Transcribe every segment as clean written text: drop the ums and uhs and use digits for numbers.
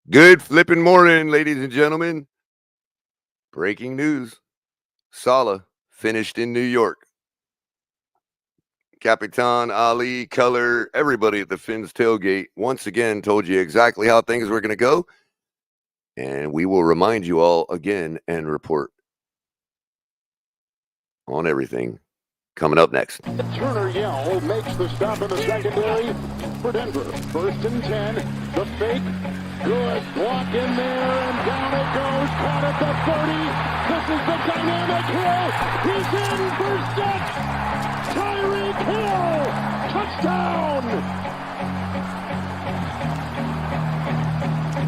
Good flipping morning, ladies and gentlemen. Breaking news. Saleh finished in New York. Capitan, Ali, Culler, everybody at the Finns tailgate once again told you exactly how things were going to go. And we will remind you all again and report on everything coming up next. Turner Yell makes the stop in the secondary for Denver. 1st and 10. The fake. Good. Block in there, and down it goes. Caught at the 30. This is the dynamic Hill. He's in for 6. Tyreek Hill. Touchdown.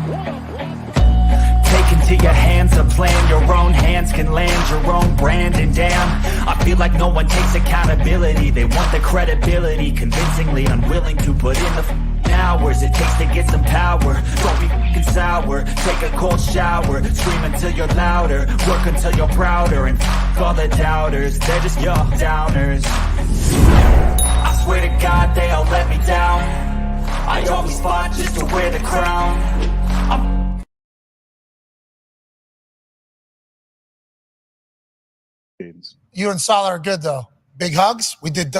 What a block. Take into your hands a plan, your own hands can land your own brand. And damn, I feel like no one takes accountability. They want the credibility, convincingly unwilling to put in the hours it takes to get some power. Don't be f***ing sour, take a cold shower, scream until you're louder, work until you're prouder, and f*** all the doubters, they're just your downers. I swear to God they all let me down. I always fought just to wear the crown. You and Saleh are good though. Big hugs. We did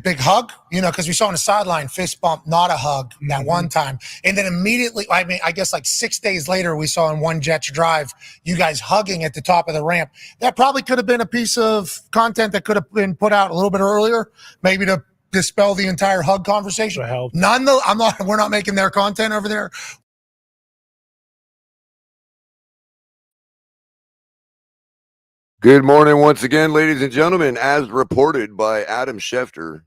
big hug, because we saw on the sideline fist bump, not a hug that one time. And then immediately, I guess like 6 days later, we saw in One Jets Drive, you guys hugging at the top of the ramp. That probably could have been a piece of content that could have been put out a little bit earlier, maybe to dispel the entire hug conversation. We're not making their content over there. Good morning once again, ladies and gentlemen. As reported by Adam Schefter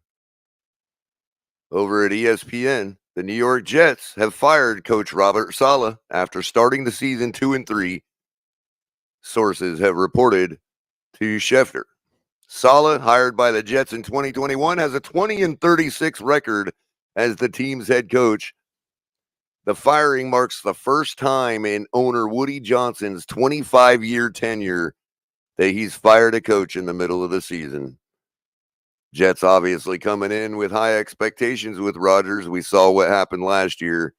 over at ESPN, the New York Jets have fired Coach Robert Saleh after starting the season 2-3. Sources have reported to Schefter. Saleh, hired by the Jets in 2021, has a 20-36 record as the team's head coach. The firing marks the first time in owner Woody Johnson's 25-year tenure that he's fired a coach in the middle of the season. Jets obviously coming in with high expectations with Rodgers. We saw what happened last year,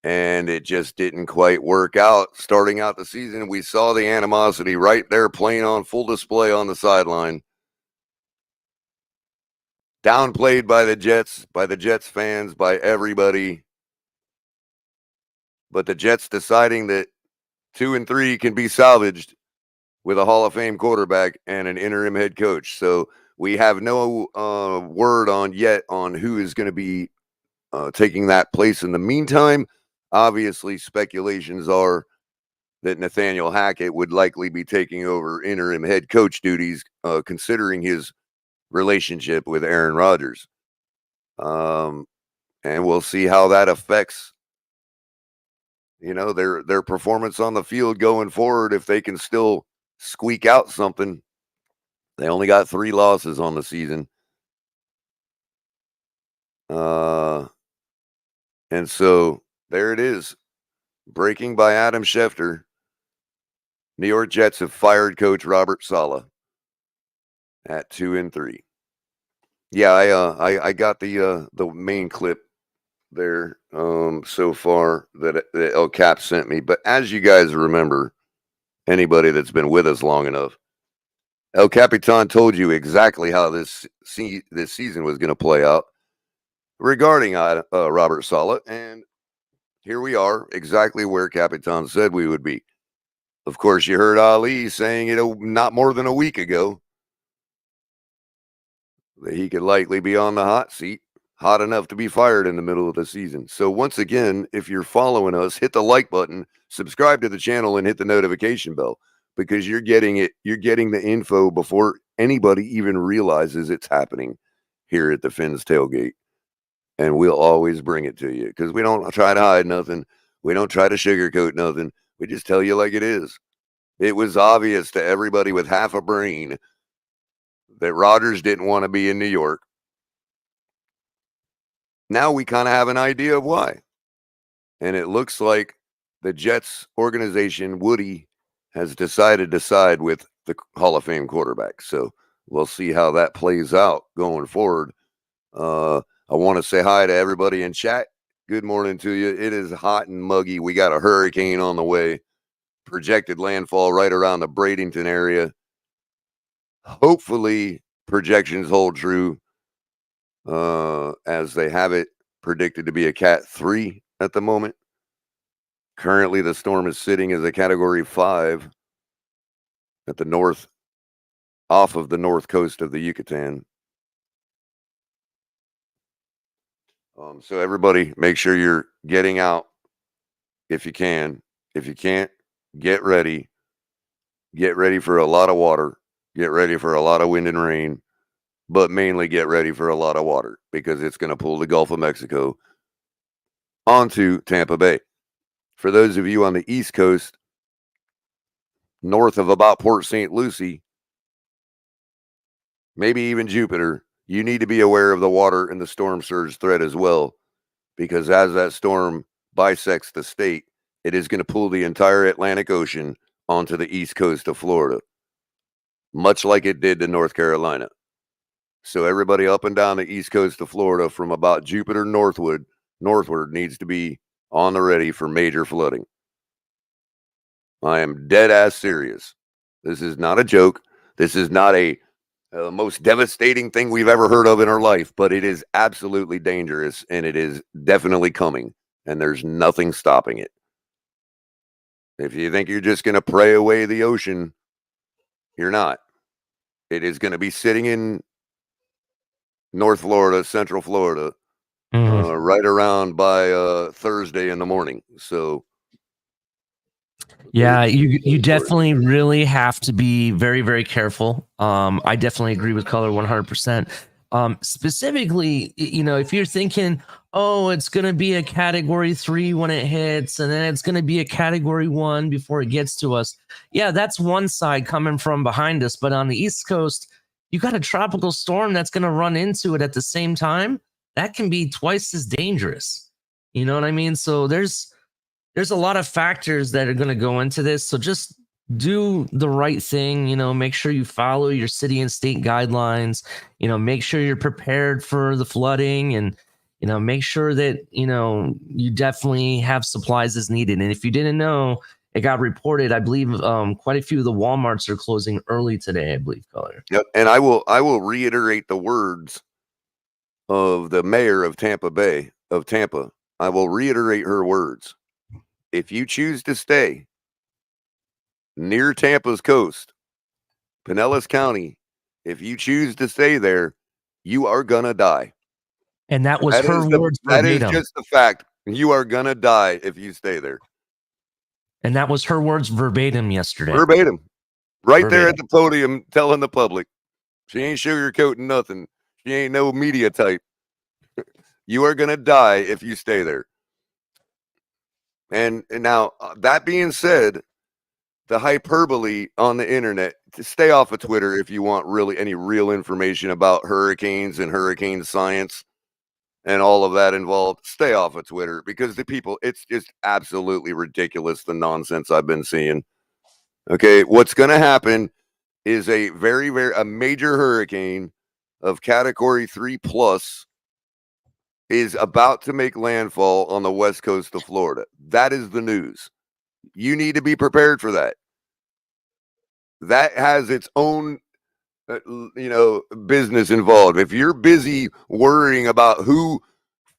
and it just didn't quite work out. Starting out the season, we saw the animosity right there playing on full display on the sideline. Downplayed by the Jets fans, by everybody. But the Jets deciding that 2-3 can be salvaged with a Hall of Fame quarterback and an interim head coach. So we have no word on who is going to be taking that place in the meantime. Obviously, speculations are that Nathaniel Hackett would likely be taking over interim head coach duties, considering his relationship with Aaron Rodgers. And we'll see how that affects, their performance on the field going forward, if they can still squeak out something. They only got 3 losses on the season. And so there it is. Breaking by Adam Schefter. New York Jets have fired Coach Robert Saleh at 2-3. Yeah, I got the main clip there so far that El Cap sent me. But as you guys remember, anybody that's been with us long enough, El Capitan told you exactly how this season was going to play out regarding Robert Saleh, and here we are, exactly where Capitan said we would be. Of course, you heard Ali saying it not more than a week ago that he could likely be on the hot seat, hot enough to be fired in the middle of the season. So once again, if you're following us, hit the like button, subscribe to the channel, and hit the notification bell, because you're getting the info before anybody even realizes it's happening here at the Finns tailgate. And we'll always bring it to you, because we don't try to hide nothing. We don't try to sugarcoat nothing. We just tell you like it is. It was obvious to everybody with half a brain that Rodgers didn't want to be in New York. Now we kind of have an idea of why. And it looks like the Jets organization, Woody, has decided to side with the Hall of Fame quarterback. So we'll see how that plays out going forward. I want to say hi to everybody in chat. Good morning to you. It is hot and muggy. We got a hurricane on the way. Projected landfall right around the Bradenton area. Hopefully, projections hold true as they have it predicted to be a Cat 3 at the moment. Currently, the storm is sitting as a Category 5 at the north, off of the north coast of the Yucatan. So everybody, make sure you're getting out if you can. If you can't, get ready. Get ready for a lot of water. Get ready for a lot of wind and rain. But mainly get ready for a lot of water because it's going to pull the Gulf of Mexico onto Tampa Bay. For those of you on the East Coast, north of about Port St. Lucie, maybe even Jupiter, you need to be aware of the water and the storm surge threat as well, because as that storm bisects the state, it is going to pull the entire Atlantic Ocean onto the east coast of Florida, much like it did to North Carolina. So everybody up and down the east coast of Florida from about Jupiter northward needs to be on the ready for major flooding. I am dead ass serious. This is not a joke. This is not a most devastating thing we've ever heard of in our life, but it is absolutely dangerous, and it is definitely coming, and there's nothing stopping it. If you think you're just going to pray away the ocean, you're not. It is going to be sitting in North Florida, Central Florida, right around by Thursday in the morning. So yeah, you definitely really have to be very, very careful. I definitely agree with Culler 100%. Specifically, you know, if you're thinking, oh, it's going to be a Category 3 when it hits, and then it's going to be a Category 1 before it gets to us. Yeah, that's one side coming from behind us. But on the East Coast, you got a tropical storm that's going to run into it at the same time. That can be twice as dangerous. You know what I mean? So there's a lot of factors that are going to go into this. So just do the right thing, you know, make sure you follow your city and state guidelines, you know, make sure you're prepared for the flooding, and, you know, make sure that, you know, you definitely have supplies as needed. And if you didn't know, it got reported, I believe quite a few of the Walmarts are closing early today, I believe, Culler. Yep. And I will reiterate the words of the mayor of Tampa. I will reiterate her words. If you choose to stay near Tampa's coast, Pinellas County, if you choose to stay there, you are gonna die. And that was her words verbatim. That is verbatim. just the fact. You are gonna die if you stay there. And that was her words verbatim yesterday. Verbatim. Right Verbatim. there at the podium telling the public. She ain't sugarcoating nothing. She ain't no media type. You are gonna die if you stay there. And now, that being said, the hyperbole on the internet, to stay off of Twitter if you want really any real information about hurricanes and hurricane science and all of that involved. Stay off of Twitter, because the people, it's just absolutely ridiculous, the nonsense I've been seeing. Okay, what's going to happen is a major hurricane of Category 3 plus is about to make landfall on the west coast of Florida. That is the news. You need to be prepared for that. That has its own, business involved. If you're busy worrying about who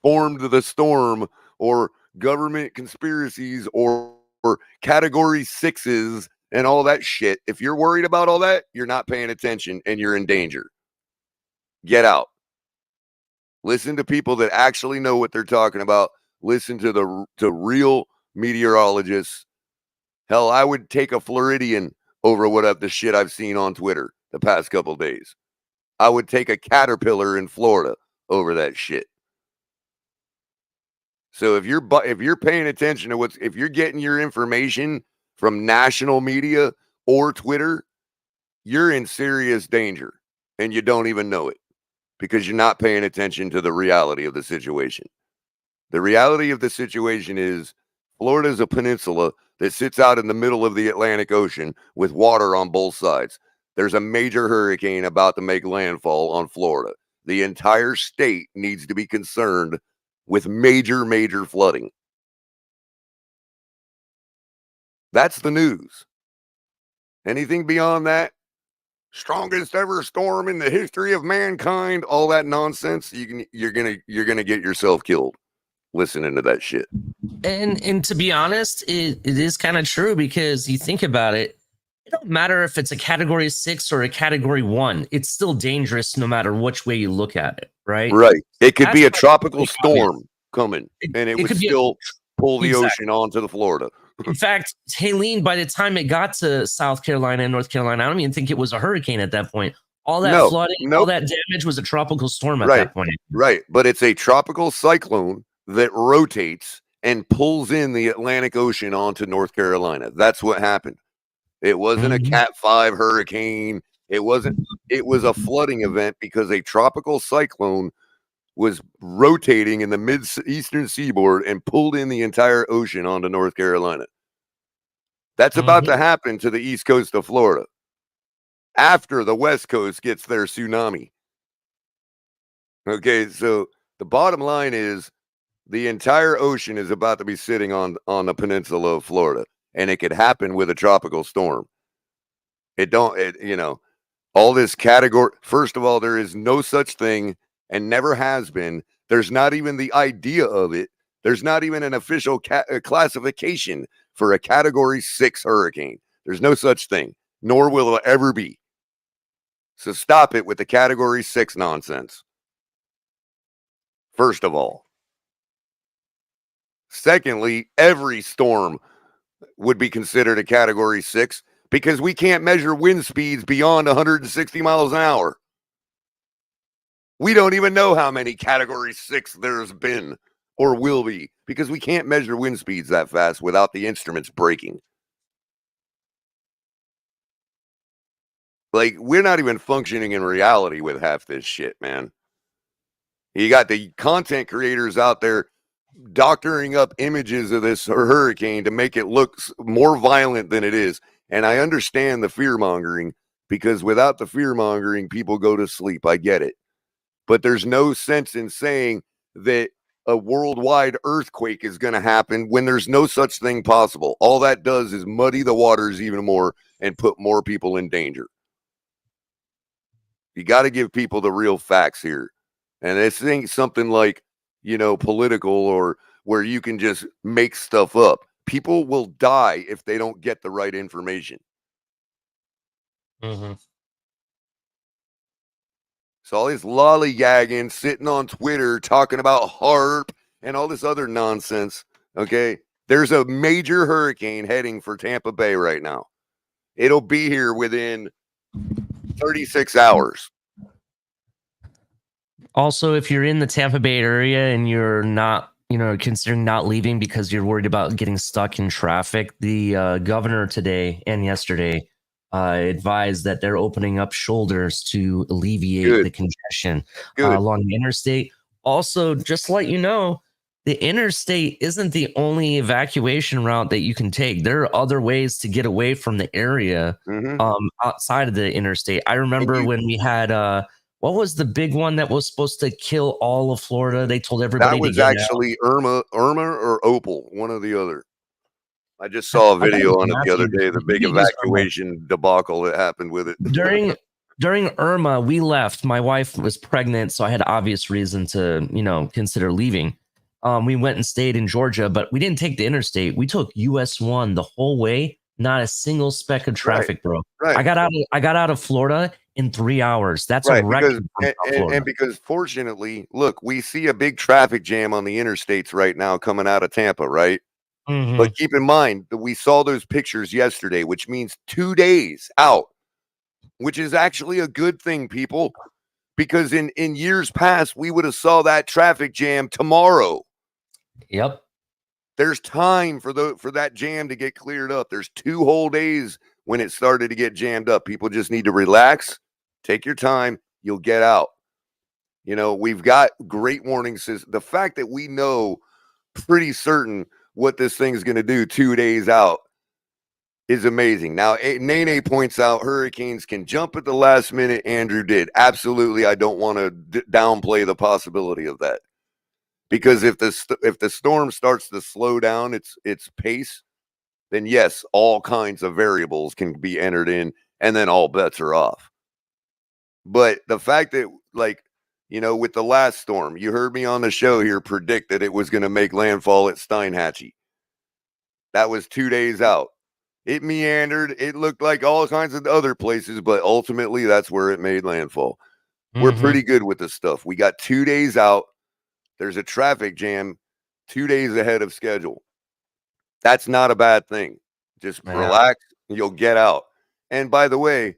formed the storm or government conspiracies or Category 6s and all that shit, if you're worried about all that, you're not paying attention and you're in danger. Get out. Listen to people that actually know what they're talking about. Listen to real meteorologists. Hell, I would take a Floridian over the shit I've seen on Twitter the past couple days. I would take a caterpillar in Florida over that shit. So if you're paying attention to if you're getting your information from national media or Twitter, you're in serious danger and you don't even know it, because you're not paying attention to the reality of the situation. The reality of the situation is Florida is a peninsula that sits out in the middle of the Atlantic Ocean with water on both sides. There's a major hurricane about to make landfall on Florida. The entire state needs to be concerned with major, major flooding. That's the news. Anything beyond that, strongest ever storm in the history of mankind, all that nonsense, you're gonna get yourself killed listening to that shit. And to be honest, it is kind of true, because you think about it, it don't matter if it's a category 6 or a category 1, it's still dangerous no matter which way you look at it, right? Right. It could That's be a why tropical it's really obvious. storm coming, and it It would could be still pull the Exactly. ocean onto the Florida. In fact, Helene, by the time it got to South Carolina and North Carolina, I don't even think it was a hurricane at that point. All that No, flooding, nope. all that damage was a tropical storm at Right. that point. Right. But it's a tropical cyclone that rotates and pulls in the Atlantic Ocean onto North Carolina. That's what happened. It wasn't a Cat 5 hurricane. It was a flooding event because a tropical cyclone was rotating in the mid-eastern seaboard and pulled in the entire ocean onto North Carolina. That's about to happen to the east coast of Florida after the west coast gets their tsunami. Okay, so the bottom line is the entire ocean is about to be sitting on the peninsula of Florida, and it could happen with a tropical storm. All this category. First of all, there is no such thing and never has been. There's not even the idea of it. There's not even an official classification for a category 6 hurricane. There's no such thing, nor will there ever be. So stop it with the category 6 nonsense. First of all. Secondly, every storm would be considered a category 6 because we can't measure wind speeds beyond 160 miles an hour. We don't even know how many category 6 there's been or will be because we can't measure wind speeds that fast without the instruments breaking. Like, we're not even functioning in reality with half this shit, man. You got the content creators out there doctoring up images of this hurricane to make it look more violent than it is. And I understand the fear mongering, because without the fear mongering, people go to sleep. I get it. But there's no sense in saying that a worldwide earthquake is going to happen when there's no such thing possible. All that does is muddy the waters even more and put more people in danger. You got to give people the real facts here. And this ain't something like, political or where you can just make stuff up. People will die if they don't get the right information. So all this lollygagging, sitting on Twitter, talking about HARP and all this other nonsense, okay? There's a major hurricane heading for Tampa Bay right now. It'll be here within 36 hours. Also, if you're in the Tampa Bay area and you're not, considering not leaving because you're worried about getting stuck in traffic, the governor today and yesterday advised that they're opening up shoulders to alleviate the congestion along the interstate. Also, just to let you know, the interstate isn't the only evacuation route that you can take. There are other ways to get away from the area outside of the interstate. I remember when we had what was the big one that was supposed to kill all of Florida? They told everybody that was to get actually out. Irma or Opal, one or the other. I just saw a video on it the other day, the big evacuation debacle that happened with it. During Irma, we left. My wife was pregnant, so I had obvious reason to, consider leaving. We went and stayed in Georgia, but we didn't take the interstate. We took US 1 the whole way. Not a single speck of traffic, bro. Right. I got out of Florida in 3 hours. That's a record. Because fortunately, look, we see a big traffic jam on the interstates right now coming out of Tampa, right? But keep in mind that we saw those pictures yesterday, which means 2 days out, which is actually a good thing, people, because in years past, we would have saw that traffic jam tomorrow. Yep. There's time for that jam to get cleared up. There's 2 whole days when it started to get jammed up. People just need to relax, take your time, you'll get out. We've got great warning systems. The fact that we know pretty certain what this thing is going to do 2 days out is amazing. Now, Nene points out hurricanes can jump at the last minute. Andrew did. Absolutely, I don't want to downplay the possibility of that. Because if the storm starts to slow down its pace, then yes, all kinds of variables can be entered in, and then all bets are off. But the fact that, like, with the last storm, you heard me on the show here predict that it was going to make landfall at Steinhatchee. That was 2 days out. It meandered. It looked like all kinds of other places, but ultimately that's where it made landfall. We're pretty good with this stuff. We got 2 days out. There's a traffic jam 2 days ahead of schedule. That's not a bad thing. Just relax, you'll get out. And by the way,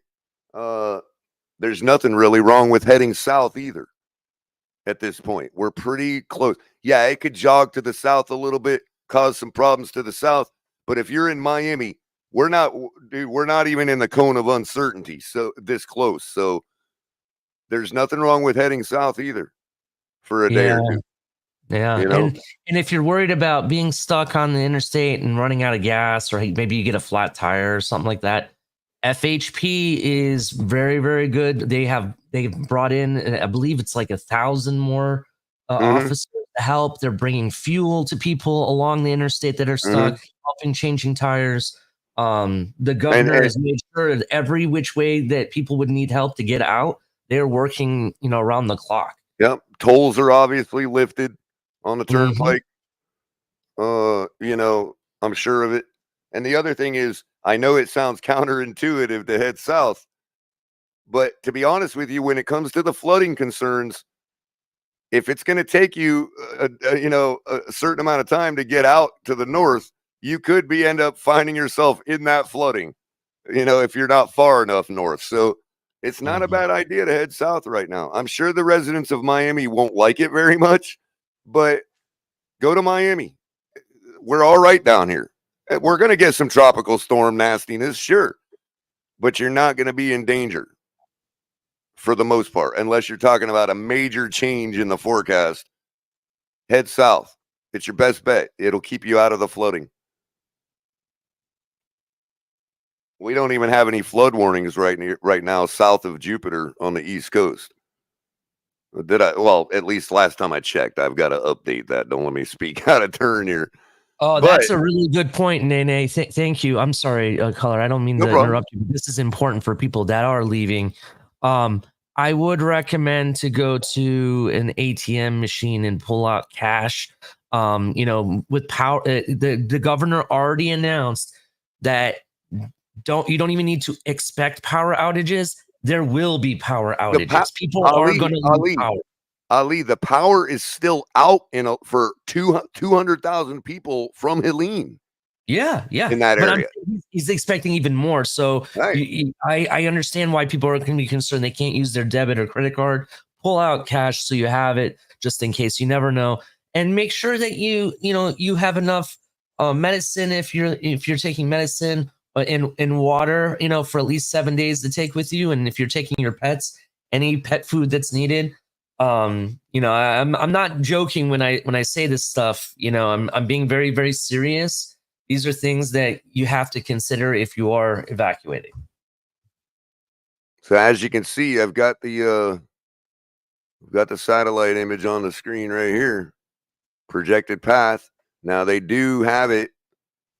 there's nothing really wrong with heading south either at this point. We're pretty close. Yeah, it could jog to the south a little bit, cause some problems to the south. But if you're in Miami, we're not even in the cone of uncertainty. So this close. So there's nothing wrong with heading south either for a day or two. Yeah. And if you're worried about being stuck on the interstate and running out of gas, or maybe you get a flat tire or something like that, FHP is very, very good. They've brought in, I believe it's like 1,000 more officers to help. They're bringing fuel to people along the interstate that are stuck, helping changing tires. The governor has made sure that every which way that people would need help to get out, they're working, around the clock. Yep. Tolls are obviously lifted on the turnpike. I'm sure of it. And the other thing is, I know it sounds counterintuitive to head south, but to be honest with you, when it comes to the flooding concerns, if it's going to take you, a certain amount of time to get out to the north, you could end up finding yourself in that flooding, if you're not far enough north. So it's not a bad idea to head south right now. I'm sure the residents of Miami won't like it very much, but go to Miami. We're all right down here. We're going to get some tropical storm nastiness, sure, but you're not going to be in danger for the most part, unless you're talking about a major change in the forecast. Head south. It's your best bet. It'll keep you out of the flooding. We don't even have any flood warnings right now south of Jupiter on the East Coast. Well, at least last time I checked. I've got to update that. Don't let me speak out of turn here. Oh, that's a really good point, Nene. Thank you. I'm sorry, Culler. I don't mean to interrupt you. But this is important for people that are leaving. I would recommend to go to an ATM machine and pull out cash. With power, the governor already announced that you don't even need to expect power outages. There will be power outages. People are going to lose power. Ali, the power is still out for 200,000 people from Helene. Yeah. In that area. He's expecting even more. So I understand why people are going to be concerned they can't use their debit or credit card. Pull out cash so you have it just in case. You never know. And make sure that you have enough medicine if you're taking medicine and water, for at least 7 days to take with you. And if you're taking your pets, any pet food that's needed. I'm not joking when I say this stuff. I'm being very, very serious. These are things that you have to consider if you are evacuating. So as you can see, I've got the satellite image on the screen right here. Projected path. Now they do have it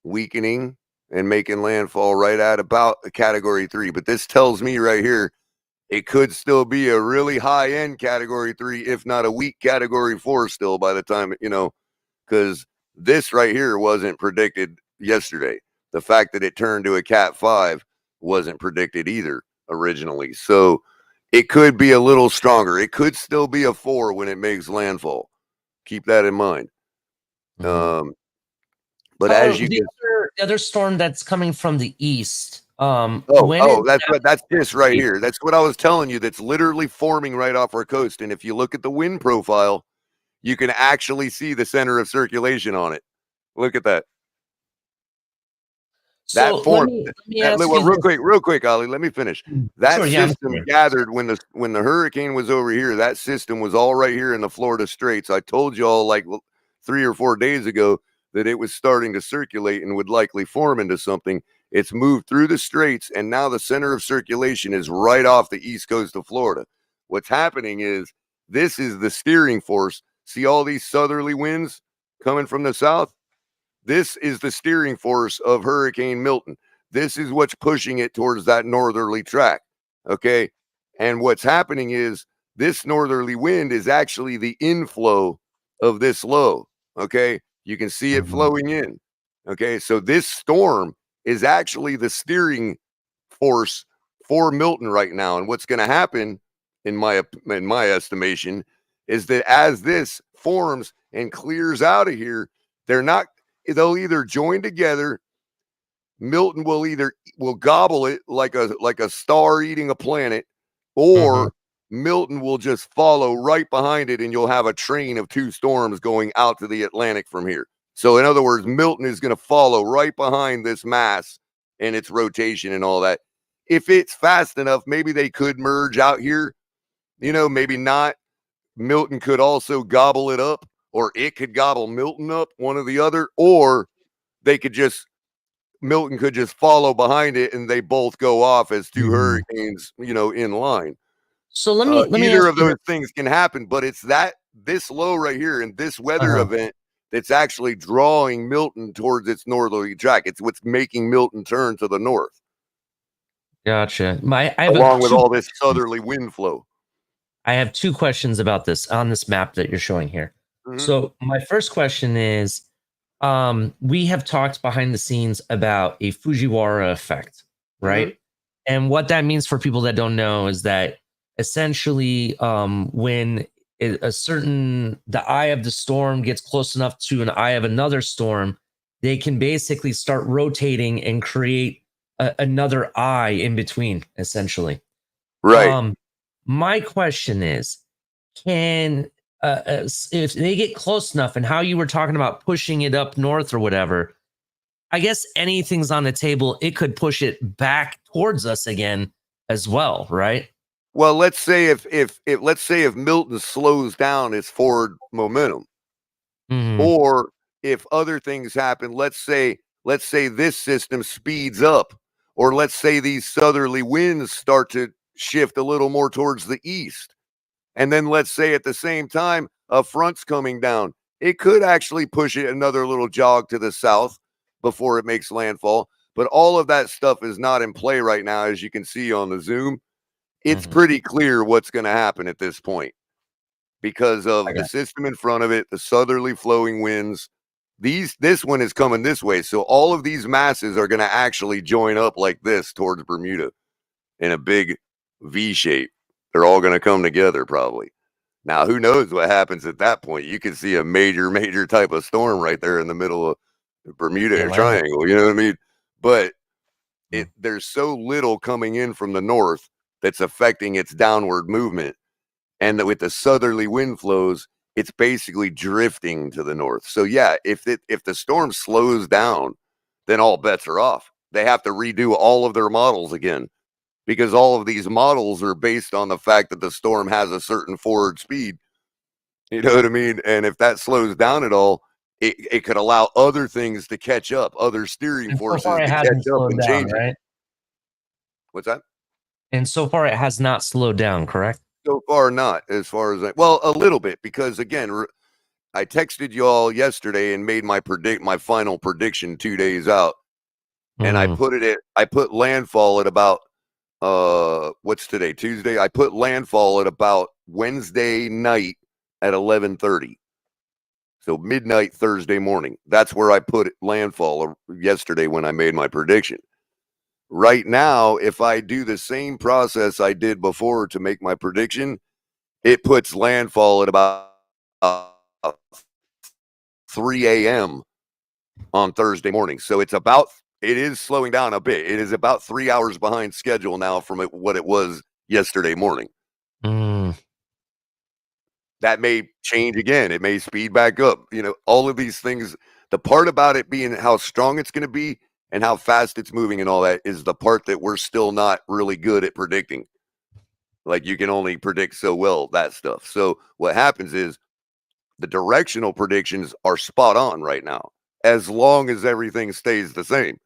weakening and making landfall right at about a category 3, but this tells me right here it could still be a really high-end category 3, if not a weak category 4 still by the time, because this right here wasn't predicted yesterday. The fact that it turned to a Cat 5 wasn't predicted either originally. So it could be a little stronger. It could still be a 4 when it makes landfall. Keep that in mind. But as you the other storm that's coming from the east. That's this right here. That's what I was telling you. That's literally forming right off our coast. And if you look at the wind profile, you can actually see the center of circulation on it. Look at that. So let me ask you real quick, Ali. Let me finish. That system gathered when the hurricane was over here. That system was all right here in the Florida Straits. I told you all like 3 or 4 days ago that it was starting to circulate and would likely form into something. It's moved through the straits, and now the center of circulation is right off the east coast of Florida. What's happening is this is the steering force See all these southerly winds coming from the south? This is the steering force of Hurricane Milton. This is what's pushing it towards that northerly track. Okay. And what's happening is this northerly wind is actually the inflow of this low. Okay. You can see it flowing in. Okay. So this storm is actually the steering force for Milton right now. And what's going to happen, in my estimation, is that as this forms and clears out of here, they'll either join together. Milton will gobble it like a star eating a planet, or Milton will just follow right behind it, and you'll have a train of two storms going out to the Atlantic from here. So in other words, Milton is going to follow right behind this mass and its rotation and all that. If it's fast enough, maybe they could merge out here. Maybe not. Milton could also gobble it up, or it could gobble Milton up, one or the other, or Milton could just follow behind it and they both go off as two hurricanes, in line. So let me either of those things can happen, but it's this low right here and this weather event that's actually drawing Milton towards its northerly track. It's what's making Milton turn to the north. Gotcha. Along with all this southerly wind flow. I have two questions about this on this map that you're showing here. So my first question is, we have talked behind the scenes about a Fujiwara effect, right? And what that means for people that don't know is that essentially when the eye of the storm gets close enough to an eye of another storm, they can basically start rotating and create another eye in between, essentially. Right. My question is, if they get close enough, and how you were talking about pushing it up north or whatever, I guess anything's on the table. It could push it back towards us again as well, right? Well, let's say if Milton slows down its forward momentum, or if other things happen, let's say this system speeds up, or let's say these southerly winds start to shift a little more towards the east. And then let's say at the same time, a front's coming down. It could actually push it another little jog to the south before it makes landfall. But all of that stuff is not in play right now, as you can see on the Zoom. It's pretty clear what's going to happen at this point because of the system in front of it, the southerly flowing winds. This one is coming this way. So all of these masses are going to actually join up like this towards Bermuda in a big V shape. They're all going to come together probably. Now, who knows what happens at that point? You could see a major type of storm right there in the middle of the Bermuda Triangle. You know what I mean? But there's so little coming in from the north that's affecting its downward movement. And that with the southerly wind flows, it's basically drifting to the north. So yeah, if the storm slows down, then all bets are off. They have to redo all of their models again, because all of these models are based on the fact that the storm has a certain forward speed. You know what I mean? And if that slows down at all, it could allow other things to catch up, other steering forces to catch up and change it. Right? What's that? And so far, it has not slowed down, correct? So far, not as far as a little bit, because again, I texted you all yesterday and made my final prediction 2 days out, and I put landfall at about what's today, Tuesday? I put landfall at about Wednesday night at 11:30. So midnight Thursday morning. That's where I put landfall yesterday when I made my prediction. Right now, if I do the same process I did before to make my prediction, it puts landfall at about 3 a.m. on Thursday morning. So it is slowing down a bit. It is about 3 hours behind schedule now from what it was yesterday morning. That may change again. It may speed back up. All of these things. The part about it being how strong it's going to be and how fast it's moving and all that is the part that we're still not really good at predicting. Like, you can only predict so well that stuff. So what happens is the directional predictions are spot on right now, as long as everything stays the same.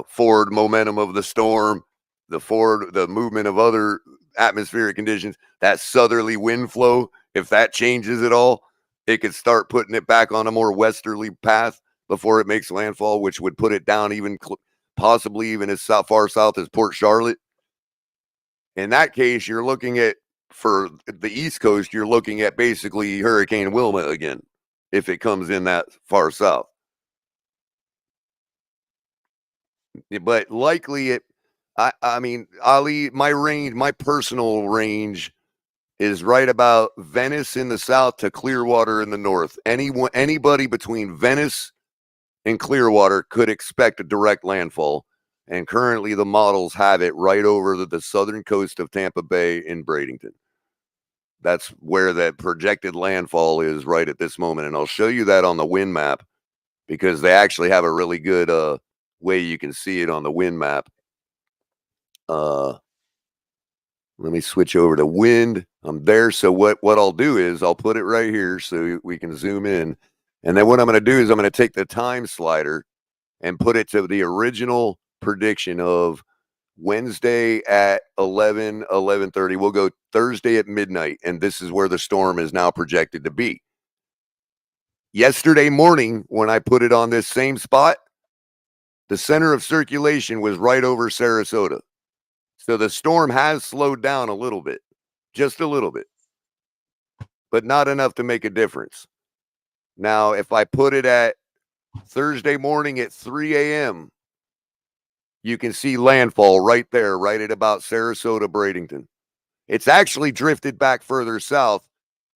Forward momentum of the storm, the movement of other atmospheric conditions, that southerly wind flow If that changes at all, it could start putting it back on a more westerly path before it makes landfall, which would put it down even possibly even as far south as Port Charlotte. In that case, you're looking at, for the East Coast, you're looking at basically Hurricane Wilma again, if it comes in that far south. But likely I mean, Ali, my personal range is right about Venice in the south to Clearwater in the north. Anybody between Venice and Clearwater could expect a direct landfall. And currently the models have it right over the southern coast of Tampa Bay in Bradenton. That's where that projected landfall is right at this moment. And I'll show you that on the wind map, because they actually have a really good way you can see it on the wind map. Let me switch over to wind. I'm there. So what I'll do is I'll put it right here so we can zoom in. And then what I'm going to do is I'm going to take the time slider and put it to the original prediction of Wednesday at 11:30. We'll go Thursday at midnight. And this is where the storm is now projected to be. Yesterday morning, when I put it on this same spot, the center of circulation was right over Sarasota. So the storm has slowed down a little bit, just a little bit, but not enough to make a difference. Now, if I put it at Thursday morning at 3 a.m., you can see landfall right there, right at about Sarasota, Bradenton. It's actually drifted back further south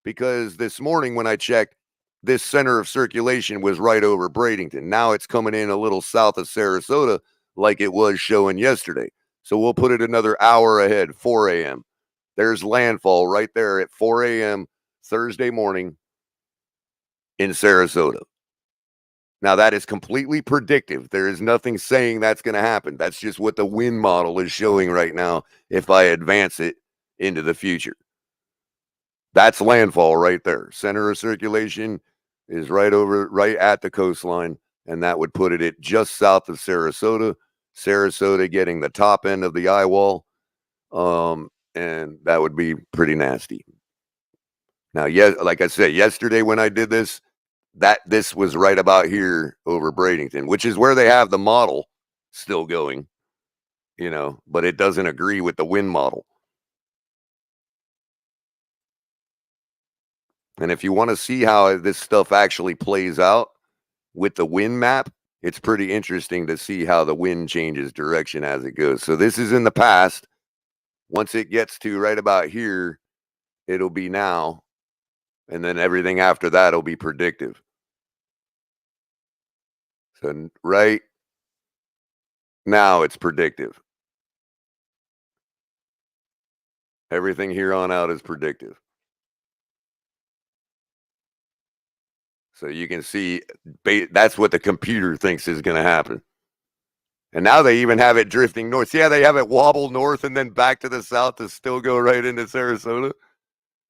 because this morning when I checked, this center of circulation was right over Bradenton. Now it's coming in a little south of Sarasota like it was showing yesterday. So we'll put it another hour ahead, 4 a.m. There's landfall right there at 4 a.m. Thursday morning in Sarasota. Now, that is completely predictive. There is nothing saying that's going to happen. That's just what the wind model is showing right now if I advance it into the future. That's landfall right there. Center of circulation is right at the coastline, and that would put it at just south of Sarasota. Sarasota getting the top end of the eye wall, and that would be pretty nasty. Now, like I said, yesterday when I did this, this was right about here over Bradenton, which is where they have the model still going, but it doesn't agree with the wind model. And if you want to see how this stuff actually plays out with the wind map, it's pretty interesting to see how the wind changes direction as it goes. So this is in the past. Once it gets to right about here, it'll be now. And then everything after that will be predictive. So right now it's predictive. Everything here on out is predictive. So you can see that's what the computer thinks is going to happen. And now they even have it drifting north. Yeah, they have it wobble north and then back to the south to still go right into Sarasota.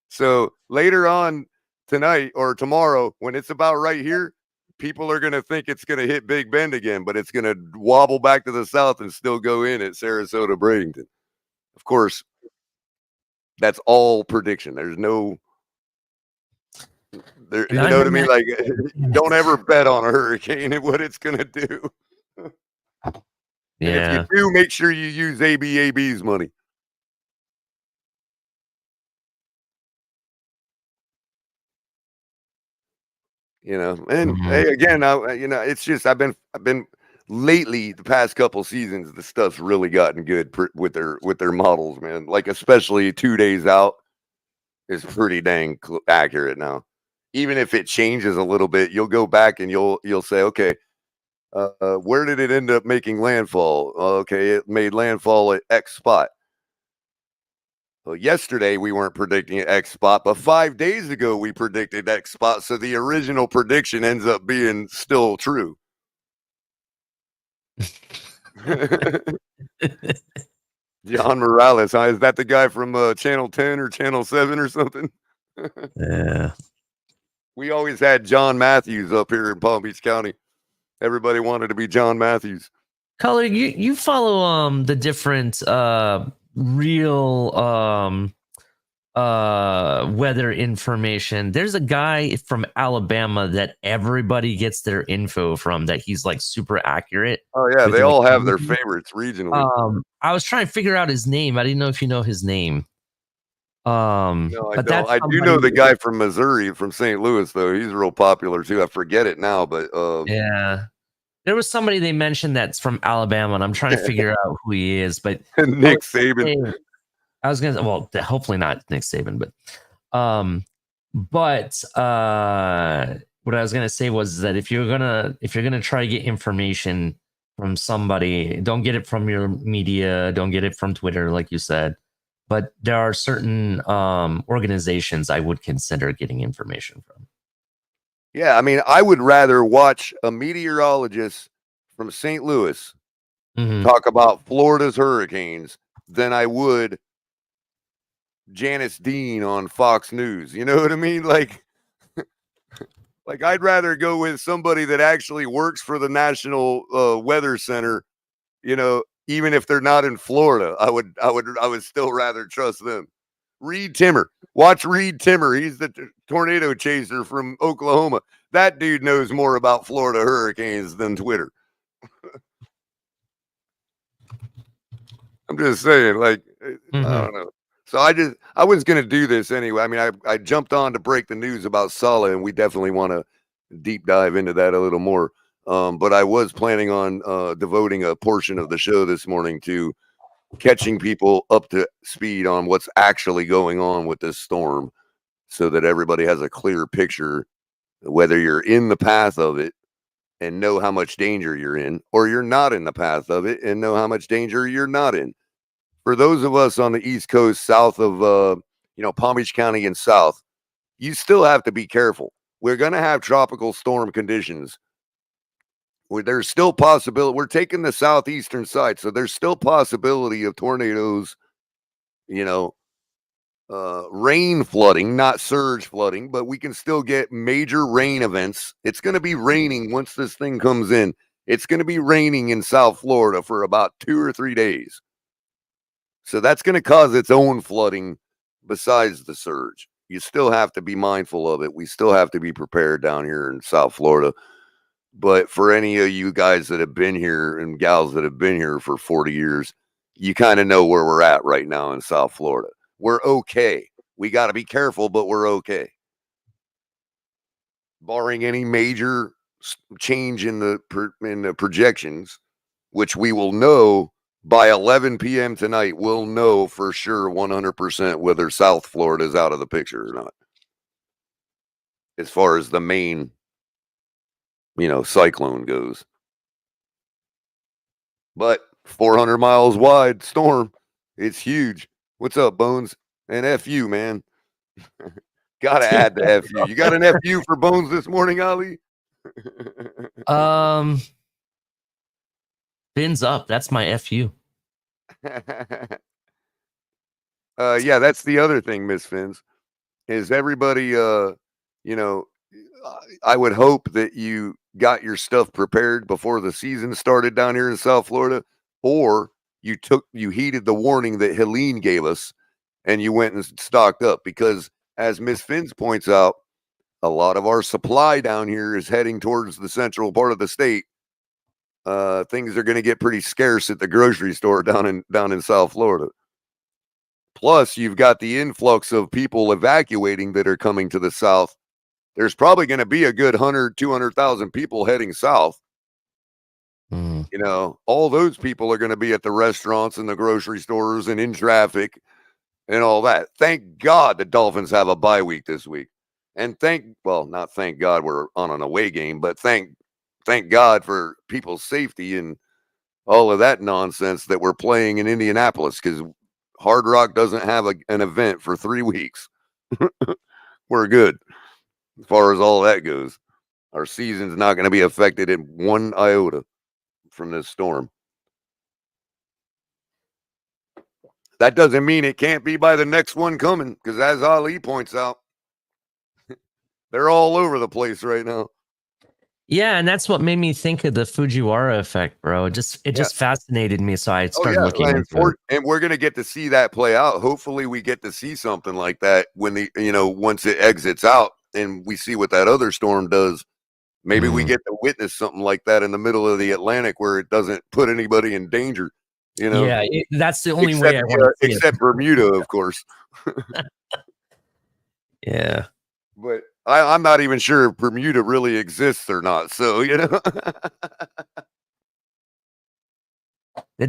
So later on tonight or tomorrow, when it's about right here, people are going to think it's going to hit Big Bend again, but it's going to wobble back to the south and still go in at Sarasota, Bradenton. Of course, that's all prediction. There's no... you know what I mean? Like, don't ever bet on a hurricane and what it's going to do. Yeah. And if you do, make sure you use AB's money. And hey, again, it's just I've been lately, the past couple seasons, the stuff's really gotten good with their models, man. Like especially 2 days out is pretty dang accurate now. Even if it changes a little bit, you'll go back and you'll say, okay, where did it end up making landfall? Okay, it made landfall at X spot. Well, yesterday we weren't predicting X spot, but 5 days ago we predicted X spot. So the original prediction ends up being still true. John Morales, huh? Is that the guy from Channel 10 or Channel 7 or something? Yeah. We always had John Matthews up here in Palm Beach County. Everybody wanted to be John Matthews. Culler, you follow the different real weather information. There's a guy from Alabama that everybody gets their info from, that he's like super accurate. Oh yeah, with they the all have their accuracy. favorites regionally. I was trying to figure out his name. I didn't know if you know his name. No, I But don't. that's I do somebody. know the guy from Missouri, from St. Louis, though. He's real popular too. I forget it now, but Yeah. There was somebody they mentioned that's from Alabama, and I'm trying to figure out who he is. But Nick Saban. I was gonna, well, hopefully not Nick Saban, but what I was gonna say was that if you're gonna try to get information from somebody, don't get it from your media, don't get it from Twitter, like you said. But there are certain organizations I would consider getting information from. Yeah, I mean, I would rather watch a meteorologist from St. Louis Mhm. talk about Florida's hurricanes than I would Janice Dean on Fox News. You know what I mean? Like I'd rather go with somebody that actually works for the National Weather Center. You know, even if they're not in Florida, I would still rather trust them. Reed Timmer. Watch Reed Timmer. He's the tornado chaser from Oklahoma. That dude knows more about Florida hurricanes than Twitter. I'm just saying, like, I don't know. So I was going to do this anyway. I mean, I jumped on to break the news about Saleh, and we definitely want to deep dive into that a little more. But I was planning on devoting a portion of the show this morning to catching people up to speed on what's actually going on with this storm, so that everybody has a clear picture, whether you're in the path of it and know how much danger you're in, or you're not in the path of it and know how much danger you're not in. For those of us on the East Coast, south of Palm Beach County and south, you still have to be careful. We're going to have tropical storm conditions. There's still possibility. We're taking the southeastern side, so there's still possibility of tornadoes, rain flooding, not surge flooding, but we can still get major rain events. It's going to be raining once this thing comes in. It's going to be raining in South Florida for about 2 or 3 days. So that's going to cause its own flooding besides the surge. You still have to be mindful of it. We still have to be prepared down here in South Florida. But for any of you guys that have been here and gals that have been here for 40 years, you kind of know where we're at right now in South Florida. We're okay. We got to be careful, but we're okay. Barring any major change in the projections, which we will know by 11 p.m. tonight, we'll know for sure 100% whether South Florida is out of the picture or not. As far as the main, cyclone goes. But 400 miles wide storm, it's huge. What's up, Bones? And FU, man. Got to add the FU. You got an FU for Bones this morning, Ali? Fins up. That's my FU. Yeah, that's the other thing, Miss Fins, is everybody, I would hope that you got your stuff prepared before the season started down here in South Florida, or you heeded the warning that Helene gave us and you went and stocked up, because as Miss Fins points out, a lot of our supply down here is heading towards the central part of the state. Things are going to get pretty scarce at the grocery store down in South Florida. Plus, you've got the influx of people evacuating that are coming to the south. There's probably going to be a good 100, 200,000 people heading south. All those people are going to be at the restaurants and the grocery stores and in traffic and all that. Thank God the Dolphins have a bye week this week. And not thank God we're on an away game, but thank God for people's safety and all of that nonsense that we're playing in Indianapolis, because Hard Rock doesn't have an event for 3 weeks. We're good as far as all that goes. Our season's not going to be affected in one iota from this storm. That doesn't mean it can't be by the next one coming, because as Ali points out, they're all over the place right now. Yeah, and that's what made me think of the Fujiwara effect, bro. It just fascinated me, so I started looking into it. And we're gonna get to see that play out. Hopefully, we get to see something like that when once it exits out and we see what that other storm does. Maybe we get to witness something like that in the middle of the Atlantic where it doesn't put anybody in danger. Yeah, that's the only way I want to see except Bermuda, of course. Yeah. But I'm not even sure if Bermuda really exists or not. So, Did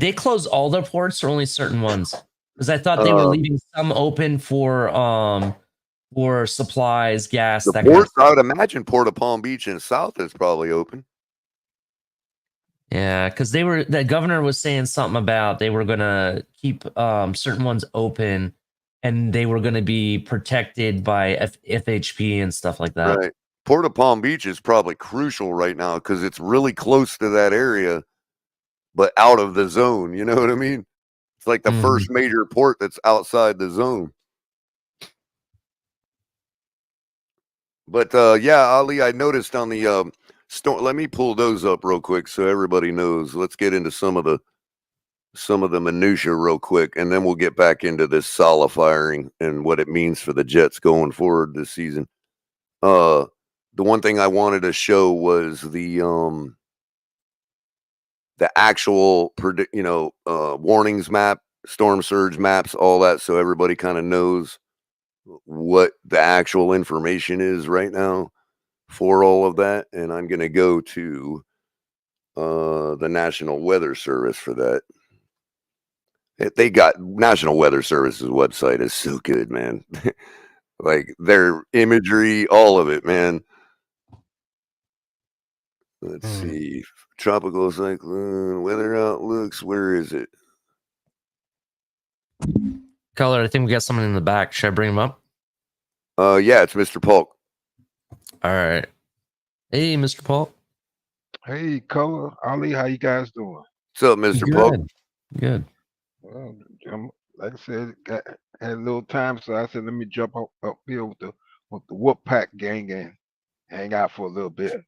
they close all the ports or only certain ones? Because I thought they were leaving some open for supplies, gas, the that ports, kind of I would imagine Port of Palm Beach and South is probably open. Yeah, because the governor was saying something about they were gonna keep certain ones open and they were gonna be protected by FHP and stuff like that. Right. Port of Palm Beach is probably crucial right now because it's really close to that area, but out of the zone. You know what I mean? It's like the first major port that's outside the zone. But yeah, Ali, I noticed on the storm. Let me pull those up real quick so everybody knows. Let's get into some of the minutia real quick, and then we'll get back into this Saleh firing and what it means for the Jets going forward this season. The one thing I wanted to show was the actual warnings map, storm surge maps, all that, so everybody kind of knows what the actual information is right now for all of that. And I'm going to go to the National Weather Service for that. They got National Weather Service's website is so good, man. Like their imagery, all of it, man. Let's see. Tropical cyclone weather outlooks. Where is it? Color, I think we got someone in the back. Should I bring him up? Yeah, it's Mr. Polk. All right. Hey, Mr. Polk. Hey, Color, Ali, how you guys doing? What's up, Mr. Polk? Good. Well, like I said, had a little time, so I said let me jump up here with the Whoop Pack gang and hang out for a little bit.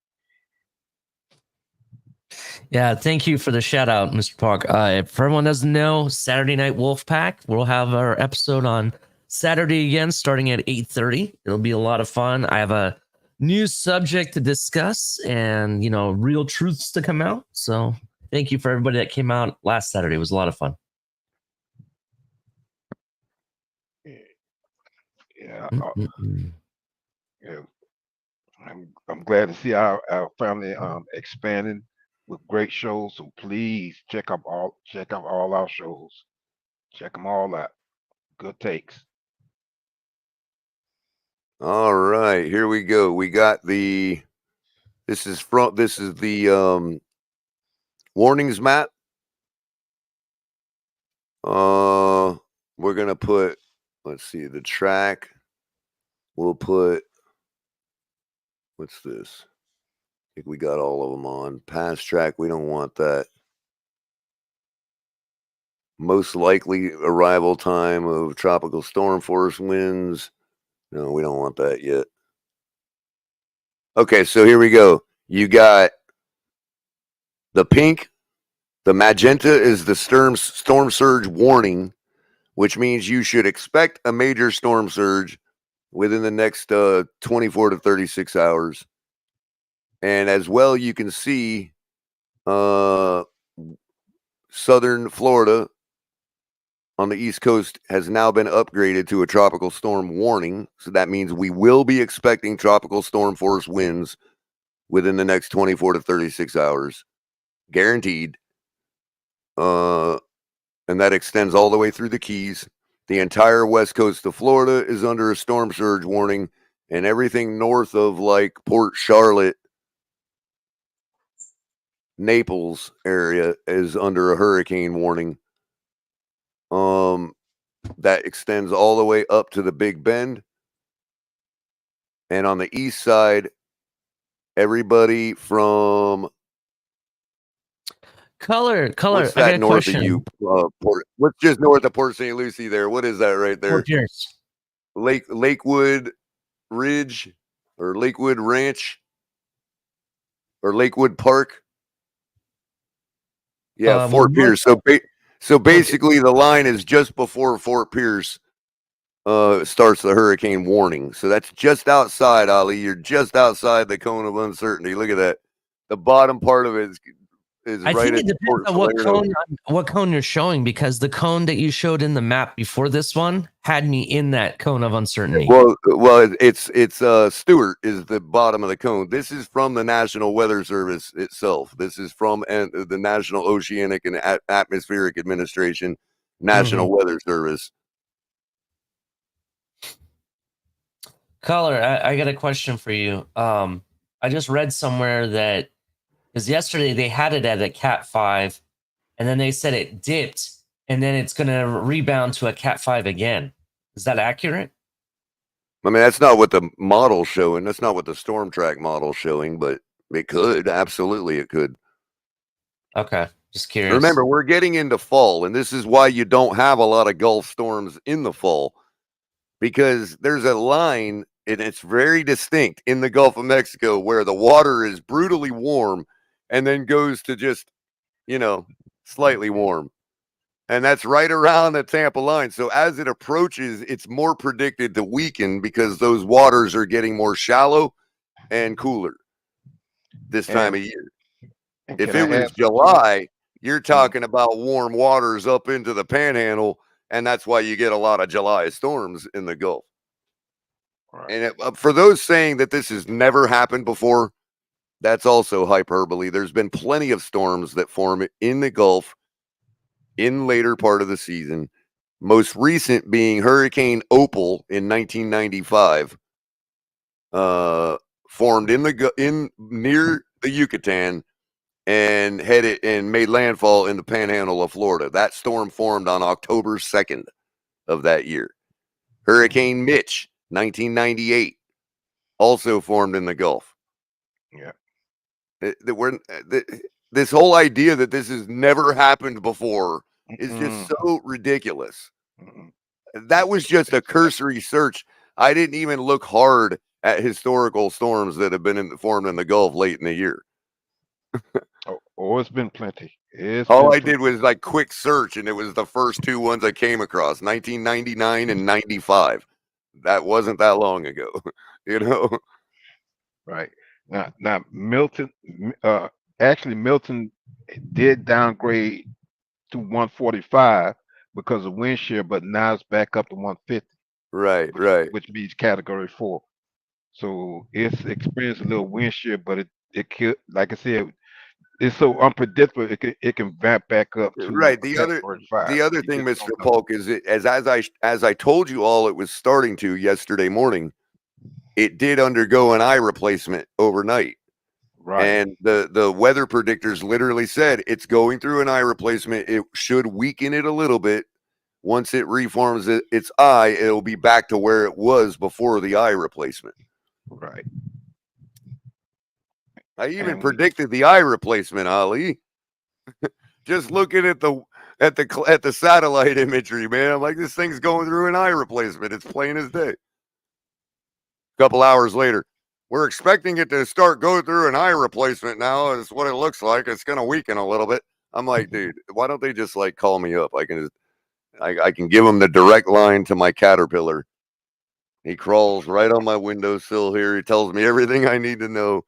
Yeah, thank you for the shout out, Mr. Park. If everyone doesn't know, Saturday Night Wolfpack, we'll have our episode on Saturday again, starting at 8:30. It'll be a lot of fun. I have a new subject to discuss and, real truths to come out. So thank you for everybody that came out last Saturday. It was a lot of fun. Yeah, yeah. I'm glad to see our family expanding with great shows. So please check out all our shows. Check them all out. Good takes. All right, here we go. We got this is the warnings map. We're gonna put, let's see, the track. We'll put, what's this? I think we got all of them on. Past track, we don't want that. Most likely arrival time of tropical storm force winds. No, we don't want that yet. Okay, so here we go. You got the pink. The magenta is the storm surge warning, which means you should expect a major storm surge within the next 24 to 36 hours. And as well, you can see southern Florida on the East Coast has now been upgraded to a tropical storm warning. So that means we will be expecting tropical storm force winds within the next 24 to 36 hours. Guaranteed. And that extends all the way through the Keys. The entire west coast of Florida is under a storm surge warning, and everything north of like Port Charlotte, Naples area is under a hurricane warning. That extends all the way up to the Big Bend. And on the east side, everybody from Color. What's I got that a north question. of you? What's just north of Port St. Lucie there? What is that right there? Fort Pierce. Lakewood Ridge or Lakewood Ranch. or Lakewood Park. Yeah, Well, Fort Pierce. So basically, the line is just before Fort Pierce starts the hurricane warning. So that's just outside, Ali. You're just outside the cone of uncertainty. Look at that. The bottom part of it is I right think at it depends Fort on Salerno. what cone you're showing, because the cone that you showed in the map before this one had me in that cone of uncertainty. Well, it's Stewart is the bottom of the cone. This is from the National Weather Service itself. This is from the National Oceanic and Atmospheric Administration, National Weather Service. Caller, I got a question for you. I just read somewhere that, because yesterday they had it at a Cat 5, and then they said it dipped, and then it's going to rebound to a Cat 5 again. Is that accurate? I mean, that's not what the model's showing. That's not what the storm track model's showing, but it could. Absolutely, it could. Okay, just curious. Remember, we're getting into fall, and this is why you don't have a lot of Gulf storms in the fall, because there's a line, and it's very distinct in the Gulf of Mexico where the water is brutally warm and then goes to just, slightly warm. And that's right around the Tampa line. So as it approaches, it's more predicted to weaken because those waters are getting more shallow and cooler this time of year. If it was July, you're talking about warm waters up into the Panhandle, and that's why you get a lot of July storms in the Gulf. Right. And for those saying that this has never happened before, that's also hyperbole. There's been plenty of storms that form in the Gulf in later part of the season, most recent being Hurricane Opal in 1995, formed in near the Yucatan and headed and made landfall in the Panhandle of Florida. That storm formed on October 2nd of that year. Hurricane Mitch, 1998, also formed in the Gulf. Yeah. This whole idea that this has never happened before is just so ridiculous. That was just a cursory search. I didn't even look hard at historical storms that have been formed in the Gulf late in the year. It's been plenty. All I did was like quick search, and it was the first two ones I came across, 1999 and 95. That wasn't that long ago, Right. Now Milton, actually Milton did downgrade to 145 because of wind shear, but now it's back up to 150. Right. Which means category 4. So it's experienced a little wind shear, but it could, like I said, it's so unpredictable. It can vamp back up to right. The other thing, Mr. Polk, is as I told you all, it was starting to yesterday morning. It did undergo an eye replacement overnight. Right. And the weather predictors literally said it's going through an eye replacement. It should weaken it a little bit. Once it reforms its eye, it'll be back to where it was before the eye replacement. Right. I even predicted the eye replacement, Ali. Just looking at the satellite imagery, man. I'm like, this thing's going through an eye replacement. It's plain as day. A couple hours later, we're expecting it to start going through an eye replacement now. Is what it looks like. It's going to weaken a little bit. I'm like, dude, why don't they just like call me up? I can give them the direct line to my Caterpillar. He crawls right on my windowsill here. He tells me everything I need to know.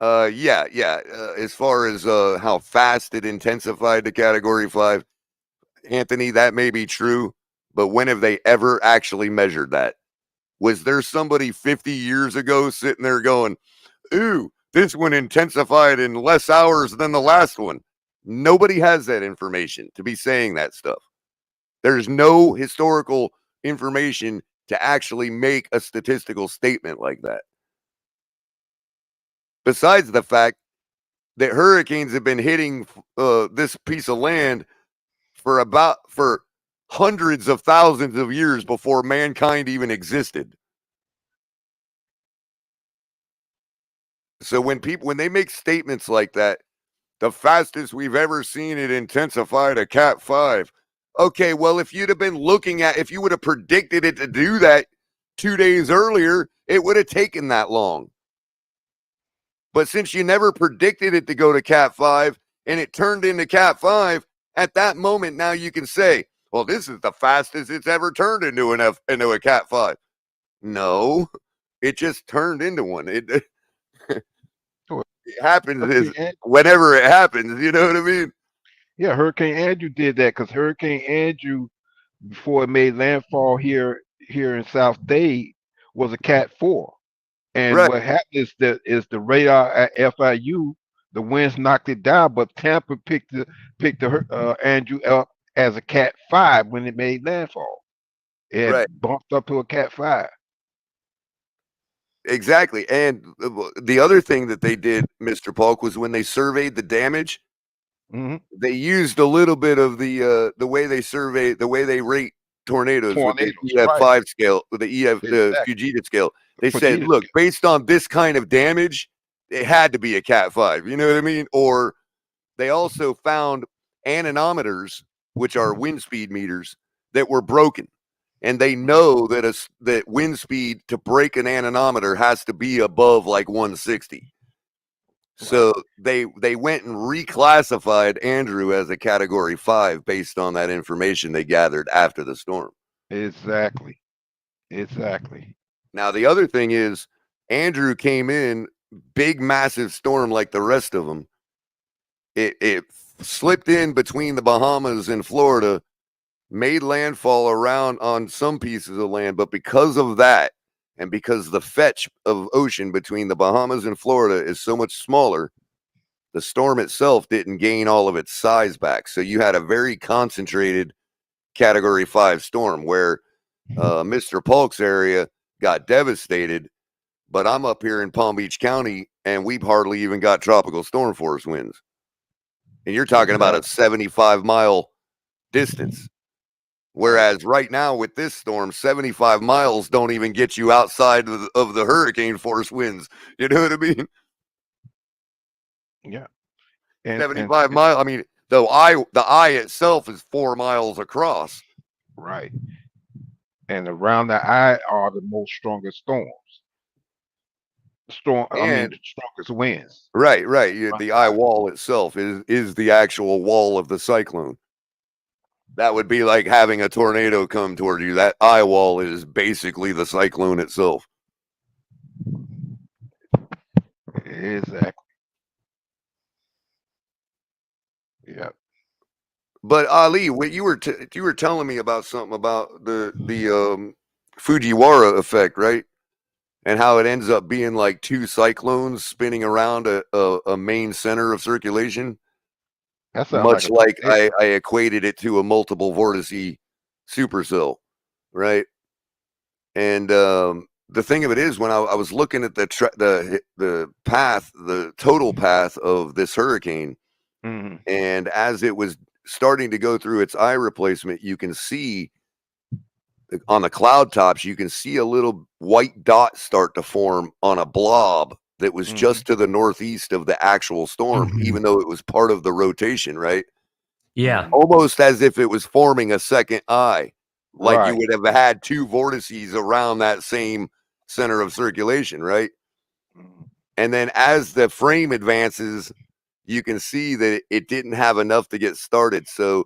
As far as how fast it intensified to category 5, Anthony, that may be true, but when have they ever actually measured that? Was there somebody 50 years ago sitting there going, ooh, this one intensified in less hours than the last one? Nobody has that information to be saying that stuff. There's no historical information to actually make a statistical statement like that. Besides the fact that hurricanes have been hitting this piece of land for hundreds of thousands of years before mankind even existed. So when they make statements like that, the fastest we've ever seen it intensify to Cat 5. Okay, well, if you would have predicted it to do that, 2 days earlier, it would have taken that long. But since you never predicted it to go to Cat 5 and it turned into Cat 5, at that moment now you can say, well, this is the fastest it's ever turned into a Cat 5. No, it just turned into one. It happens whenever it happens, you know what I mean? Yeah, Hurricane Andrew did that because Hurricane Andrew, before it made landfall here in South Dade, was a Cat 4. And Right. what happened is the radar at FIU, the winds knocked it down, but Tampa picked the Andrew up as a Cat 5 when it made landfall. It had bumped up to a Cat 5. Exactly. And the other thing that they did, Mr. Polk, was when they surveyed the damage, they used a little bit of the way they rate tornadoes with the EF5 scale, with the Fujita scale. They said, look, based on this kind of damage, it had to be a Cat 5. You know what I mean? Or they also found anemometers, which are wind speed meters, that were broken. And they know that wind speed to break an anemometer has to be above like 160. So they went and reclassified Andrew as a Category 5 based on that information they gathered after the storm. Exactly. Now, the other thing is Andrew came in, big, massive storm like the rest of them. It slipped in between the Bahamas and Florida, made landfall around on some pieces of land, but because of that, and because the fetch of ocean between the Bahamas and Florida is so much smaller, the storm itself didn't gain all of its size back. So you had a very concentrated Category 5 storm where Mr. Polk's area got devastated, but I'm up here in Palm Beach County, and we've hardly even got tropical storm force winds. And you're talking about a 75-mile distance. Whereas right now with this storm, 75 miles don't even get you outside of the hurricane force winds. You know what I mean? Yeah. 75 miles. I mean, the eye itself is 4 miles across. Right. And around the eye are the most strongest storms. The strongest winds. Right. The eye wall itself is the actual wall of the cyclone. That would be like having a tornado come toward you. That eye wall is basically the cyclone itself. Exactly. Yeah. But Ali, what you were telling me about something about the Fujiwara effect, right? And how it ends up being like two cyclones spinning around a main center of circulation. Much like I equated it to a multiple vortice supercell, right? And the thing of it is, when I was looking at the path, the total path of this hurricane, and as it was starting to go through its eye replacement, you can see on the cloud tops, you can see a little white dot start to form on a blob that was just to the northeast of the actual storm, even though it was part of the rotation, right? Yeah. Almost as if it was forming a second eye, like you would have had two vortices around that same center of circulation, right? And then as the frame advances, you can see that it didn't have enough to get started, so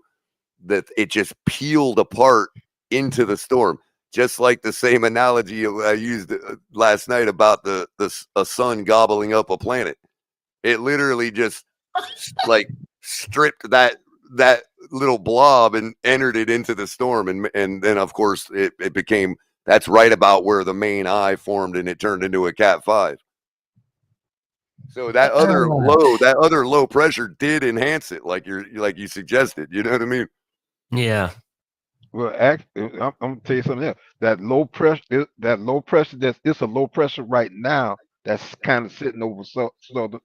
that it just peeled apart into the storm. Just like the same analogy I used last night about a sun gobbling up a planet. It literally just like stripped that little blob and entered it into the storm, and then of course it became, that's right about where the main eye formed, and it turned into a Cat 5. So that other low pressure did enhance it, like you suggested. You know what I mean? Yeah. Well, actually, I'm gonna tell you something else. That low pressure, it's a low pressure right now. That's kind of sitting over Florida,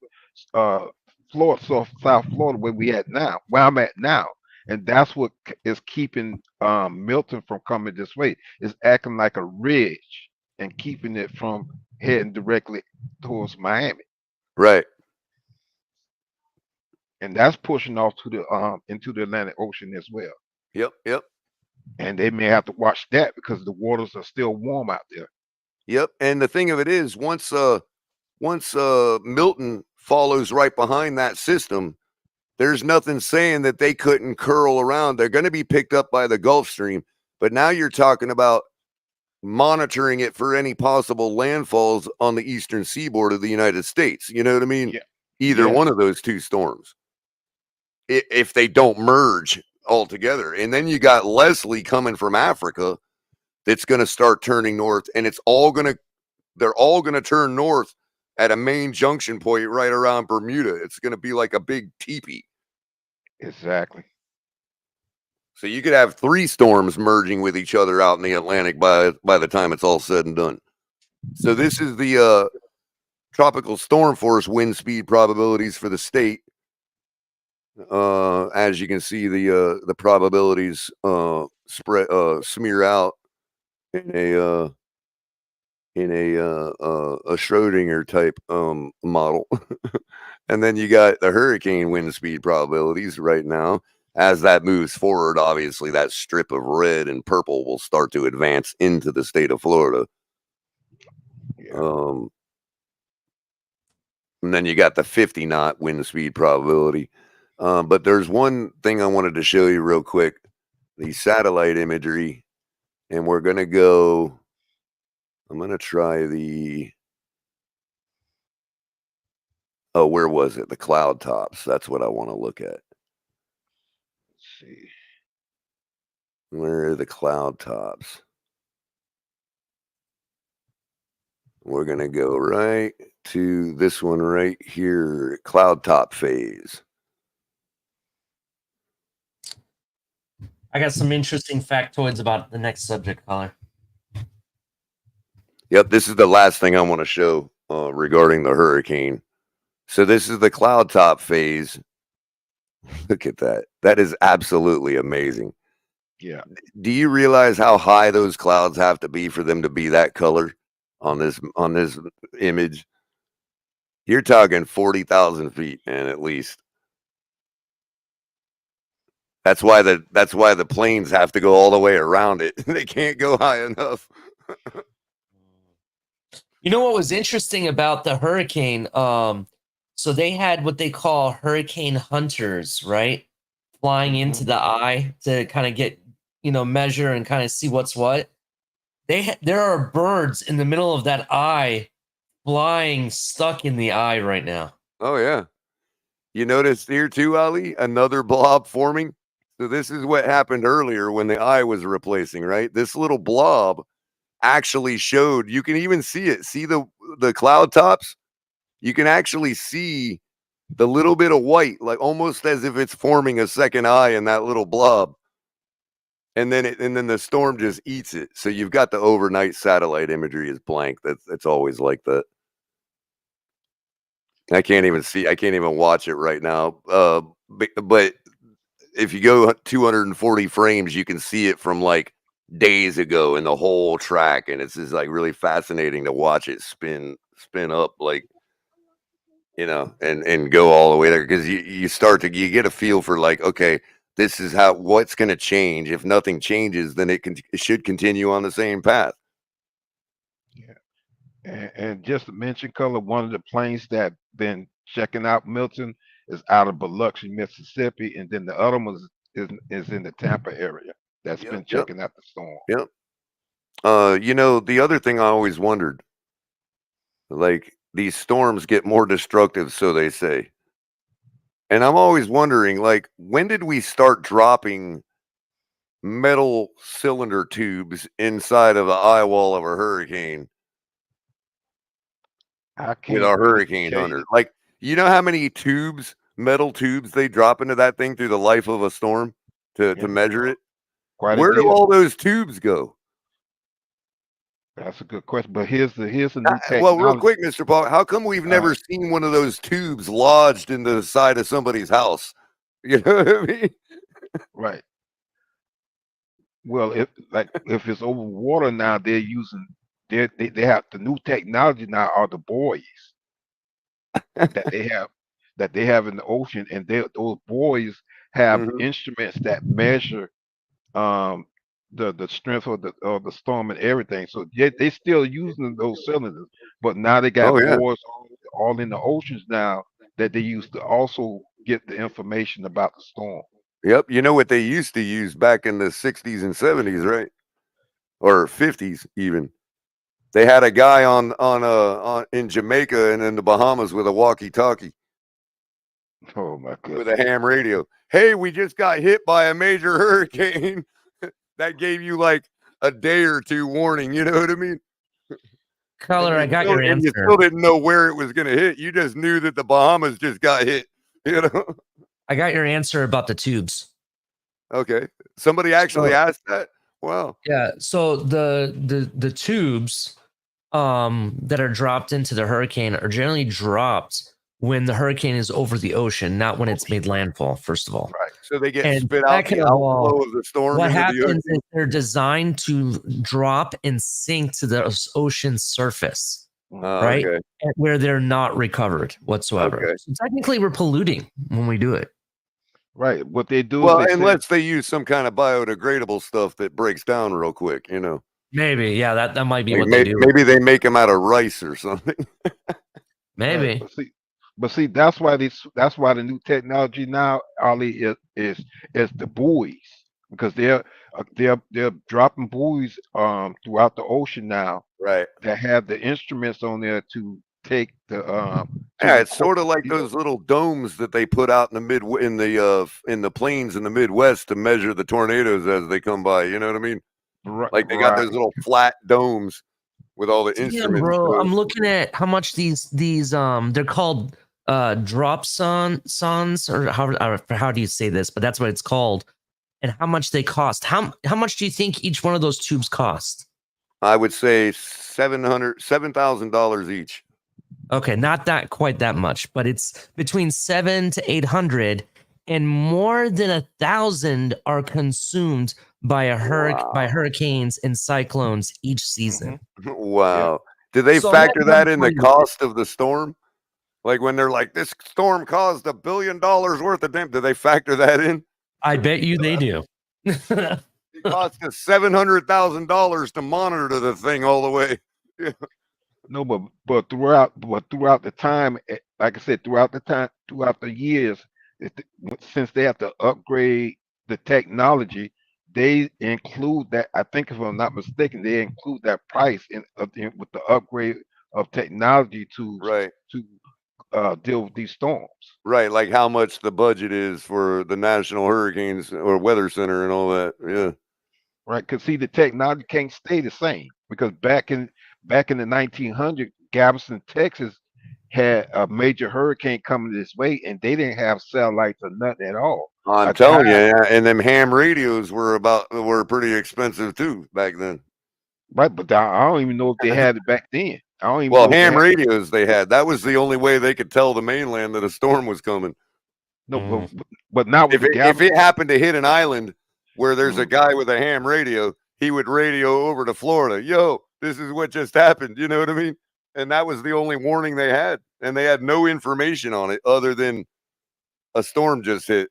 South Florida, where I'm at now, and that's what is keeping Milton from coming this way. It's acting like a ridge and keeping it from heading directly towards Miami. Right. And that's pushing off to the into the Atlantic Ocean as well. Yep. and they may have to watch that because the waters are still warm out there. Yep. And the thing of it is, once Milton follows right behind that system, there's nothing saying that they couldn't curl around. They're going to be picked up by the Gulf Stream, but now you're talking about monitoring it for any possible landfalls on the eastern seaboard of the United States. You know what I mean? Yeah. Either Yes. one of those two storms, if they don't merge altogether. And then you got Leslie coming from Africa that's going to start turning north, and they're all going to turn north at a main junction point right around Bermuda. It's going to be like a big teepee. Exactly. So you could have 3 storms merging with each other out in the Atlantic by the time it's all said and done. So this is the tropical storm force wind speed probabilities for the state. As you can see, the probabilities smear out in a Schrodinger type model. And then you got the hurricane wind speed probabilities right now. As that moves forward, obviously that strip of red and purple will start to advance into the state of Florida. Yeah. And then you got the 50 knot wind speed probability. But there's one thing I wanted to show you real quick, the satellite imagery. And we're going to go, I'm going to try where was it? The cloud tops. That's what I want to look at. Let's see. Where are the cloud tops? We're going to go right to this one right here, cloud top phase. I got some interesting factoids about the next subject, caller. Yep, this is the last thing I want to show regarding the hurricane. So this is the cloud top phase. Look at that. That is absolutely amazing. Yeah. Do you realize how high those clouds have to be for them to be that color on this image? You're talking 40,000 feet, man, at least. That's why the planes have to go all the way around it. They can't go high enough. You know what was interesting about the hurricane? So they had what they call hurricane hunters, right? Flying into the eye to kind of get, measure and kind of see what's what. There are birds in the middle of that eye flying stuck in the eye right now. Oh, yeah. You notice here too, Ali, another blob forming. So this is what happened earlier when the eye was replacing, right? This little blob actually showed, you can even see it. See the cloud tops? You can actually see the little bit of white, like almost as if it's forming a second eye in that little blob. And then the storm just eats it. So you've got the overnight satellite imagery is blank. That's always like that. I can't even watch it right now. But if you go 240 frames, you can see it from like days ago in the whole track, and it's just like really fascinating to watch it spin up, like, and go all the way there, because you get a feel for like, okay, this is what's going to change. If nothing changes, then it should continue on the same path. Yeah. And just to mention, Color, one of the planes that been checking out Milton is out of Biloxi, Mississippi, and then the other one is in the Tampa area that's been checking out the storm. Yep. The other thing I always wondered, like, these storms get more destructive, so they say. And I'm always wondering, like, when did we start dropping metal cylinder tubes inside of the eye wall of a hurricane with a hurricane hunter? Like, you know how many metal tubes they drop into that thing through the life of a storm to measure it? Where do all those tubes go? That's a good question. But here's the new technology. Well, real quick, Mr. Paul, how come we've never seen one of those tubes lodged into the side of somebody's house? You know what I mean? Right. Well, if it's over water now, they're using they have the new technology now are the buoys that they have in the ocean, and those buoys have instruments that measure the strength of the storm and everything. So they still using those cylinders, but now they Oh got yeah. boards all in the oceans now that they use to also get the information about the storm. Yep. You know what they used to use back in the 60s and 70s, right? Or 50s even. They had a guy on in Jamaica and in the Bahamas with a walkie-talkie Oh my with a goodness. ham radio. Hey, we just got hit by a major hurricane. That gave you like a day or two warning, you know what I mean? Color, I got your And you answer. still didn't know where it was gonna hit. You just knew that the Bahamas just got hit, you know? I got your answer about the tubes. Okay. Somebody actually So asked that? Wow. yeah, so the tubes that are dropped into the hurricane are generally dropped when the hurricane is over the ocean, not when it's made landfall, first of all. Right. So they get And spit out second the of all, outflow of the storm what into the happens is ocean. they're designed to drop and sink to the ocean surface, right? Okay. And where they're not recovered whatsoever. Okay. So technically, we're polluting when we do it. Right. What they do is Well, they say, unless they use some kind of biodegradable stuff that breaks down real quick, you know. Maybe, yeah, that might be Like what they do. maybe they make them out of rice or something. right, Maybe. but see, that's why the new technology now, Ali, is the buoys, because they're dropping buoys throughout the ocean now Right. that have the instruments on there to take the to Yeah, it's record, sort of like you know, those little domes that they put out in the in the plains in the Midwest to measure the tornadoes as they come by. You know what I mean? right, Like they got those right. little flat domes with all the Damn, instruments. bro. To it. I'm looking at how much these they're called drop sons, or how do you say this? But that's what it's called. And how much they cost. How much do you think each one of those tubes cost? I would say $7,000 each. Okay, not that quite that much, but it's between 700 to 800, and more than 1,000 are consumed by by Wow. hurricanes and cyclones each Hmm. season. Yeah. Wow. Do they So I'm not factor done that in for the you with it. cost of the storm? Like when they're like, this storm caused $1 billion worth of damage. Do they factor that in? I bet you they do. It cost us $700,000 to monitor the thing all the way. Yeah. No, but throughout the time, like I said, throughout the years, since they have to upgrade the technology, they include that. I think, if I'm not mistaken, they include that price with the upgrade of technology Right. to deal with these storms. Right. Like how much the budget is for the National Hurricanes or Weather Center and all that. Yeah. Right? Because see, the technology can't stay the same, because back in the 1900s, Galveston, Texas, had a major hurricane coming this way, and they didn't have satellites or nothing at all. I'm A telling you, guy, yeah, and them ham radios were pretty expensive too back then. right? But I don't even know if they had it back then. I don't even Well, know if they ham had. radios they had. That was the only way they could tell the mainland that a storm was coming. No, Mhm. but not with the If it Galveston. happened to hit an island where there's a Mhm. guy with a ham radio, he would radio over to Florida. Yo, this is what just happened. You know what I mean? And that was the only warning they had, and they had no information on it other than a storm just hit.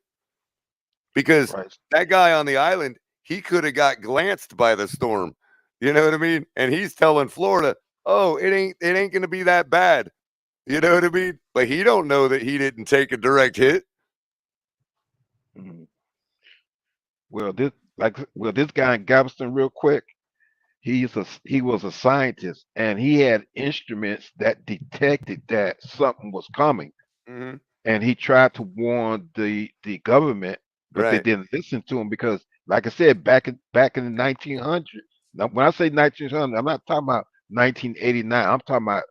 Because Right. that guy on the island, he could have got glanced by the storm. You know what I mean? And he's telling Florida, "Oh, it ain't going to be that bad." You know what I mean? But he don't know that he didn't take a direct hit. Mhm. This guy in Galveston, real quick. He was a scientist, and he had instruments that detected that something was coming, Mhm. and he tried to warn the government, but they Right. didn't listen to him, because, like I said, back in the 1900s. Now, when I say 1900, I'm not talking about 1989. I'm talking about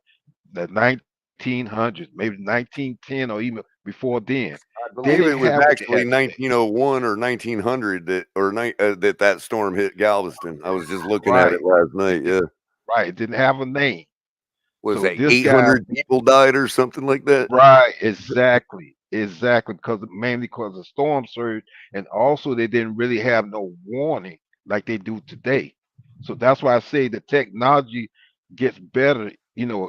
the 1900s, maybe 1910, or even before then. I They believe it didn't was have what they actually had today. 1901 or 1900 that storm hit Galveston. I was just looking at it Right. last It night. didn't. Yeah. Right. It didn't have a name. Was So that this guy. 800 people died or something like that? Right, exactly, mainly because of storm surge, and also they didn't really have no warning like they do today. So that's why I say the technology gets better,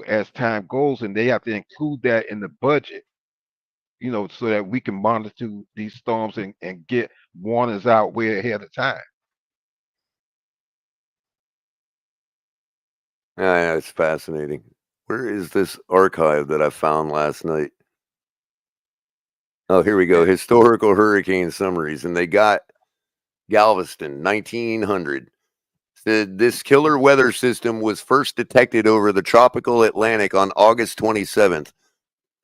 as time goes, and they have to include that in the budget, so that we can monitor these storms and get warnings out way ahead of time. Yeah, it's fascinating. Where is this archive that I found last night? Oh, here we go. Historical hurricane summaries. And they got Galveston, 1900. Said this killer weather system was first detected over the tropical Atlantic on August 27th.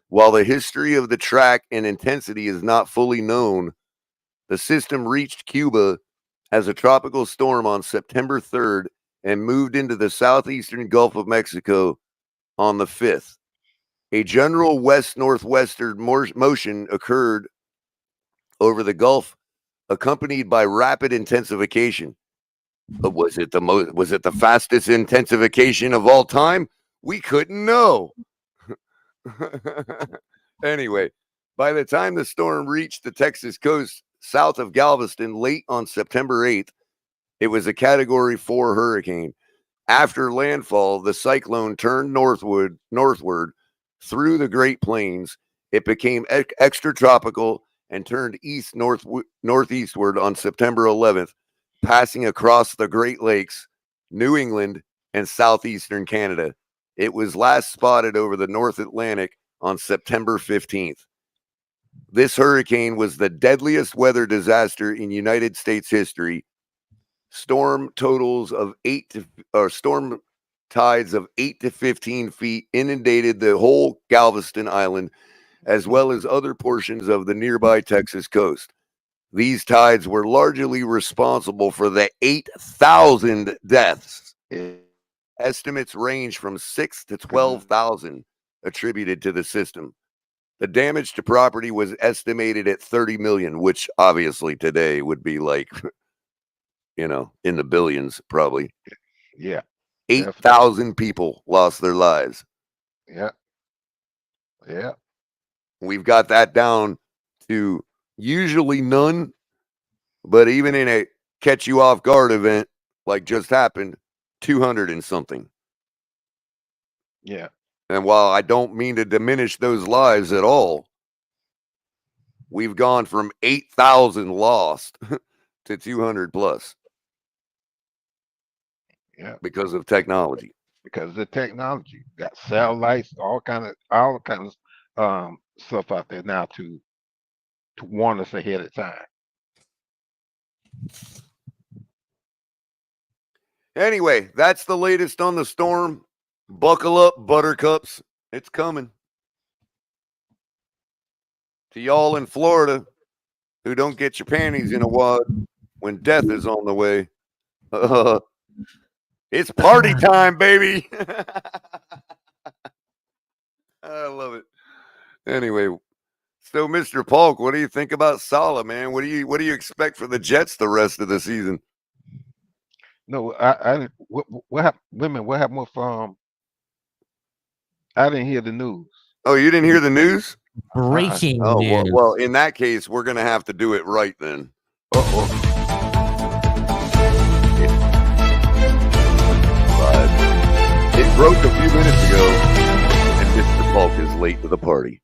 While the history of the track and intensity is not fully known, the system reached Cuba as a tropical storm on September 3rd and moved into the southeastern Gulf of Mexico on the 5th. A general west-northwestern motion occurred over the Gulf, accompanied by rapid intensification. But was it the fastest intensification of all time? We couldn't know. Anyway, by the time the storm reached the Texas coast south of Galveston late on September 8th, it was a Category 4 hurricane. After landfall, the cyclone turned northward through the Great Plains. It became extratropical and turned northeastward on September 11th, passing across the Great Lakes, New England, and southeastern Canada. It was last spotted over the North Atlantic on September 15th. This hurricane was the deadliest weather disaster in United States history. Storm tides of 8 to 15 feet inundated the whole Galveston Island, as well as other portions of the nearby Texas coast. These tides were largely responsible for the 8,000 deaths. Estimates range from 6,000 to 12,000 attributed to the system. The damage to property was estimated at 30 million, which obviously today would be like, in the billions, probably. Yeah. 8,000 people lost their lives. Yeah. Yeah. We've got that down to usually none, but even in a catch you off guard event like just happened, 200 and something. Yeah. And while I don't mean to diminish those lives at all, we've gone from 8,000 lost to 200 plus. Yeah. Because of technology. Because of the technology. Got satellites, all kinds of stuff out there now to warn us ahead of time. Anyway, that's the latest on the storm. Buckle up, buttercups. It's coming. To y'all in Florida who don't get your panties in a wad when death is on the way. It's party time, baby. I love it. Anyway, so Mr. Polk, what do you think about Saleh, man? What do you expect for the Jets the rest of the season? No, I what happened? Women, what happened with I didn't hear the news. Oh, you didn't hear the news? Breaking news. Well, in that case, we're gonna have to do it right then. It broke a few minutes ago, and Mr. Polk is late to the party.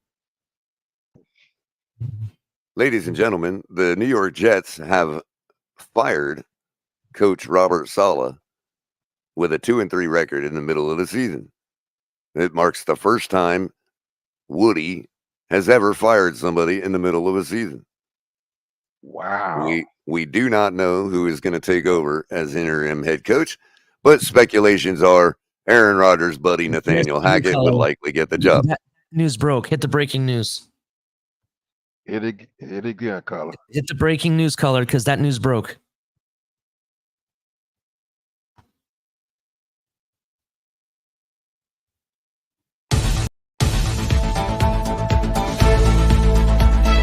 Ladies and gentlemen, the New York Jets have fired Coach Robert Saleh with a 2-3 record in the middle of the season. It marks the first time Woody has ever fired somebody in the middle of a season. Wow. We do not know who is going to take over as interim head coach, but speculations are Aaron Rodgers' buddy Nathaniel Hackett would likely get the job. That news broke. Hit the breaking news. Hit again, Color. Hit the breaking news, Color, because that news broke.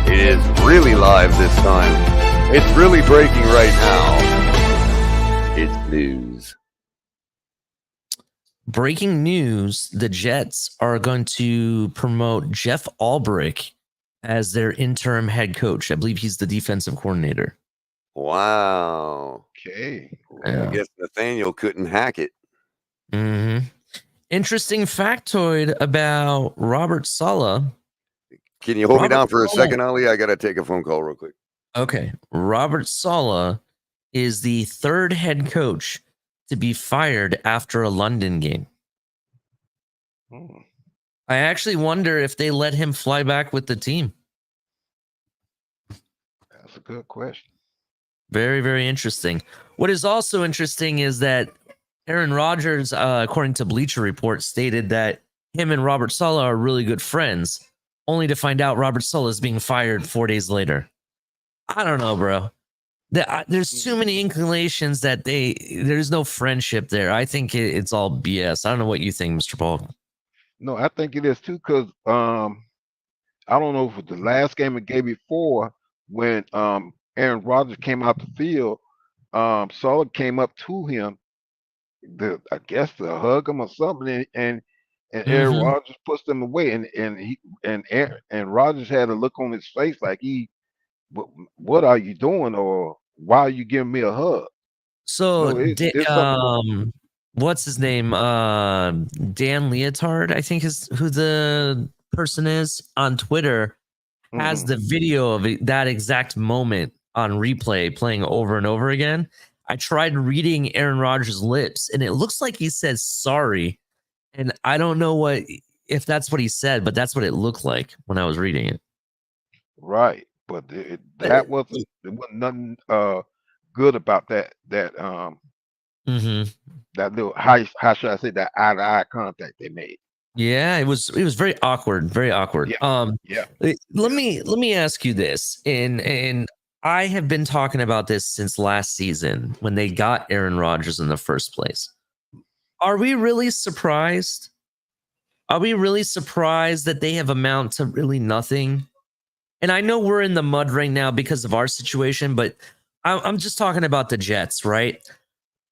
It is really live this time. It's really breaking right now. It's news. Breaking news, the Jets are going to promote Jeff Albrecht as their interim head coach. I believe he's the defensive coordinator. Wow. Okay. I guess Nathaniel couldn't hack it. Mm-hmm. Interesting factoid about Robert Saleh. Can you hold me down for a second, Ali? I got to take a phone call real quick. Okay. Robert Saleh is the third head coach to be fired after a London game. Hmm, I actually wonder if they let him fly back with the team. that's a good question. Very, very interesting. What is also interesting is that Aaron Rodgers, according to Bleacher Report, stated that him and Robert Saleh are really good friends, only to find out Robert Saleh is being fired 4 days later. I don't know, bro. There's too many inclinations that there's no friendship there. I think it's all BS. I don't know what you think, Mr. Paul. No, I think it is too, because I don't know if it was the last game or game before when Aaron Rodgers came out the field, Saleh came up to him, I guess to hug him or something, and Aaron Mm-hmm. Rodgers pushed him away, and Rodgers had a look on his face like what are you doing, or why are you giving me a hug? So, No, it's something going. what's his name? Dan Leotard, I think is who the person is on Twitter, has Hmm. the video of that exact moment on replay playing over and over again. I tried reading Aaron Rodgers' lips, and it looks like he says sorry. And I don't know if that's what he said, but that's what it looked like when I was reading it. Right, but there wasn't nothing good about Mm-hmm. that little, how should I say, that eye to eye contact they made. Yeah, it was very awkward, very awkward. Yeah, yeah. Let me ask you this, and I have been talking about this since last season when they got Aaron Rodgers in the first place. Are we really surprised? Are we really surprised that they have amount to really nothing? And I know we're in the mud right now because of our situation, but I'm just talking about the Jets, right?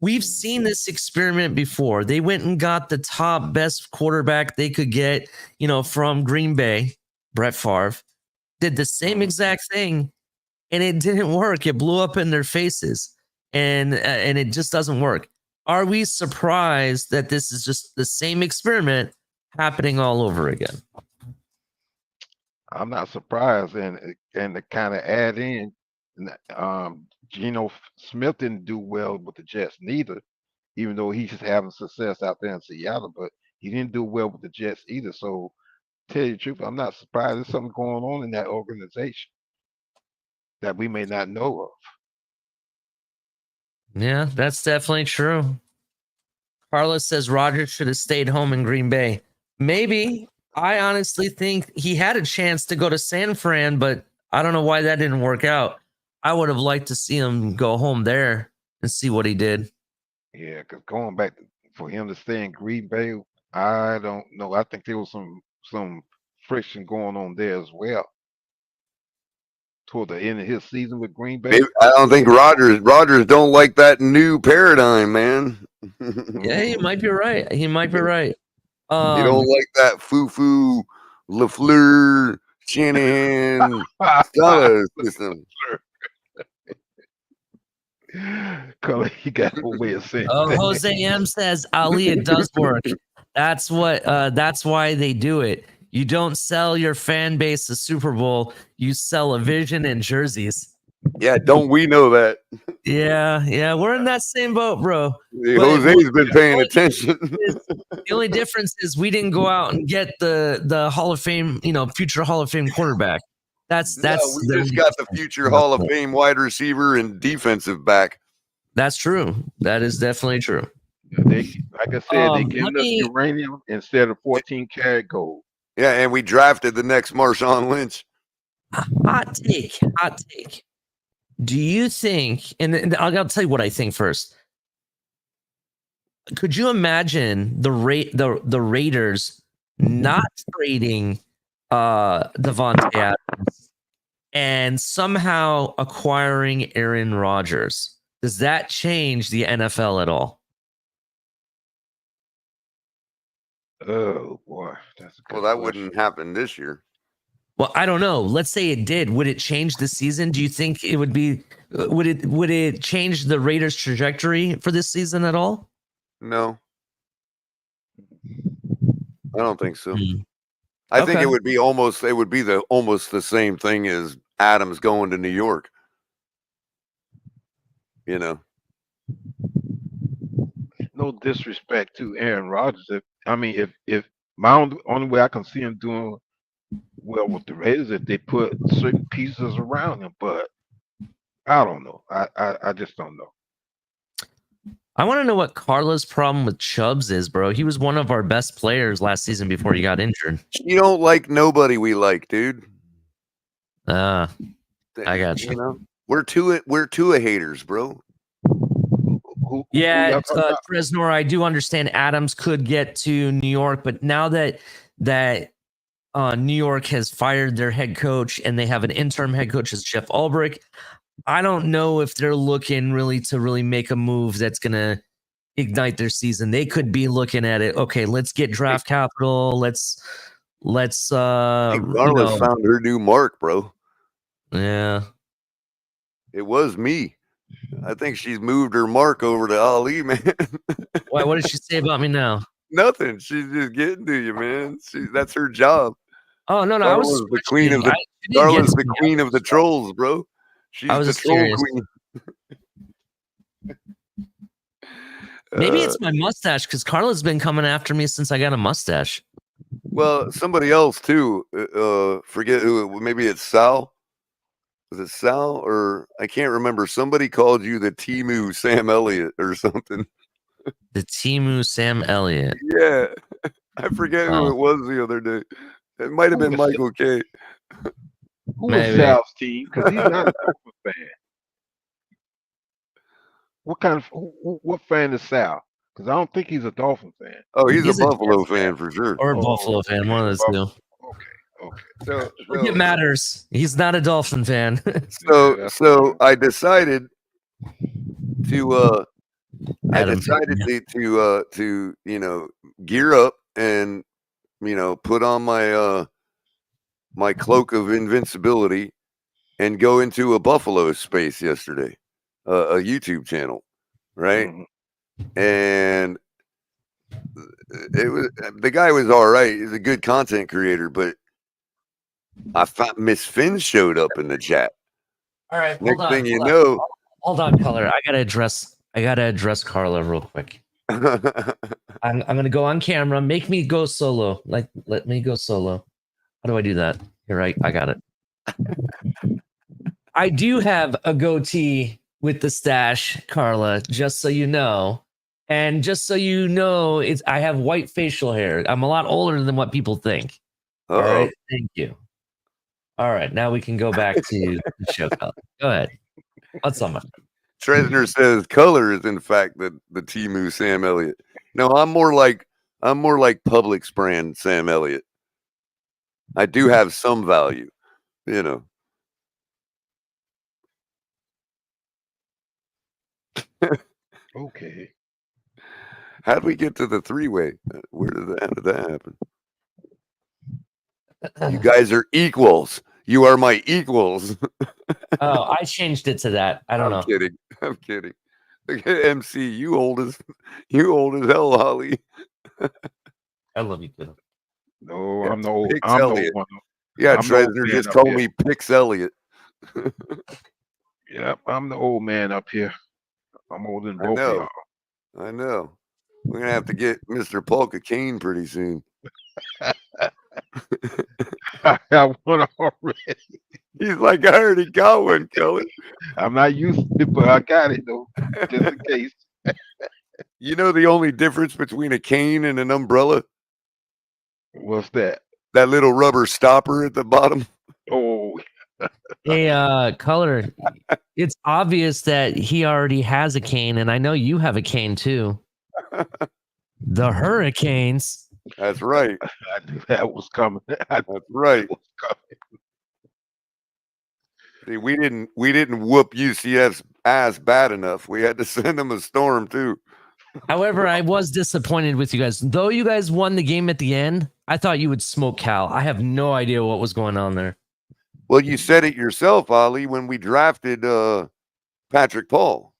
We've seen this experiment before. They went and got the top best quarterback they could get, from Green Bay, Brett Favre, did the same Mhm. exact thing, and it didn't work. It blew up in their faces, and it just doesn't work. Are we surprised that this is just the same experiment happening all over again? I'm not surprised, and to kind of add in, Geno Smith didn't do well with the Jets neither, even though he's having success out there in Seattle, but he didn't do well with the Jets either. So, tell you the truth, I'm not surprised there's something going on in that organization that we may not know of. Yeah, that's definitely true. Carlos says Rodgers should have stayed home in Green Bay. Maybe. I honestly think he had a chance to go to San Fran, but I don't know why that didn't work out. I would have liked to see him go home there and see what he did. Yeah, because going back for him to stay in Green Bay, I don't know. I think there was some friction going on there as well toward the end of his season with Green Bay. Maybe, I don't think Rodgers don't like that new paradigm, man. Yeah, he might be right. He might be right. You don't like that foo-foo LaFleur Shanahan Saleh system. Color, he got a way of saying that. Jose M says, Ali, it does work. That's why they do it. You don't sell your fan base a Super Bowl, you sell a vision and jerseys. Yeah, don't we know that? Yeah, we're in that same boat, bro. Jose's been paying attention. The only difference is we didn't go out and get the Hall of Fame, future Hall of Fame quarterback. We just got the future Hall of Fame wide receiver and defensive back. That's true. That is definitely true. They, like I said, they giving us uranium instead of 14-karat gold. Yeah, and we drafted the next Marshawn Lynch. Hot take. Do you think, and I'll tell you what I think first. Could you imagine the Raiders not trading Devontae Adams and somehow acquiring Aaron Rodgers? Does that change the NFL at all? Oh boy, that's a good That question. wouldn't happen this year. Well, I don't know. Let's say it did. Would it change the season? Do you think it would be? Would it change the Raiders' trajectory for this season at all? No, I don't think so. Hmm. I think it would be almost the same thing as Adams going to New York. No disrespect to Aaron Rodgers. If My only way I can see him doing well with the Raiders if they put certain pieces around him, but I don't know. I just don't know. I want to know what Carla's problem with Chubbs is, bro. He was one of our best players last season before he got injured. You don't like nobody we like, dude. I got you. You know, we're two haters, bro. Who Yeah, y'all talking about? Fresnor, I do understand Adams could get to New York, but now that New York has fired their head coach and they have an interim head coach as Jeff Ulbrich, I don't know if they're looking to make a move that's going to ignite their season. They could be looking at it. Okay, let's get draft capital. Let's Carla's found her new mark, bro. Yeah. It was me. I think she's moved her mark over to Ali, man. Why? What did she say about me now? Nothing. She's just getting to you, man. That's her job. Oh no, I was the queen of the Carla's the queen of the trolls, bro. She's the troll queen. Maybe it's my mustache because Carla's been coming after me since I got a mustache. Well, somebody else too. Forget who. Maybe it's Sal. Was it Sal or I can't remember. Somebody called you the Timu Sam Elliott or something. The Timu Sam Elliott. Yeah, I forget who it was the other day. It might have been Michael K. Who is Sal's team? Because he's not a Dolphin fan. What fan is Sal? Because I don't think he's a Dolphin fan. Oh, he's a Buffalo fan for sure. Or a Buffalo fan, one of those two. Okay. So it matters. He's not a Dolphin fan. so I decided to gear up and put on my my cloak of invincibility and go into a Buffalo space yesterday, a YouTube channel, right? Mm-hmm. And it was the guy was all right. He's a good content creator, but I found Miss Finn showed up in the chat. All right, next thing you know, hold on, Culler. I gotta address Carla real quick. I'm gonna go on camera. Make me go solo. Let me go solo. How do I do that? You're right. I got it. I do have a goatee with the stash, Carla. Just so you know, and just so you know, I have white facial hair. I'm a lot older than what people think. Uh-oh. All right. Thank you. All right, now we can go back to the show. Go ahead. What's on my Tresner says Culler is in fact the Timu Sam Elliott. No, I'm more like Publix brand Sam Elliott. I do have some value, Okay. How did we get to the three-way? How did that happen? You guys are equals. You are my equals. Oh, I changed it to that. I don't know. I'm kidding. Look at MC. You old as hell, Holly. I love you, kid. No, I'm the old. Pix I'm Elliott. the one. Yeah, Tresner just told me Pix Elliott. Yep, I'm the old man up here. I'm older than both of y'all. I know. We're gonna have to get Mr. Polka Kane pretty soon. I have one already. He's like, I already got one, Kelly. I'm not used to it, but I got it though, just in case. You know the only difference between a cane and an umbrella? What's that? That little rubber stopper at the bottom. Oh. Hey, Culler, it's obvious that he already has a cane, and I know you have a cane too. The Hurricanes. That's right. I knew that was coming. That's right. See, we didn't whoop UCF's ass bad enough. We had to send them a storm too. However, I was disappointed with you guys. Though you guys won the game at the end, I thought you would smoke Cal. I have no idea what was going on there. Well, you said it yourself, Ali, when we drafted Patrick Paul.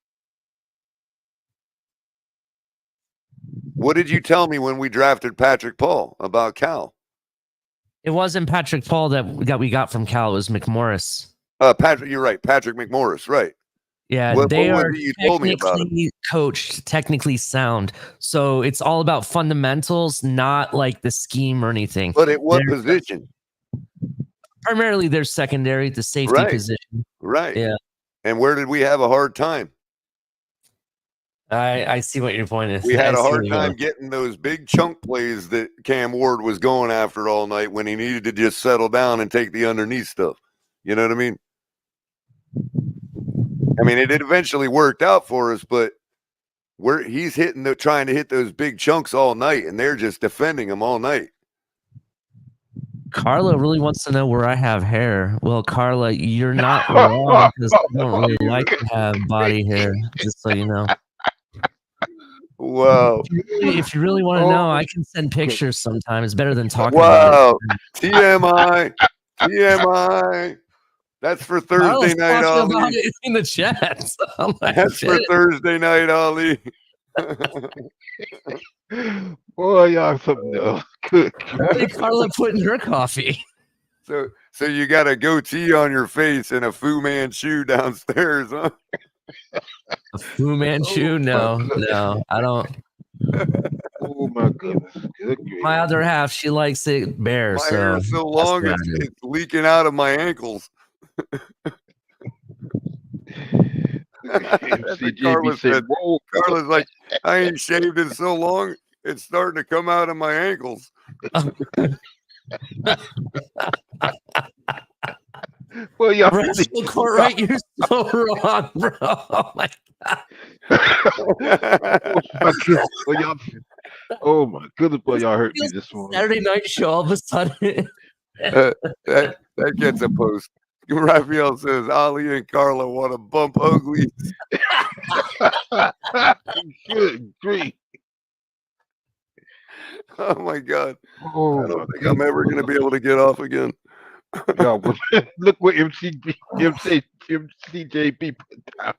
What did you tell me when we drafted Patrick Paul about Cal? It wasn't Patrick Paul that we got from Cal. It was McMorris. Patrick, you're right. Patrick McMorris, right. Yeah, What they was are it you told me about him? technically coached, technically sound. So it's all about fundamentals, not like the scheme or anything. But at what They're position? primarily they're secondary, the safety Right. position. Right. Yeah, And where did we have a hard time? I see what your point is. We had I a see hard where you're time going. getting those big chunk plays that Cam Ward was going after all night when he needed to just settle down and take the underneath stuff. You know what I mean? I mean, it eventually worked out for us, but he's trying to hit those big chunks all night, and they're just defending him all night. Carla really wants to know where I have hair. Well, Carla, you're not wrong because I don't really like to have body hair, just so you know. Wow. If you really want to know, I can send pictures sometime. It's better than talking Wow. about it. TMI. TMI. That's for Thursday Carla's night, talking about Ali. it in the chat. I'm like, That's for shit. Thursday night, Ali. Boy, y'all something else. Good. What did Carla put in her coffee? So you got a goatee on your face and a Fu Manchu downstairs, huh? A Fu Manchu? No, I don't. Oh my goodness. Good grief. My other half, she likes it bare. My So hair is so that's long, what I it's, do. it's leaking out of my ankles. That's what Carla said. Whoa. Carla's like, I ain't shaved in so long, it's starting to come out of my ankles. Well, y'all Rascal Court, you're so wrong, bro. Oh my well, y'all, oh my goodness, boy, y'all hurt me this morning. Saturday night show all of a sudden. that gets a post. Raphael says Ali and Carla want to bump ugly. Good grief. Oh my God. Oh, I don't think I'm ever going to be able to get off again. y'all, look what MCJP put down.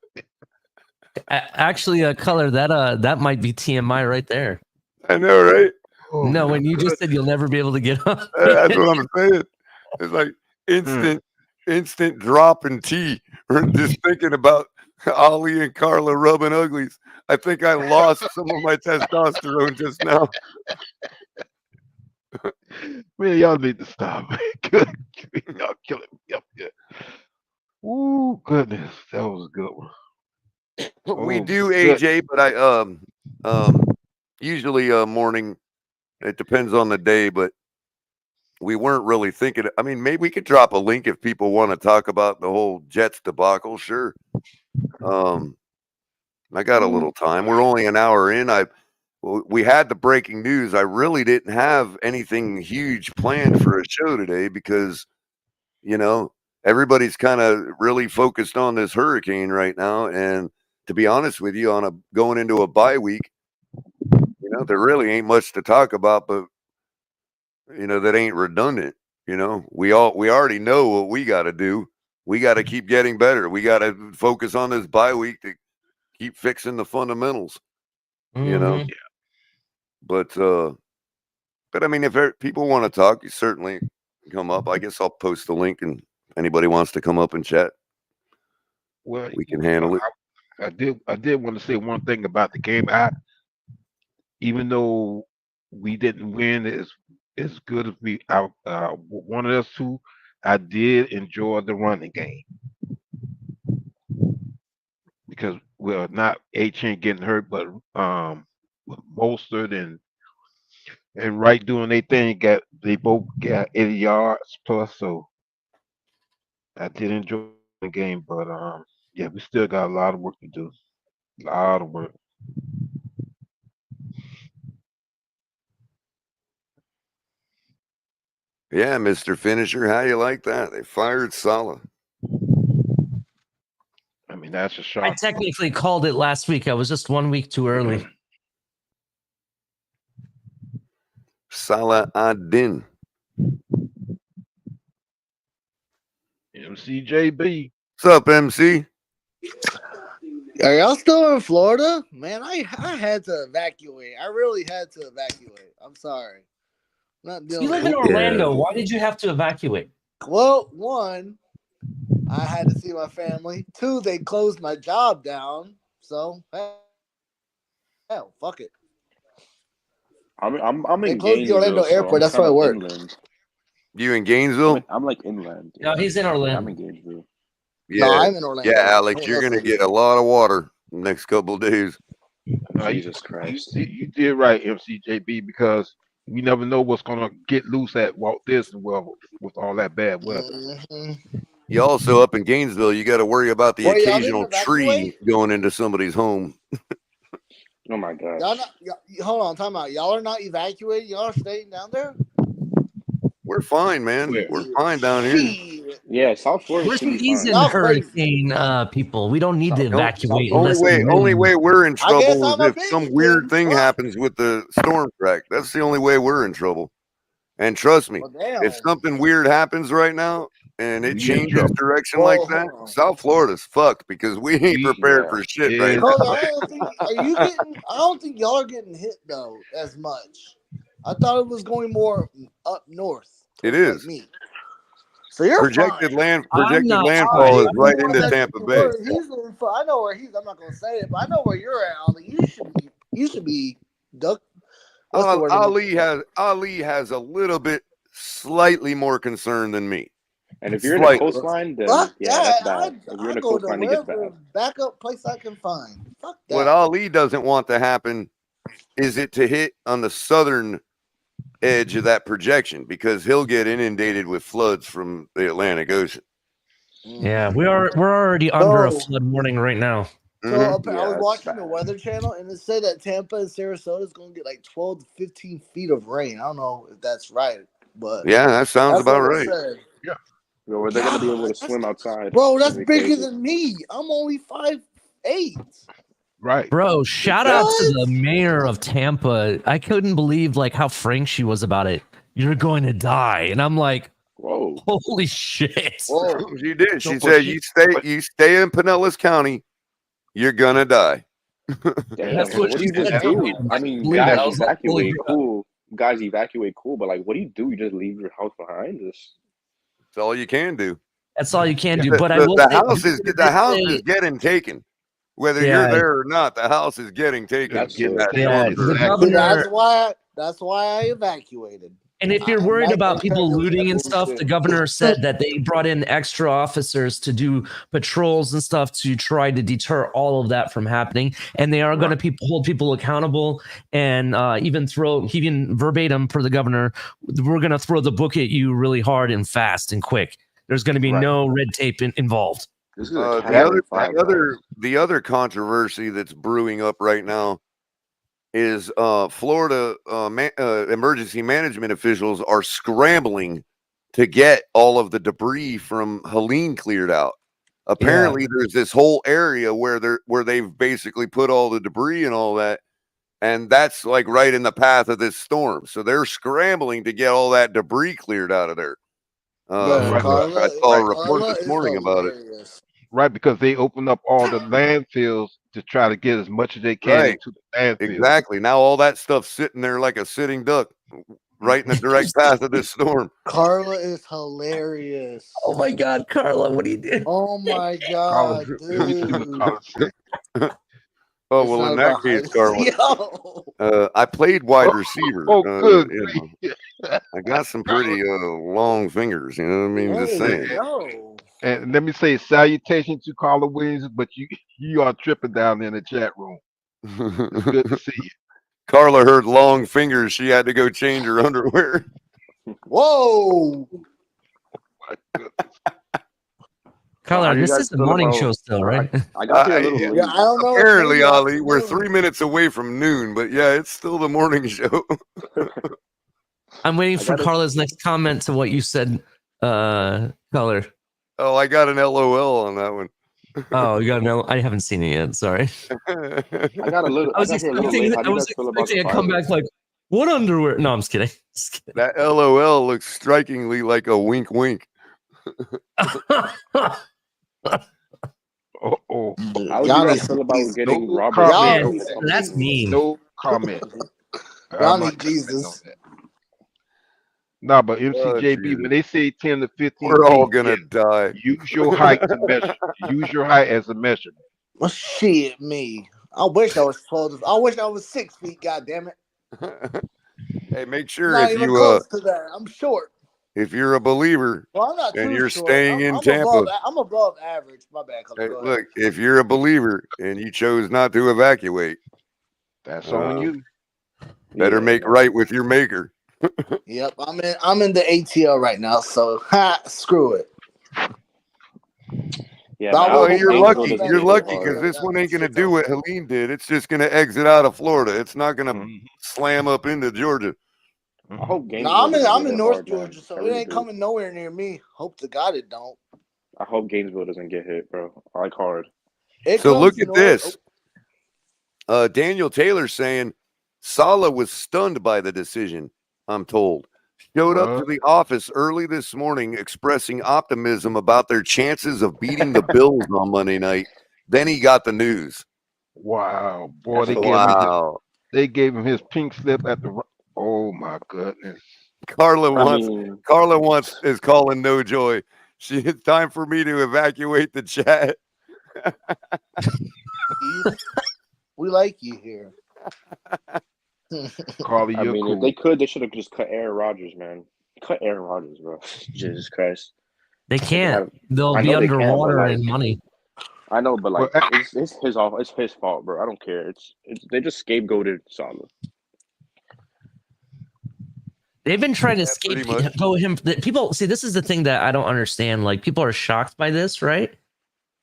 Actually, Color, that might be TMI right there. I know, right? Oh, No, when you just said you'll never be able to get up. That's what I'm saying. It's like instant drop in tea. Just thinking about Ali and Carla rubbing uglies. I think I lost some of my testosterone just now. Man, y'all need to stop. Good grief, y'all killing me up here. Ooh, goodness, that was a good one. We Oh, do, good. AJ, but I usually morning. It depends on the day, but we weren't really thinking. I mean, maybe we could drop a link if people want to talk about the whole Jets debacle. Sure. I got a little time. We're only an hour in. We had the breaking news. I really didn't have anything huge planned for a show today because, everybody's kind of really focused on this hurricane right now. And to be honest with you, going into a bye week, there really ain't much to talk about, but that ain't redundant. We already know what we got to do. We got to keep getting better. We got to focus on this bye week to keep fixing the fundamentals. Mhm. But I mean, if people want to talk, you certainly come up. I guess I'll post the link, and if anybody wants to come up and chat, Well, we can handle it. I did want to say one thing about the game. Even though we didn't win as good as we wanted us to, I did enjoy the running game because we're not A-Chain getting hurt, but with Mostert and Wright doing their thing, they both got 80 yards plus. So I did enjoy the game, but yeah, we still got a lot of work to do. A lot of work. Yeah, Mr. Finisher, how you like that? They fired Saleh. I mean, that's a I shock. technically called it last week. I was just 1 week too early. Saleh ad-Din. MCJB. What's up, MC? Are y'all still in Florida? Man, I had to evacuate. I really had to evacuate. I'm sorry. I'm not You dealing live with in Orlando. Why did you have to evacuate? Well, one, I had to see my family. 2, they closed my job down. So hell, fuck it. I'm They in closed the Gainesville, Orlando so airport. I'm That's kind where I of work. inland. You in Gainesville? I'm like inland. No, he's in Yeah, I'm Orlando. in Gainesville. No, Yeah, I'm in Orlando. yeah, Alex, Ain't you're no gonna city. get a lot of water next couple of days. Jesus Christ. You did right, MCJB, because we never know what's gonna get loose at Walt Disney World with all that bad weather. Mm-hmm. You also up in Gainesville, you got to worry about the Wait, y'all didn't occasional tree evacuate? going into somebody's home. Oh my gosh. Y'all not? Hold on, time out. Y'all are not evacuating. Y'all are staying down there. We're fine, man. Where? We're fine down here. Shit. Yeah, South Florida We're should be season fine. Y'all crazy. hurricane people. We don't need to South evacuate Only unless we way, really only need way to. we're in I guess trouble I'm is a if some bigot weird then. thing Fuck. happens with the storm track. That's the only way we're in trouble. And trust me, Well, damn. if something weird happens right now and it We in changes trouble. direction like Well, that, hold on. South Florida's fucked because we ain't prepared Yeah. for shit Yeah. right now. Hold on, I don't think. Are you getting? I don't think y'all are getting hit though as much. I thought it was going more up north. It Towards, like is. me. So you're Projected fine. I'm not landfall is I right just wanted into to make Tampa sure Bay. where he's in. I know where he's. I'm not gonna say it, but I know where you're at, Ollie. You should be duck. What's the word? Ali has a little bit slightly more concern than me. And if you're in the Slightly. coastline, then Fuck yeah, that. that's bad. If you're in I the go to coastline, it gets wherever bad. backup place I can find. Fuck that. What Ali doesn't want to happen is it to hit on the southern edge of that projection because he'll get inundated with floods from the Atlantic Ocean. Yeah, we're already under a So- flood warning right now. So Mhm. I was Yeah, watching it's the bad. Weather Channel, and it said that Tampa and Sarasota is going to get like 12 to 15 feet of rain. I don't know if that's right, but Yeah, that sounds that's about what it right. said. Where they're gonna be able God, to swim outside. Bro, that's It'll be bigger crazy. than me. I'm only 5'8". Right. Bro, shout out to the What? mayor of Tampa. I couldn't believe like how frank she was about it. You're going to die. And I'm like, Whoa. holy shit. Whoa. She did. So, She but said, she- "You stay in Pinellas County, you're gonna die." Damn. That's So what what do she you just said. do? I I mean, believe it. guys I was like, holy evacuate, crap. cool. Guys evacuate, cool. But like, what do? You just leave your house behind? Just That's all you can do. That's all you can do. The, But I the, will the say, house is Jupiter the did house say- is getting taken. Whether Yeah. you're there or not, the house is getting taken That's in true. that Yeah, storm the surge. governor. That's why I evacuated. And if you're worried about people looting and stuff, the governor said that they brought in extra officers to do patrols and stuff to try to deter all of that from happening. And they are going to hold people accountable and even verbatim for the governor, we're going to throw the book at you really hard and fast and quick. There's going to be no red tape involved. This is a Category 5, the other controversy that's brewing up right now is Florida emergency management officials are scrambling to get all of the debris from Helene cleared out. Apparently, there's this whole area where they've basically put all the debris and all that, and that's like right in the path of this storm. So they're scrambling to get all that debris cleared out of there. I saw a report this morning about it. Right, because they open up all the landfills to try to get as much as they can into the landfill. Exactly. Now all that stuff's sitting there like a sitting duck, right in the direct path of this storm. Carla is hilarious. Oh my God, Carla, what do you do? Oh my God, dude. Oh, well, in that case, Carla, I played wide receiver. Good. You know, I got some pretty long fingers, you know what I mean? Just saying. And let me say salutations to Carla Williams, but you are tripping down in the chat room. It's good to see you. Carla heard long fingers. She had to go change her underwear. Whoa. Carla, this is the morning show still, right? I got here a little late. I don't know. Apparently, Ollie, we're 3 minutes away from noon, but yeah, it's still the morning show. I'm waiting for Carla's next comment to what you said, Color. Oh, I got an LOL on that one. Oh, you got an I haven't seen it yet. Sorry. I got a little. I was expecting a comeback like, what underwear? No, I'm just kidding. That LOL looks strikingly like a wink wink. Oh, how do you guys feel about getting Robert? That's mean. No comment. Ronnie Jesus. No, but Oh, MCJB, Jesus. when they say 10 to 15 We're all feet, gonna yeah, die. use your height to measure. Use your height as a measurement. Well, shit, me. I wish I was 12. I wish I was 6 feet. God damn it. Hey, make sure Not even close to that. I'm short. if you're a believer Well, I'm not and too you're short. staying in Tampa, I'm above average. My bad, Color. hey, Go ahead. look, if you're a believer and you chose not to evacuate, That's on you. better make right with your maker. Yep, I'm in the ATL right now, so screw it. Yeah, But man, I I Oh, will hope you're I will Gainesville lucky. doesn't You're get hit lucky evacuate because hard. right this now. one That ain't gonna shit's do what unfair. Helene did. It's just gonna exit out of Florida. It's not gonna Mhm, slam up into Georgia. I mhm. hope No, Gainesville doesn't I'm get in hit North hard, man. Georgia, so I it really ain't do. coming nowhere near me. Hope to God it don't. I hope Gainesville doesn't get hit, bro. I like hard. It So look comes at north. this. Daniel Taylor saying Saleh was stunned by the decision, I'm told. Showed up to What? the office early this morning expressing optimism about their chances of beating the Bills on Monday night. Then he got the news. Wow, boy, That's Wow. they gave him his pink slip at the. Oh my goodness. Carla I wants mean, is calling no joy. It's time for me to evacuate the chat. We like you here. Carly, I you're mean, if cool. they could, they should have just cut Aaron Rodgers, man. Cut Aaron Rodgers, bro. Jesus Christ. They They could can't. have. They'll I be know they can, but underwater like, in money. I know, but Well, like, it's his off. It's his fault, bro. I don't care. It's they just scapegoated Saleh. They've been trying to Yeah, pretty much. scapegoat him. People see, this is the thing that I don't understand. Like, people are shocked by this, right?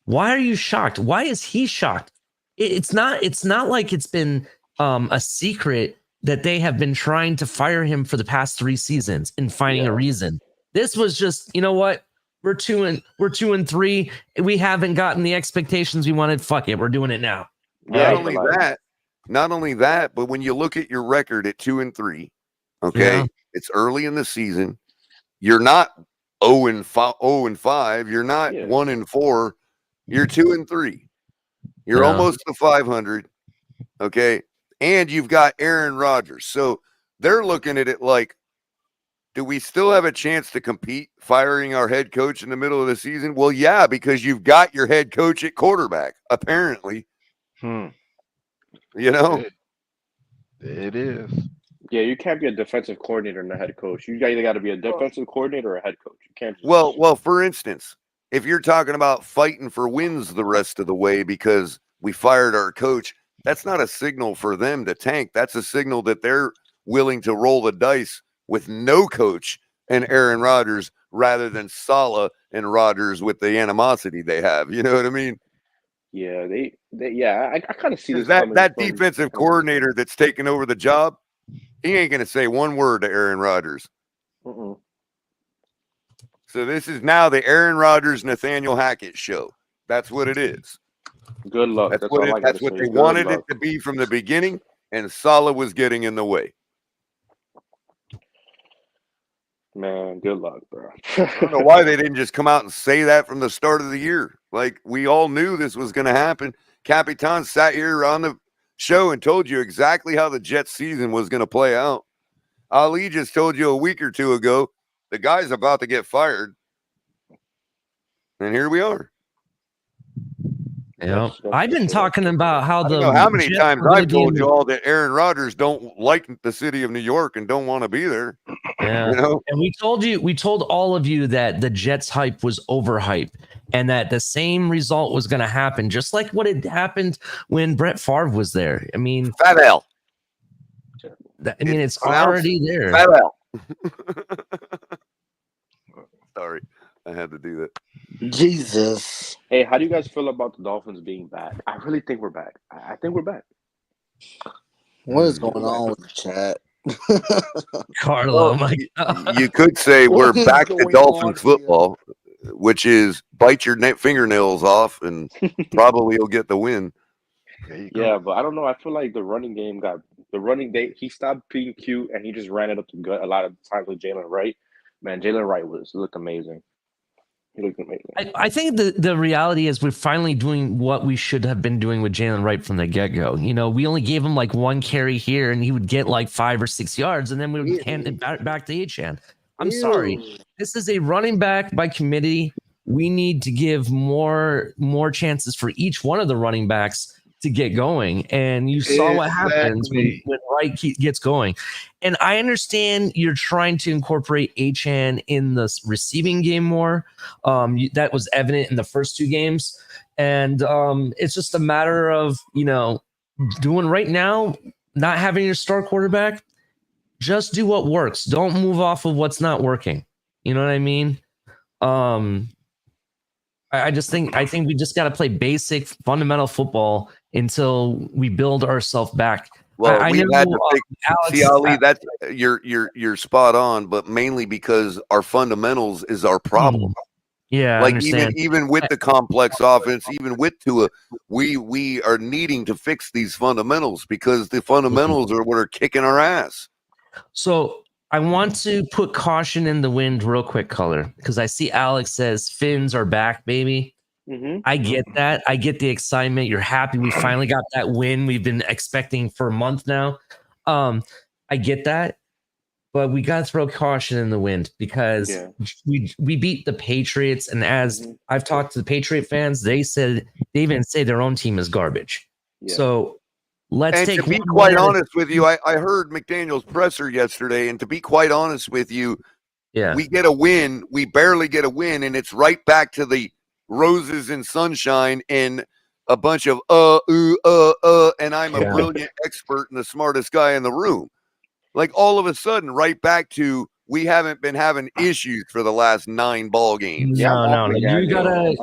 Why are you shocked? Why is he shocked? It's not. It's not like it's been a secret that they have been trying to fire him for the past 3 seasons and finding a Yeah. reason. This was just, you know what? We're 2-3. We haven't gotten the expectations we wanted. Fuck it, we're doing it now. Yeah, Not but only like, that, not only that, but when you look at your record at 2-3, okay, Yeah. it's early in the season. You're not 0-5. You're not yeah, 1-4. You're 2-3. You're Yeah. almost to 500. Okay. And you've got Aaron Rodgers. So they're looking at it like, do we still have a chance to compete firing our head coach in the middle of the season? Well, yeah, because you've got your head coach at quarterback, apparently. hmm, You know? it is. yeah. You can't be a defensive coordinator and a head coach. You either got to be a defensive coordinator or a head coach. You can't just. Well, for instance, if you're talking about fighting for wins the rest of the way because we fired our coach, that's not a signal for them to tank. That's a signal that they're willing to roll the dice with no coach and Aaron Rodgers rather than Saleh and Rodgers with the animosity they have. You know what I mean? Yeah, yeah. I kind of see Because this coming that from. defensive coordinator that's taking over the job, he ain't going to say one word to Aaron Rodgers. Mm-mm. So this is now the Aaron Rodgers, Nathaniel Hackett show. That's what it is. Good luck. That's all I got That's to what say. they Good wanted luck. it to be from the beginning, and Saleh was getting in the way. Man, good luck, bro. I don't know why they didn't just come out and say that from the start of the year. Like, we all knew this was going to happen. Capitan sat here on the show and told you exactly how the Jets season was going to play out. Ali just told you a week or two ago the guy's about to get fired. And here we are. Yeah. That's I've for been sure. talking about how I the don't know how many Jets times were gonna I've be in told the- you all that Aaron Rodgers don't like the city of New York and don't want to be there. Yeah. You know? And we told all of you that the Jets hype was overhype and that the same result was going to happen, just like what had happened when Brett Favre was there. I mean, Fat L. it's pronounced already there. Fat L. Sorry, I had to do that. Jesus. Hey, how do you guys feel about the Dolphins being back? I really think we're back. I think we're back. What is going on with the chat? Carlo, Well, my God. you could say we're What is back to going Dolphin on football, which is bite your fingernails off and probably you'll get the win. There you Yeah, go. but I don't know. I feel like the running game got the running day. He stopped being cute and he just ran it up the gut a lot of times with Jalen Wright. Man, Jalen Wright looked amazing. He looked amazing. I think the reality is we're finally doing what we should have been doing with Jalen Wright from the get-go. You know, we only gave him like one carry here and he would get like 5 or 6 yards and then we would hand it back to Achane. I'm sorry. This is a running back by committee. We need to give more chances for each one of the running backs to get going. And you saw what happens when Wright gets going. And I understand you're trying to incorporate Achane in the receiving game more. That was evident in the first 2 games. And it's just a matter of, doing right now, not having your star quarterback. Just do what works. Don't move off of what's not working. You know what I mean? I think we just got to play basic fundamental football until we build ourselves back. Well, I we've know, had to fix. Alex, See, Ali, that's you're spot on, but mainly because our fundamentals is our problem. Yeah, Like I understand. even with the complex offense, even with Tua, we are needing to fix these fundamentals because the fundamentals are what are kicking our ass. So I want to put caution in the wind real quick, Color, because I see Alex says Finns are back, baby. I get that. I get the excitement. You're happy. We finally got that win we've been expecting for a month now. I get that. But we got to throw caution in the wind because we beat the Patriots. And as I've talked to the Patriot fans, they even say their own team is garbage. Yeah. So let's and take to be quite honest with you, I heard McDaniel's presser yesterday, and to be quite honest with you, we get a win, we barely get a win, and it's right back to the roses and sunshine and a bunch of and I'm a brilliant expert and the smartest guy in the room. Like all of a sudden, right back to we haven't been having issues for the last 9 ball games. No. You gotta.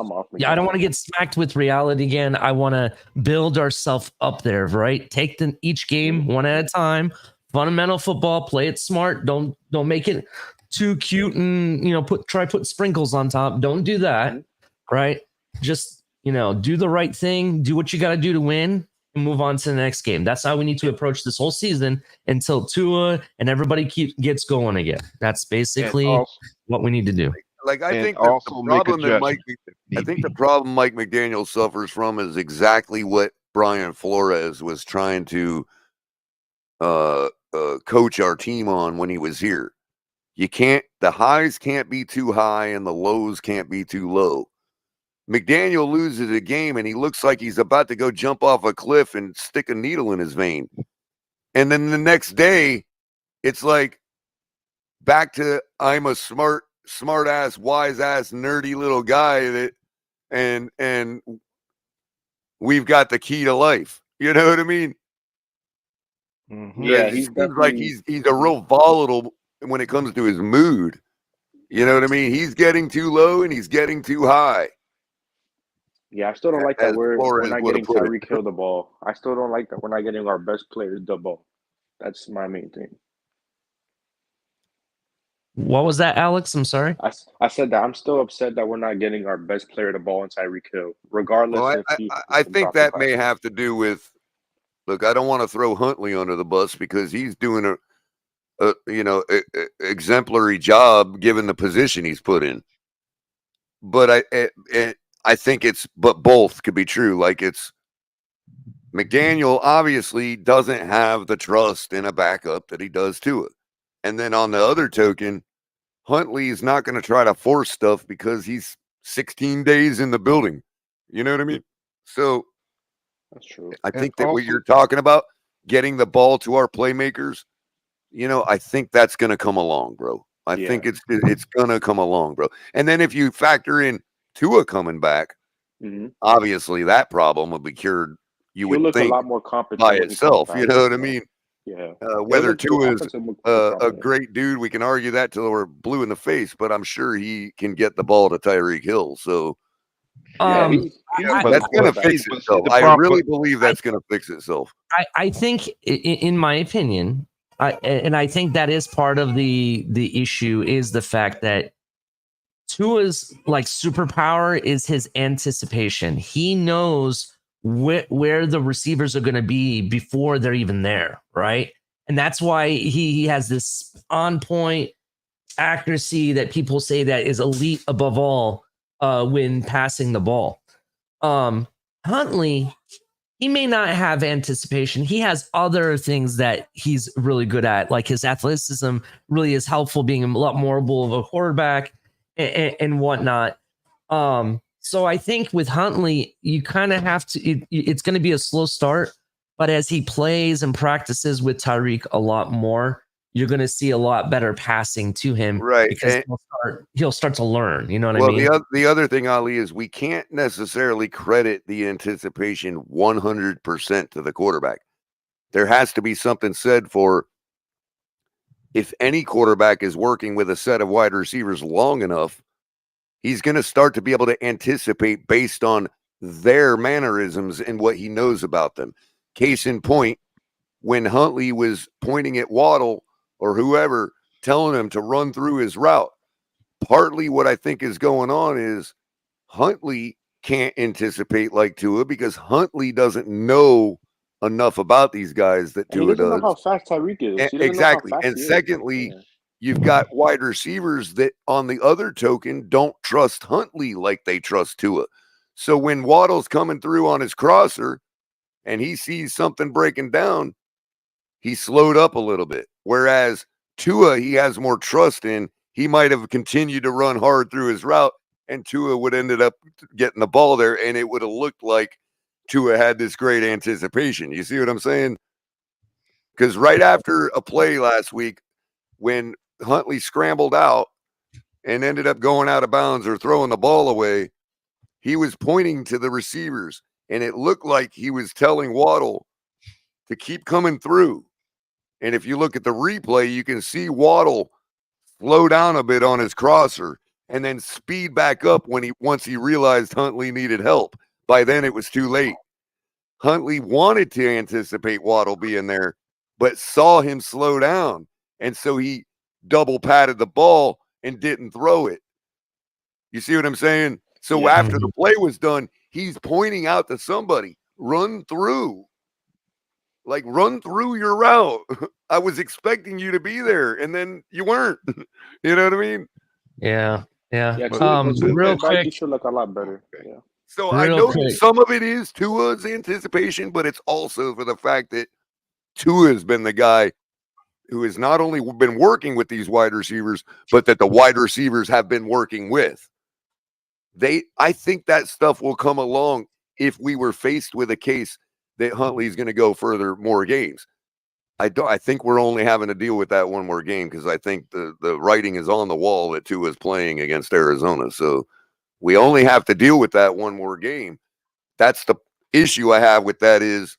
I don't want to get smacked with reality again. I want to build ourselves up there, right? Take each game one at a time. Fundamental football. Play it smart. Don't make it too cute and try put sprinkles on top. Don't do that, right? Just do the right thing. Do what you got to do to win. And move on to the next game. That's how we need to approach this whole season until Tua and everybody gets going again. That's basically what we need to do. Like I think the problem that the problem Mike McDaniel suffers from is exactly what Brian Flores was trying to coach our team on when he was here. The highs can't be too high and the lows can't be too low. McDaniel loses a game and he looks like he's about to go jump off a cliff and stick a needle in his vein. And then the next day, it's like back to I'm a smart ass, wise ass, nerdy little guy and we've got the key to life. You know what I mean? Yeah, he seems like he's a real volatile when it comes to his mood. You know what I mean? He's getting too low and he's getting too high. Yeah, I still don't like that we're not getting Tyreek Hill the ball. I still don't like that we're not getting our best players the ball. That's my main thing. What was that, Alex? I'm sorry. I said that I'm still upset that we're not getting our best player the ball in Tyreek Hill, regardless. Well, I think that may have to do with. Look, I don't want to throw Huntley under the bus because he's doing a exemplary job given the position he's put in. But I think but both could be true. Like it's McDaniel obviously doesn't have the trust in a backup that he does to it. And then on the other token, Huntley is not going to try to force stuff because he's 16 days in the building. You know what I mean? So that's true. I think that what you're talking about, getting the ball to our playmakers, I think that's going to come along, bro. I think it's going to come along, bro. And then if you factor in Tua coming back, obviously that problem will be cured. You would think a lot more competent by itself. You know what I mean? Yeah. Whether Tua is a great dude, we can argue that till we're blue in the face. But I'm sure he can get the ball to Tyreek Hill. So that's going to fix itself. I really believe that's going to fix itself. I think, in my opinion, I think that is part of the issue is the fact that Tua's like superpower is his anticipation. He knows where the receivers are going to be before they're even there, right? And that's why he has this on point accuracy that people say that is elite above all when passing the ball. Huntley, he may not have anticipation. He has other things that he's really good at, like his athleticism really is helpful, being a lot more mobile of a quarterback and whatnot. So I think with Huntley, you kind of have to, it's going to be a slow start, but as he plays and practices with Tyreek a lot more, you're going to see a lot better passing to him, right? Because And, he'll start to learn. You know what I well, mean? the other thing, Ali, is we can't necessarily credit the anticipation 100% to the quarterback. There has to be something said for, if any quarterback is working with a set of wide receivers long enough, he's going to start to be able to anticipate based on their mannerisms and what he knows about them. Case in point, when Huntley was pointing at Waddle or whoever, telling him to run through his route, partly what I think is going on is Huntley can't anticipate like Tua because Huntley doesn't know enough about these guys that And he Tua doesn't know how does. fast Tyreek is. He doesn't Exactly. know how fast And he is. secondly, Yeah. you've got wide receivers that, on the other token, don't trust Huntley like they trust Tua. So when Waddle's coming through on his crosser and he sees something breaking down, he slowed up a little bit. Whereas Tua, he has more trust in. He might have continued to run hard through his route, and Tua would ended up getting the ball there, and it would have looked like Tua had this great anticipation. You see what I'm saying? Because right after a play last week, when Huntley scrambled out and ended up going out of bounds or throwing the ball away, he was pointing to the receivers, and it looked like he was telling Waddle to keep coming through. And if you look at the replay, you can see Waddle slow down a bit on his crosser and then speed back up once he realized Huntley needed help. By then it was too late. Huntley wanted to anticipate Waddle being there, but saw him slow down. And so he double patted the ball and didn't throw it. You see what I'm saying? So after the play was done, he's pointing out to somebody, run through. Like, run through your route. I was expecting you to be there, and then you weren't. You know what I mean? Yeah. Yeah, Real quick, he should look a lot better. Yeah. So I Real know that quick. some of it is Tua's anticipation, but it's also for the fact that Tua has been the guy who has not only been working with these wide receivers, but that the wide receivers have been working with. I think that stuff will come along if we were faced with a case that Huntley's going to go further more games. I think we're only having to deal with that one more game because I think the writing is on the wall that Tua is playing against Arizona. So we only have to deal with that one more game. That's the issue I have with that is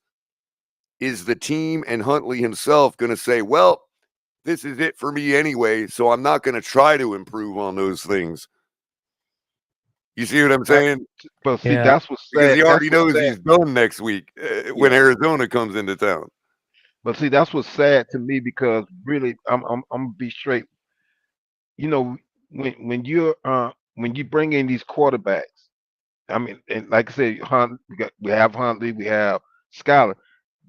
the team and Huntley himself going to say, well, this is it for me anyway, so I'm not going to try to improve on those things. You see what I'm saying? But see, that's what's sad. Because he already knows he's done next week when Arizona comes into town. But see, that's what's sad to me because really, I'm gonna be straight. You know, when you bring in these quarterbacks, I mean, and like I said, we have Huntley, we have Skyler.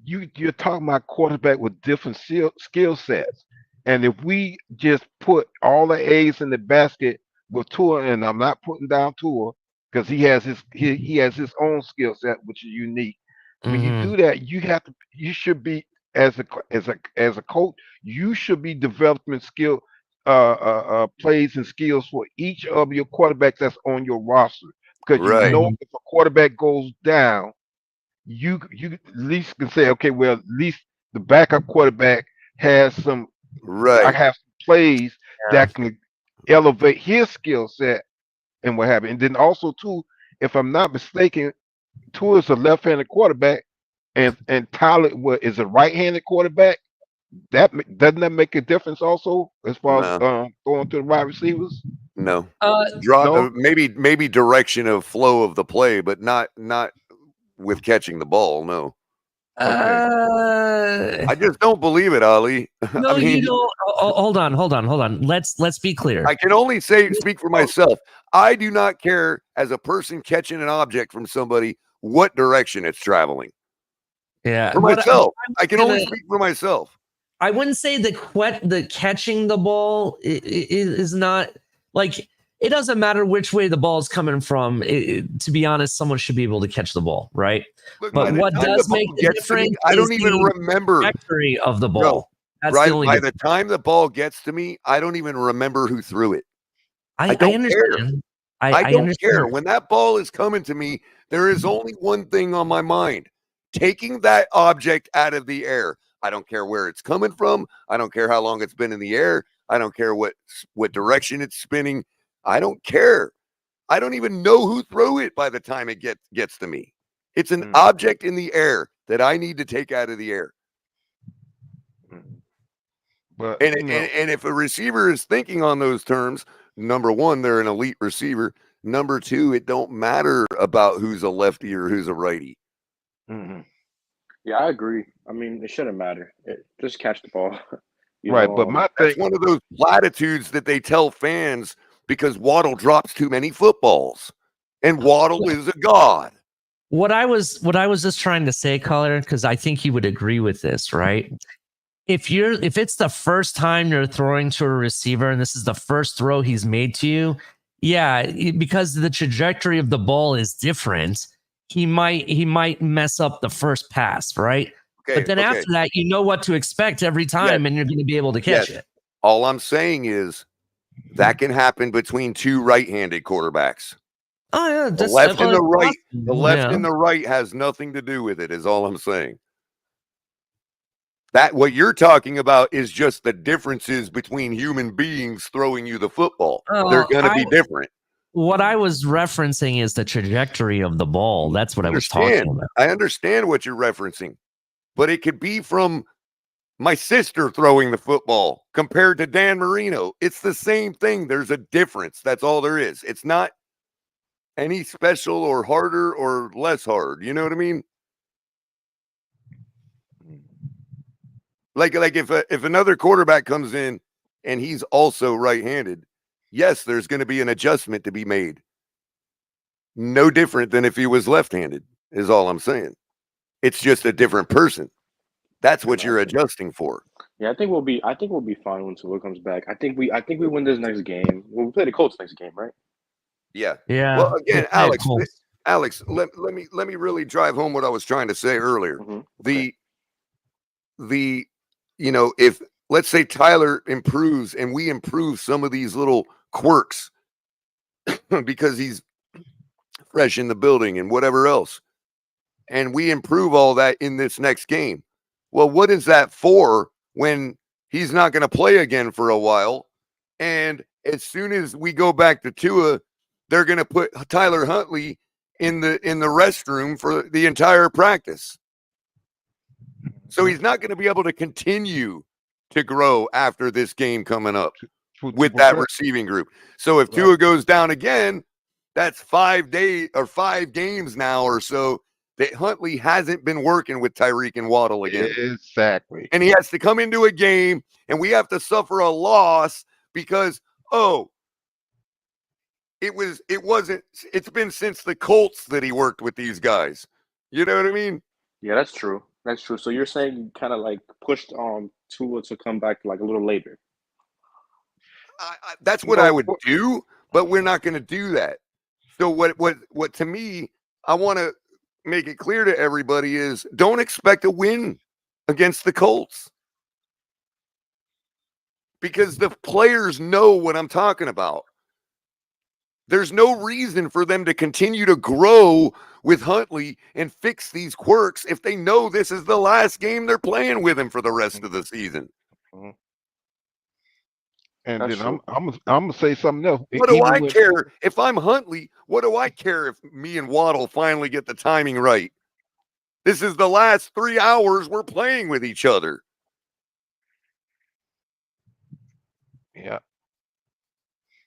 You're talking about quarterback with different skill sets, and if we just put all the eggs in the basket with Tua, and I'm not putting down Tua because he has his own skill set which is unique. When you do that, you should be as a coach, you should be developing plays and skills for each of your quarterbacks that's on your roster because you Right. know if a quarterback goes down, you at least can say, okay, well, at least the backup quarterback has some I Right. have some plays that can elevate his skill set and what have you. And then also too, if I'm not mistaken, Tua is a left-handed quarterback, and Tyler is a right-handed quarterback. Doesn't that make a difference also as far as No. going to the wide receivers? No. No? Maybe direction of flow of the play, but not with catching the ball. No. Okay. I just don't believe it, Ali. No, I mean, you don't. Hold on. Let's be clear. I can only speak for myself. I do not care as a person catching an object from somebody what direction it's traveling. Yeah. For myself. I can only speak for myself. I wouldn't say the catching the ball is not like it doesn't matter which way the ball is coming from. To be honest, someone should be able to catch the ball, right? Look, but what does make the difference I is don't even the remember trajectory of the No, ball. That's right. the only By difference. the time the ball gets to me, I don't even remember who threw it. I don't understand. care. I don't care. When that ball is coming to me, there is only one thing on my mind: taking that object out of the air. I don't care where it's coming from. I don't care how long it's been in the air. I don't care what direction it's spinning. I don't care. I don't even know who threw it by the time it gets to me. It's an object in the air that I need to take out of the air. But And if a receiver is thinking on those terms, number one, they're an elite receiver. Number two, it don't matter about who's a lefty or who's a righty. Yeah, I agree. I mean, it shouldn't matter. Just catch the ball. Right, but my That's thing, one of those platitudes that they tell fans because Waddle drops too many footballs, and Waddle is a god. What I was just trying to say, Culler, because I think you would agree with this, right? If it's the first time you're throwing to a receiver and this is the first throw he's made to you, yeah, because the trajectory of the ball is different, he might mess up the first pass, right? Okay, but then after that, you know what to expect every time, and you're going to be able to catch it. All I'm saying is that can happen between two right-handed quarterbacks. Oh yeah, the left and the right. The left and the right has nothing to do with it. Is all I'm saying. That what you're talking about is just the differences between human beings throwing you the football. They're going to be different. What I was referencing is the trajectory of the ball. That's what I was talking about. I understand what you're referencing, but it could be from my sister throwing the football compared to Dan Marino. It's the same thing. There's a difference. That's all there is. It's not any special or harder or less hard. You know what I mean? Like if another quarterback comes in and he's also right-handed, yes, there's going to be an adjustment to be made. No different than if he was left-handed, is all I'm saying. It's just a different person. That's what you're adjusting for. Yeah, I think we'll be fine when Tua comes back. I think we win this next game. Well, we play the Colts next game, right? Yeah. Yeah. Well, again, Alex, let me really drive home what I was trying to say earlier. The if let's say Tyler improves and we improve some of these little quirks because he's fresh in the building and whatever else, and we improve all that in this next game. Well, what is that for when he's not going to play again for a while? And as soon as we go back to Tua, they're going to put Tyler Huntley in the restroom for the entire practice. So he's not going to be able to continue to grow after this game coming up with that receiving group. So if Tua goes down again, that's 5 days or 5 games now or so that Huntley hasn't been working with Tyreek and Waddle again. Exactly. And he has to come into a game and we have to suffer a loss because, it's been since the Colts that he worked with these guys. You know what I mean? Yeah, that's true. That's true. So you're saying you kind of like pushed Tua to come back like a little later. That's what I would do, but we're not going to do that. So what to me, I want to make it clear to everybody is don't expect a win against the Colts because the players know what I'm talking about. There's no reason for them to continue to grow with Huntley and fix these quirks if they know this is the last game they're playing with him for the rest of the season. And that's then I'm gonna say something else. What do I care if I'm Huntley? What do I care if me and Waddle finally get the timing right? This is the last 3 hours we're playing with each other. Yeah.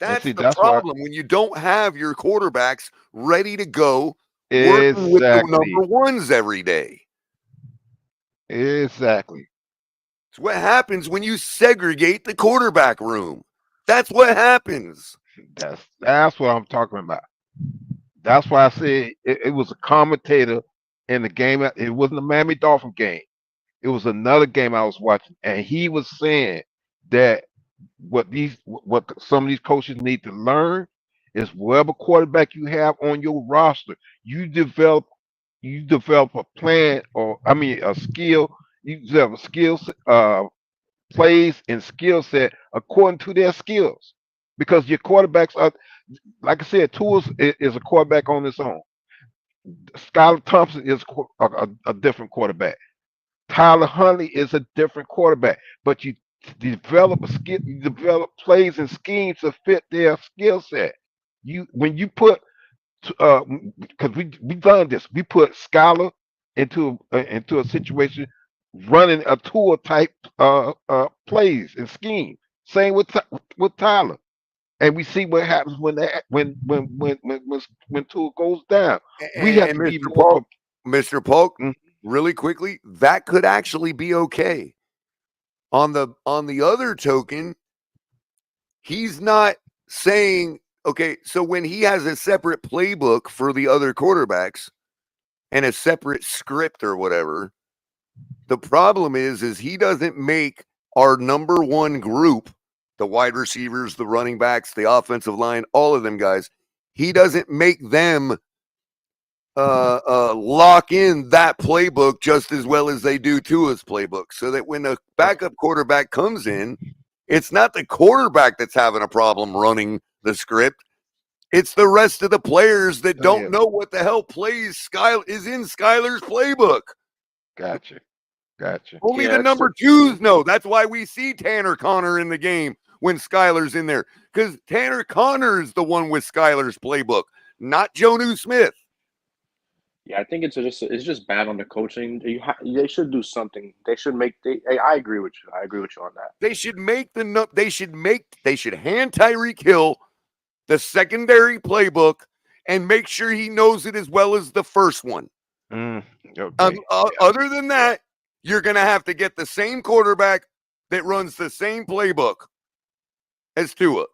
That's the problem when you don't have your quarterbacks ready to go working with the number ones every day. Exactly. It's what happens when you segregate the quarterback room. That's what happens. That's what I'm talking about. That's why I said it was a commentator in the game. It wasn't a Miami Dolphin game. It was another game I was watching, and he was saying that what some of these coaches need to learn It's whatever quarterback you have on your roster. You develop a plan, or I mean a skill. You develop skills, plays and skill set according to their skills. Because your quarterbacks are, like I said, Tools is a quarterback on his own. Skylar Thompson is a different quarterback. Tyler Huntley is a different quarterback. But you develop a skill, you develop plays and schemes to fit their skill set. When you put, because we done this, we put Skylar into a situation running a tour type plays and scheme. Same with Tyler, and we see what happens when tour goes down. We have And to be Mr. more. Polk, Mr. Polk, Mhm. really quickly, that could actually be okay. On the other token, he's not saying, okay, so when he has a separate playbook for the other quarterbacks and a separate script or whatever, the problem is he doesn't make our number one group, the wide receivers, the running backs, the offensive line, all of them guys, he doesn't make them lock in that playbook just as well as they do Tua's playbook, so that when a backup quarterback comes in, it's not the quarterback that's having a problem running the script. It's the rest of the players that don't know what the hell plays is in Skyler's playbook. Gotcha. Only Yeah, the it's number twos know. That's why we see Tanner Connor in the game when Skyler's in there, because Tanner Connor is the one with Skyler's playbook, not Jonnu Smith. Yeah, I think it's just bad on the coaching. They should do something. They should make. I agree with you. I agree with you on that. They should they should hand Tyreek Hill the secondary playbook and make sure he knows it as well as the first one. Okay. Other than that, you're going to have to get the same quarterback that runs the same playbook as Tua.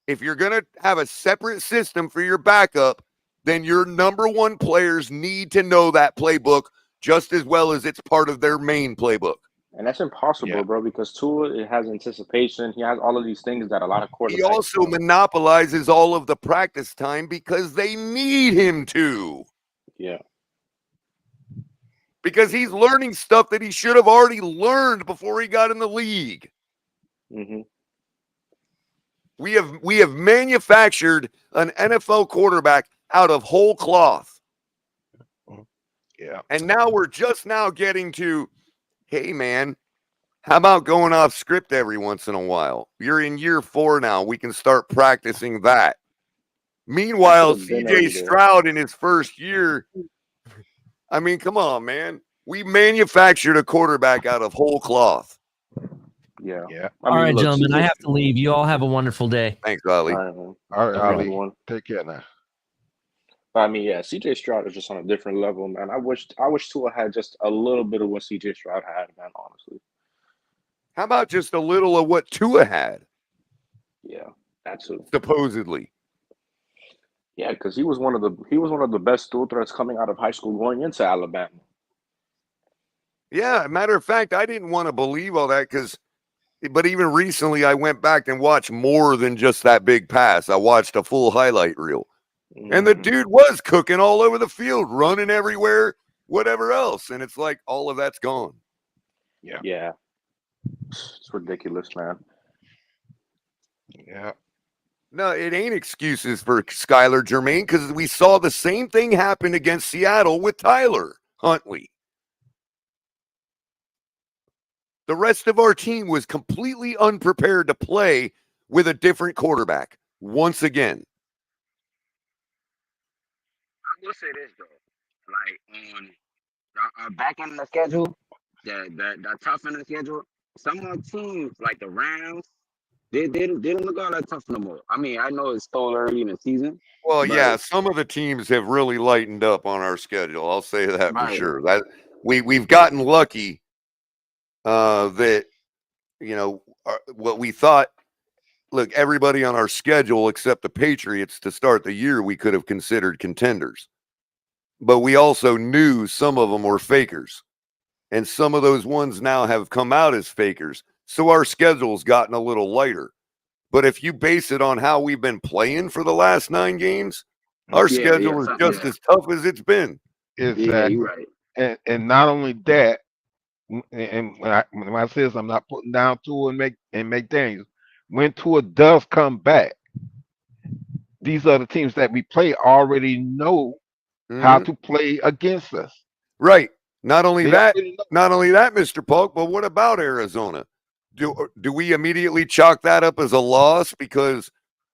If you're going to have a separate system for your backup, then your number one players need to know that playbook just as well as it's part of their main playbook. And that's impossible, bro, because Tua, it has anticipation. He has all of these things that a lot of quarterbacks He also monopolizes all of the practice time because they need him to. Yeah. Because he's learning stuff that he should have already learned before he got in the league. Mm-hmm. We have manufactured an NFL quarterback out of whole cloth. Yeah. And now we're just now getting to, hey, man, how about going off script every once in a while? You're in year 4 now. We can start practicing that. Meanwhile, CJ Stroud in his first year, I mean, come on, man. We manufactured a quarterback out of whole cloth. Yeah. All right, gentlemen, I have to leave. You all have a wonderful day. Thanks, Ali. All right, Ali. Take care now. I mean, yeah, CJ Stroud is just on a different level, man. I wish Tua had just a little bit of what CJ Stroud had, man, honestly. How about just a little of what Tua had? Yeah, that's it. Supposedly. Yeah, because he was one of the best dual threats coming out of high school going into Alabama. Yeah, matter of fact, I didn't want to believe all that but even recently I went back and watched more than just that big pass. I watched a full highlight reel. And the dude was cooking all over the field, running everywhere, whatever else. And it's like all of that's gone. Yeah. Yeah. It's ridiculous, man. Yeah. No, it ain't excuses for Skylar Jermaine, because we saw the same thing happen against Seattle with Tyler Huntley. The rest of our team was completely unprepared to play with a different quarterback once again. I will say this though, like on our back end of the schedule, that tough end of the schedule, some of our teams like the Rams, they don't look all that tough no more. I mean, I know it's still early in the season. Well, yeah, some of the teams have really lightened up on our schedule. I'll say that for sure. That we've gotten lucky that what we thought. Look, everybody on our schedule except the Patriots to start the year, we could have considered contenders. But we also knew some of them were fakers. And some of those ones now have come out as fakers. So our schedule's gotten a little lighter. But if you base it on how we've been playing for the last 9 games, our schedule is just as tough as it's been. Exactly. Yeah, you're right. And not only that, and when I say this, I'm not putting down Tua and McDaniels. When Tua does come back, these other teams that we play already know how Mhm. to play against us. Right. Not only They that, already know. Mr. Polk, but what about Arizona? Do we immediately chalk that up as a loss because,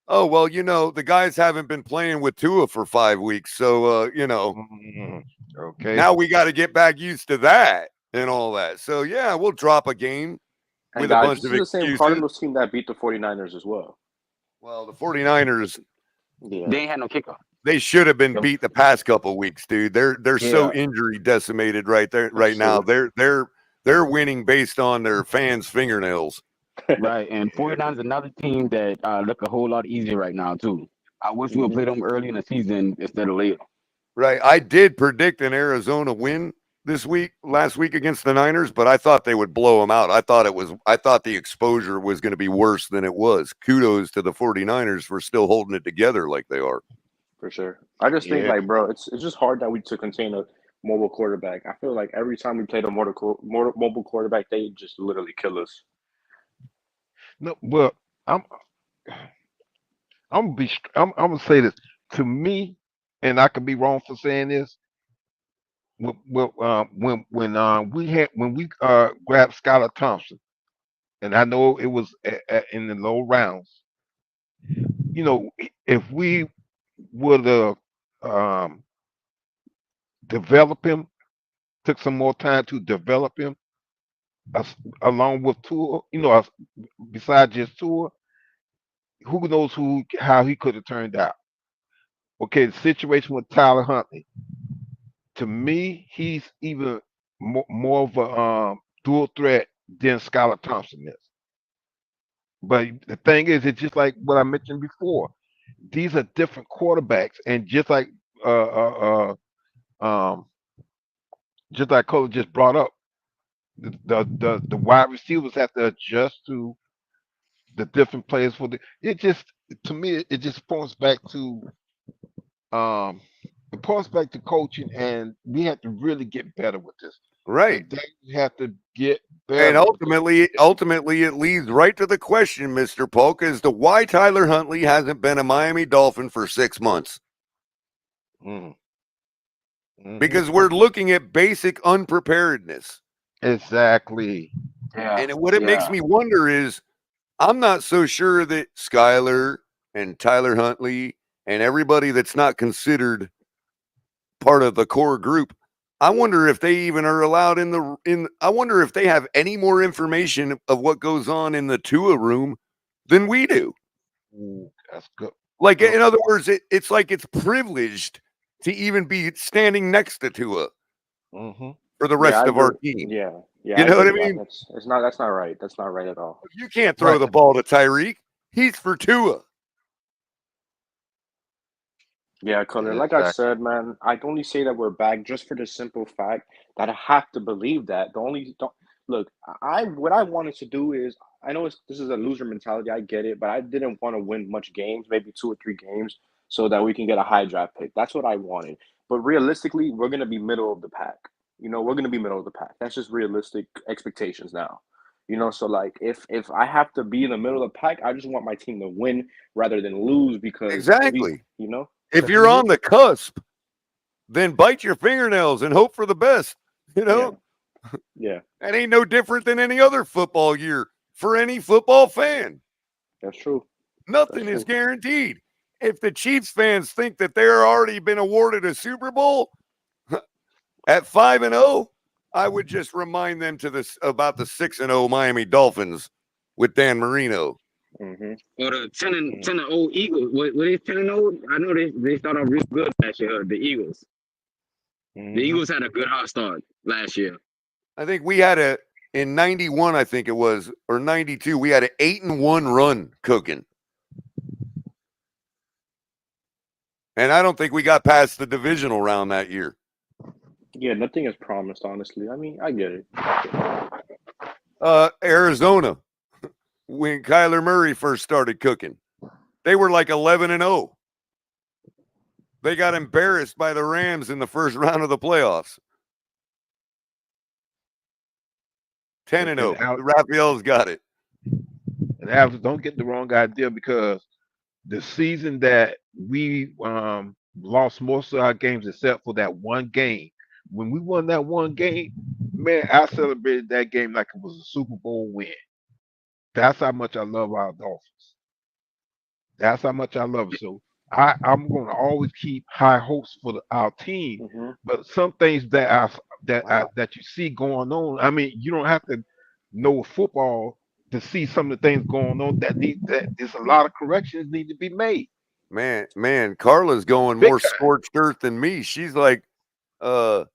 oh, well, the guys haven't been playing with Tua for 5 weeks. So, Okay. now we got to get back used to that and all that. So, yeah, we'll drop a game And with a guys, bunch this of is the same excuses. Cardinals team that beat the 49ers as well. Well, the 49ers, Yeah. They ain't had no kickoff. they should have been beat the past couple weeks, dude. They're so Yeah. injury decimated right now. They're winning based on their fans' fingernails. Right. And 49 is another team that look a whole lot easier right now, too. I wish we would play them early in the season instead of later. Right. I did predict an Arizona win last week against the Niners, but I thought they would blow them out. I thought the exposure was going to be worse than it was. Kudos to the 49ers for still holding it together like they are. For sure. I just think, Yeah. like, bro, it's just hard to contain a mobile quarterback. I feel like every time we played a mobile quarterback, they just literally kill us. No, well, I'm gonna say this to me, and I could be wrong for saying this. When we grabbed Skylar Thompson, and I know it was in the low rounds. If we would have developed him, took some more time to develop him, along with Tua, besides just Tua, who knows how he could have turned out. Okay, the situation with Tyler Huntley. To me, he's even more of a dual threat than Skylar Thompson is. But the thing is, it's just like what I mentioned before. These are different quarterbacks, and just like Cole just brought up, the wide receivers have to adjust to the different players to me it just points back to coaching, and we have to really get better with this. Right. We have to get better. And ultimately, it leads right to the question, Mr. Polk, as to why Tyler Huntley hasn't been a Miami Dolphin for 6 months. Because we're looking at basic unpreparedness. Exactly. Yeah. And what it makes me wonder is, I'm not so sure that Skyler and Tyler Huntley and everybody that's not considered part of the core group, I wonder if they even are allowed I wonder if they have any more information of what goes on in the Tua room than we do. Ooh, that's good. Like, in other words, it's like it's privileged to even be standing next to Tua for the rest of our team. Yeah. You know what I mean? That's not right. That's not right at all. You can't throw the ball to Tyreek. He's for Tua. Yeah, Culler. Like I said, man, I can only say that we're back just for the simple fact that I have to believe that. Look, what I wanted to do is, I know this is a loser mentality. I get it, but I didn't want to win much games, maybe 2 or 3 games, so that we can get a high draft pick. That's what I wanted. But realistically, we're gonna be middle of the pack. We're gonna be middle of the pack. That's just realistic expectations now. So like if I have to be in the middle of the pack, I just want my team to win rather than lose because Exactly. If If you're on the cusp, then bite your fingernails and hope for the best. Yeah. That ain't no different than any other football year for any football fan. That's true. Nothing is guaranteed. If the Chiefs fans think that they're already been awarded a Super Bowl at 5-0, I would just remind them about the 6-0 Miami Dolphins with Dan Marino. Or the 10-0 Eagles. Were they 10-0? I know they started off real good last year. The Eagles. The Eagles had a good hot start last year. I think we had in 91, I think it was, or 92, we had an 8-1 run cooking. And I don't think we got past the divisional round that year. Yeah, nothing is promised, honestly. I mean, I get it. Arizona. when Kyler Murray first started cooking. They were like 11-0. They got embarrassed by the Rams in the first round of the playoffs. 10-0. Raphael's got it. And Alex, don't get the wrong idea, because the season that we lost most of our games except for that one game, when we won that one game, man, I celebrated that game like it was a Super Bowl win. That's how much I love our Dolphins. That's how much I love it. So I'm going to always keep high hopes for our team. Mm-hmm. But some things that that you see going on, I mean, you don't have to know football to see some of the things going on that there's a lot of corrections need to be made. Man, Carla's going Big more time. scorched earth than me. She's like, what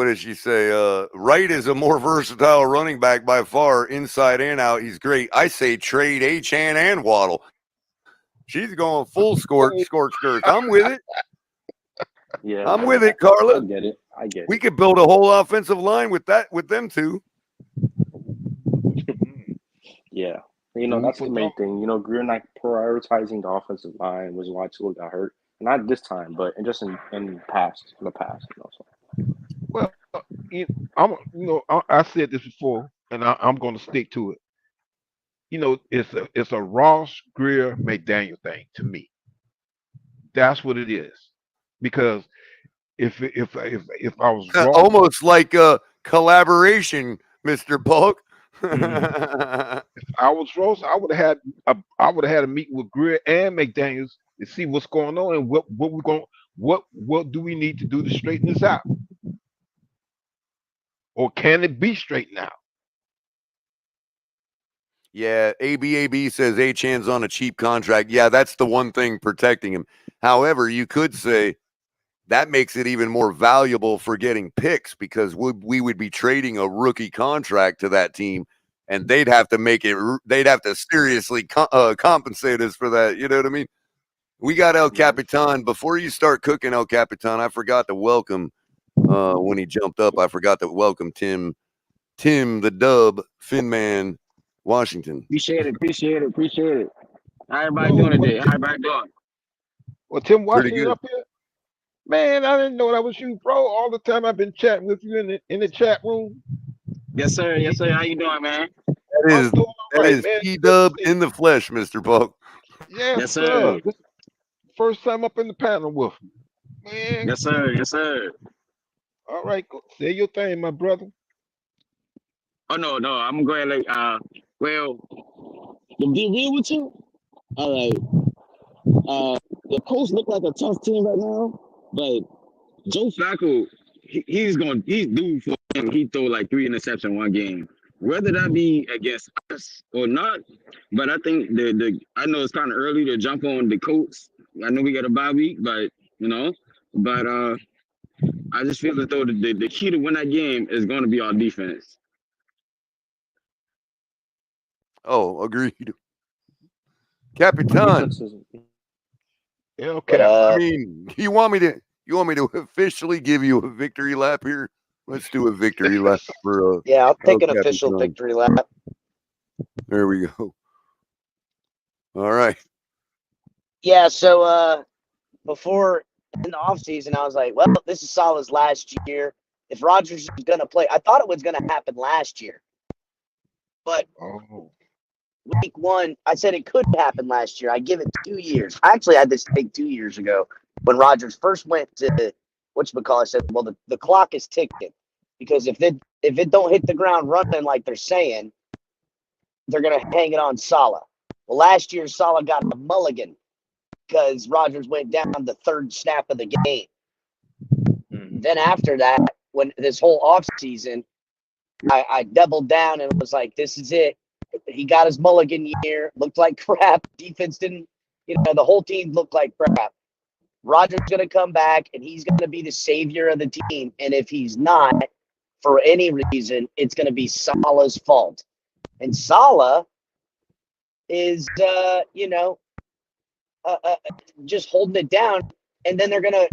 did she say? Wright is a more versatile running back by far, inside and out. He's great. I say trade Achane and Waddle. She's going full scorched earth. I'm with it. Yeah, I'm with it, Carla. I get it. We could build a whole offensive line with them two. Yeah. You know, that's the main thing. You know, Greer not prioritizing the offensive line was why Tua got hurt. Not this time, but just in the past. You know, so. Well, I said this before, and I'm going to stick to it. You know, it's a Ross Greer McDaniel thing to me. That's what it is. Because if I was Ross, almost like a collaboration, Mr. Bulk. If I was Ross, I would have had a meeting with Greer and McDaniels to see what's going on and what do we need to do to straighten this out, or can it be straightened out? Yeah, ABAB says Achan's on a cheap contract. Yeah, that's the one thing protecting him. However, you could say that makes it even more valuable for getting picks, because we would be trading a rookie contract to that team, and they'd have to seriously compensate us for that. You know what I mean? We got El Capitan. Before you start cooking El Capitan, I forgot to welcome when he jumped up. I forgot to welcome Tim the Dub, Finman, Washington. Appreciate it. How everybody doing today? How everybody doing? Well, Tim Washington good. up here. Man, I didn't know that was you, bro. All the time I've been chatting with you in the chat room. Yes, sir. How you doing, man? That is P-Dub in the flesh, Mr. Buck. Yes, sir. This first time up in the panel with me. Man. Yes, sir. All right, go. Say your thing, my brother. Oh no, I'm going to well, to be real with you, all right. The Colts look like a tough team right now, but Joe Flacco, he's due for him. He throw like 3 interceptions one game. Whether that be against us or not, but I think I know it's kind of early to jump on the Colts. I know we got a bye week, but I just feel as though the key to win that game is going to be our defense. Oh, agreed. Capitan. Yeah, okay. I mean, you want me to officially give you a victory lap here? Let's do a victory lap for yeah, I'll take an official victory lap. There we go. All right. Yeah, so before in the offseason, I was like, well, this is Saleh's last year. If Rodgers is going to play, I thought it was going to happen last year. But week 1, I said it could happen last year. I give it 2 years. I actually had this take 2 years ago when Rodgers first went to whatchamacallit. I said, well, the clock is ticking, because if it don't hit the ground running like they're saying, they're going to hang it on Saleh. Well, last year Saleh got a mulligan because Rodgers went down the 3rd snap of the game. Then after that, when this whole offseason, I doubled down and was like, this is it. He got his mulligan year. Looked like crap. Defense didn't, the whole team looked like crap. Rodgers going to come back, and he's going to be the savior of the team. And if he's not, for any reason, it's going to be Saleh's fault. And Saleh is, just holding it down. And then they're gonna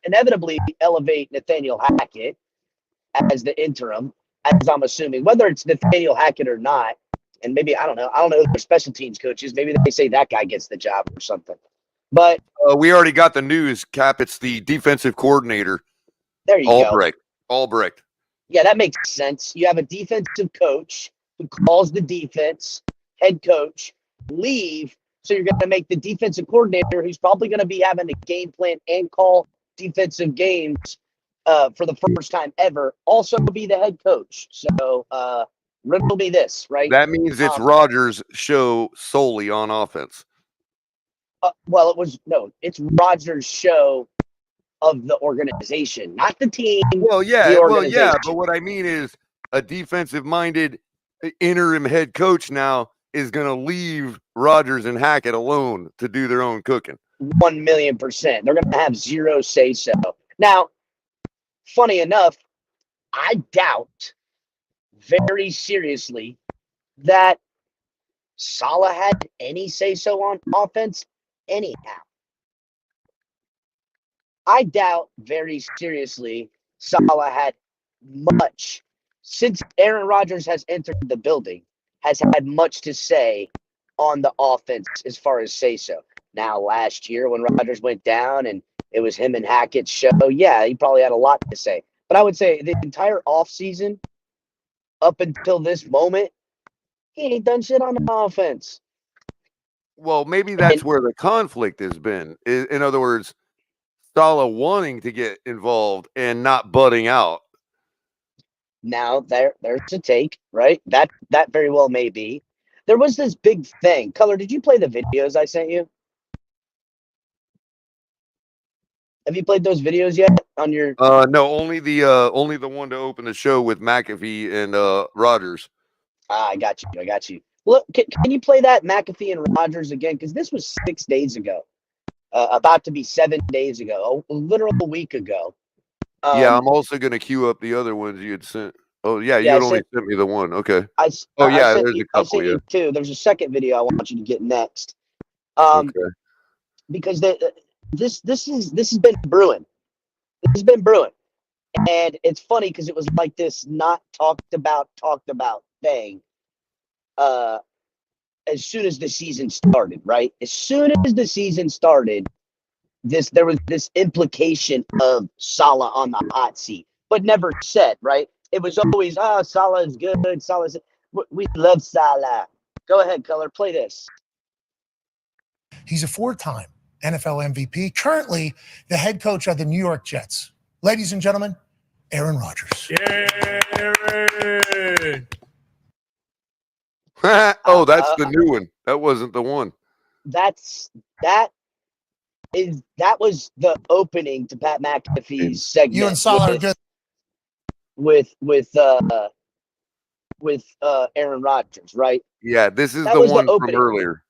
inevitably elevate Nathaniel Hackett as the interim. as I'm assuming, whether it's Nathaniel Hackett or not. And maybe, I don't know who their special teams coach is. Maybe they say that guy gets the job or something. But we already got the news, Cap. It's the defensive coordinator. There you go. Albrecht. Yeah, that makes sense. You have a defensive coach who calls the defense, head coach, leave. So you're going to make the defensive coordinator, who's probably going to be having a game plan and call defensive games for the first time ever, also be the head coach. So riddle me this, right? That means it's Rodgers' show solely on offense. Well, it's Rodgers' show of the organization, not the team. Well, yeah, but what I mean is a defensive-minded interim head coach now is going to leave Rodgers and Hackett alone to do their own cooking. 1,000,000%. They're going to have zero say-so. Now, funny enough, I doubt very seriously that Saleh had any say-so on offense anyhow. I doubt very seriously Saleh had much, since Aaron Rodgers has entered the building, has had much to say on the offense as far as say-so. Now, last year when Rodgers went down and it was him and Hackett's show, yeah, he probably had a lot to say. But I would say the entire offseason, up until this moment, he ain't done shit on the offense. Well, maybe that's where the conflict has been. In other words, Saleh wanting to get involved and not butting out. Now there's a take, right? That very well may be. There was this big thing. Culler, did you play the videos I sent you? Have you played those videos yet on your? No, only the one to open the show with McAfee and Rodgers. I got you. Look, can you play that McAfee and Rodgers again? Because this was 6 days ago, about to be 7 days ago, a literal week ago. Yeah, I'm also going to queue up the other ones you had sent. Oh, yeah, you had only sent me the one. Okay. There's a couple. I sent you two. There's a second video I want you to get next. Okay. Because this has been brewing. This has been brewing, and it's funny because it was like this not talked about thing. As soon as the season started, right? As soon as the season started, there was this implication of Saleh on the hot seat, but never said, right? It was always, Saleh is good. We love Saleh. Go ahead, Culler, play this. He's a 4-time NFL MVP, currently the head coach of the New York Jets. Ladies and gentlemen, Aaron Rodgers. Aaron. That's the new one. That wasn't the one. That was the opening to Pat McAfee's segment. You and Saleh are good. With Aaron Rodgers, right? Yeah, this is the one from earlier.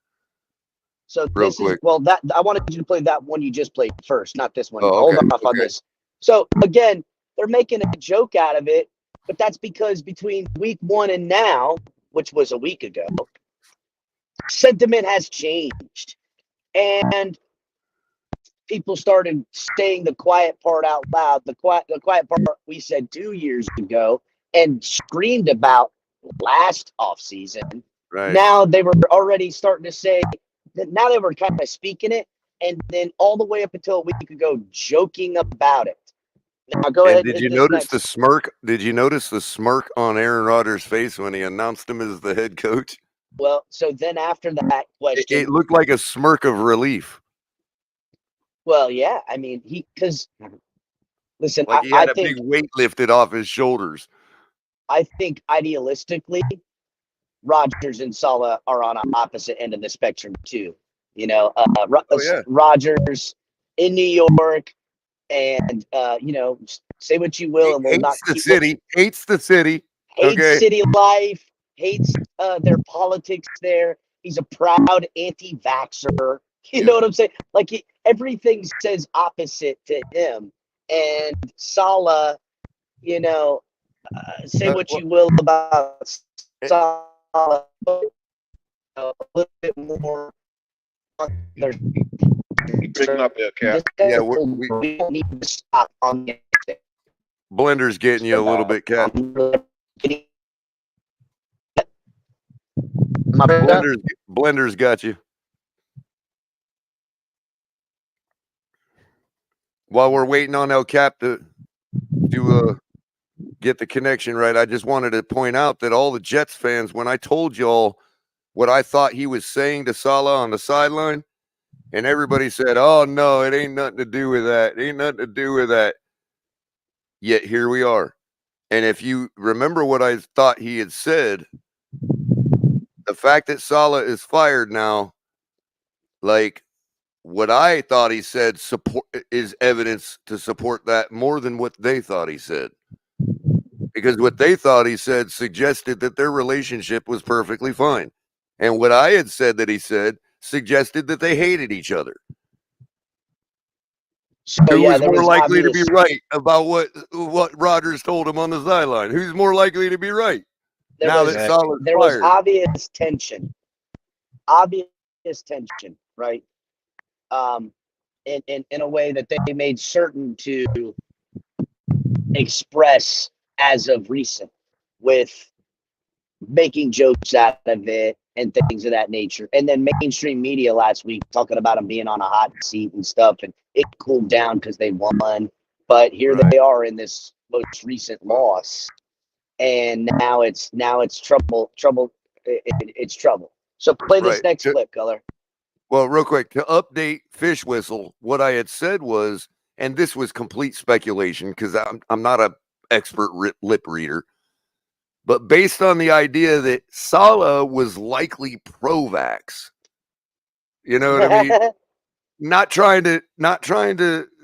So this is that I wanted you to play that one you just played first, not this one. Hold off on this. So again, they're making a joke out of it, but that's because between week 1 and now, which was a week ago, sentiment has changed, and people started saying the quiet part out loud. The quiet part we said 2 years ago and screamed about last offseason. Right. Now they were already starting to say that. Now they were kind of speaking it, and then all the way up until a week ago, joking about it. Now go ahead. Did you notice the smirk? Did you notice the smirk on Aaron Rodgers' face when he announced him as the head coach? Well, so then after that question, it looked like a smirk of relief. Well, yeah, I mean, listen, like he had a big weight lifted off his shoulders. I think idealistically, Rodgers and Saleh are on an opposite end of the spectrum too. You know, Rodgers in New York, and say what you will, and will not hates the city, hates city life, hates their politics there. He's a proud anti-vaxxer. You know what I'm saying? Like everything says opposite to him. And Saleh, say what you will about Saleh, a little bit more. Picking up there, Cap. Yeah, we don't need to stop on the Blender's getting you a little bit, Cap. Blender's got you. While we're waiting on El Cap to get the connection right, I just wanted to point out that all the Jets fans, when I told y'all what I thought he was saying to Saleh on the sideline, and everybody said, "Oh no, it ain't nothing to do with that. It ain't nothing to do with that." Yet here we are. And if you remember what I thought he had said, the fact that Saleh is fired now, like what I thought he said is evidence to support that more than what they thought he said. Because what they thought he said suggested that their relationship was perfectly fine. And what I had said that he said suggested that they hated each other. So, Who yeah, was more likely to be obvious, right about what Rodgers told him on the sideline? Who's more likely to be right? Now that Saleh's there was fired. obvious tension. Obvious tension, right? In a way that they made certain to express as of recent, with making jokes out of it and things of that nature. And then mainstream media last week talking about him being on a hot seat and stuff, and it cooled down because they won. But here they are in this most recent loss, and now it's trouble. It's trouble. So play this next clip, Culler. Well, real quick, to update Fish Whistle, what I had said was, and this was complete speculation because I'm not an expert lip reader, but based on the idea that Saleh was likely pro-vax, you know what I mean? Not trying to,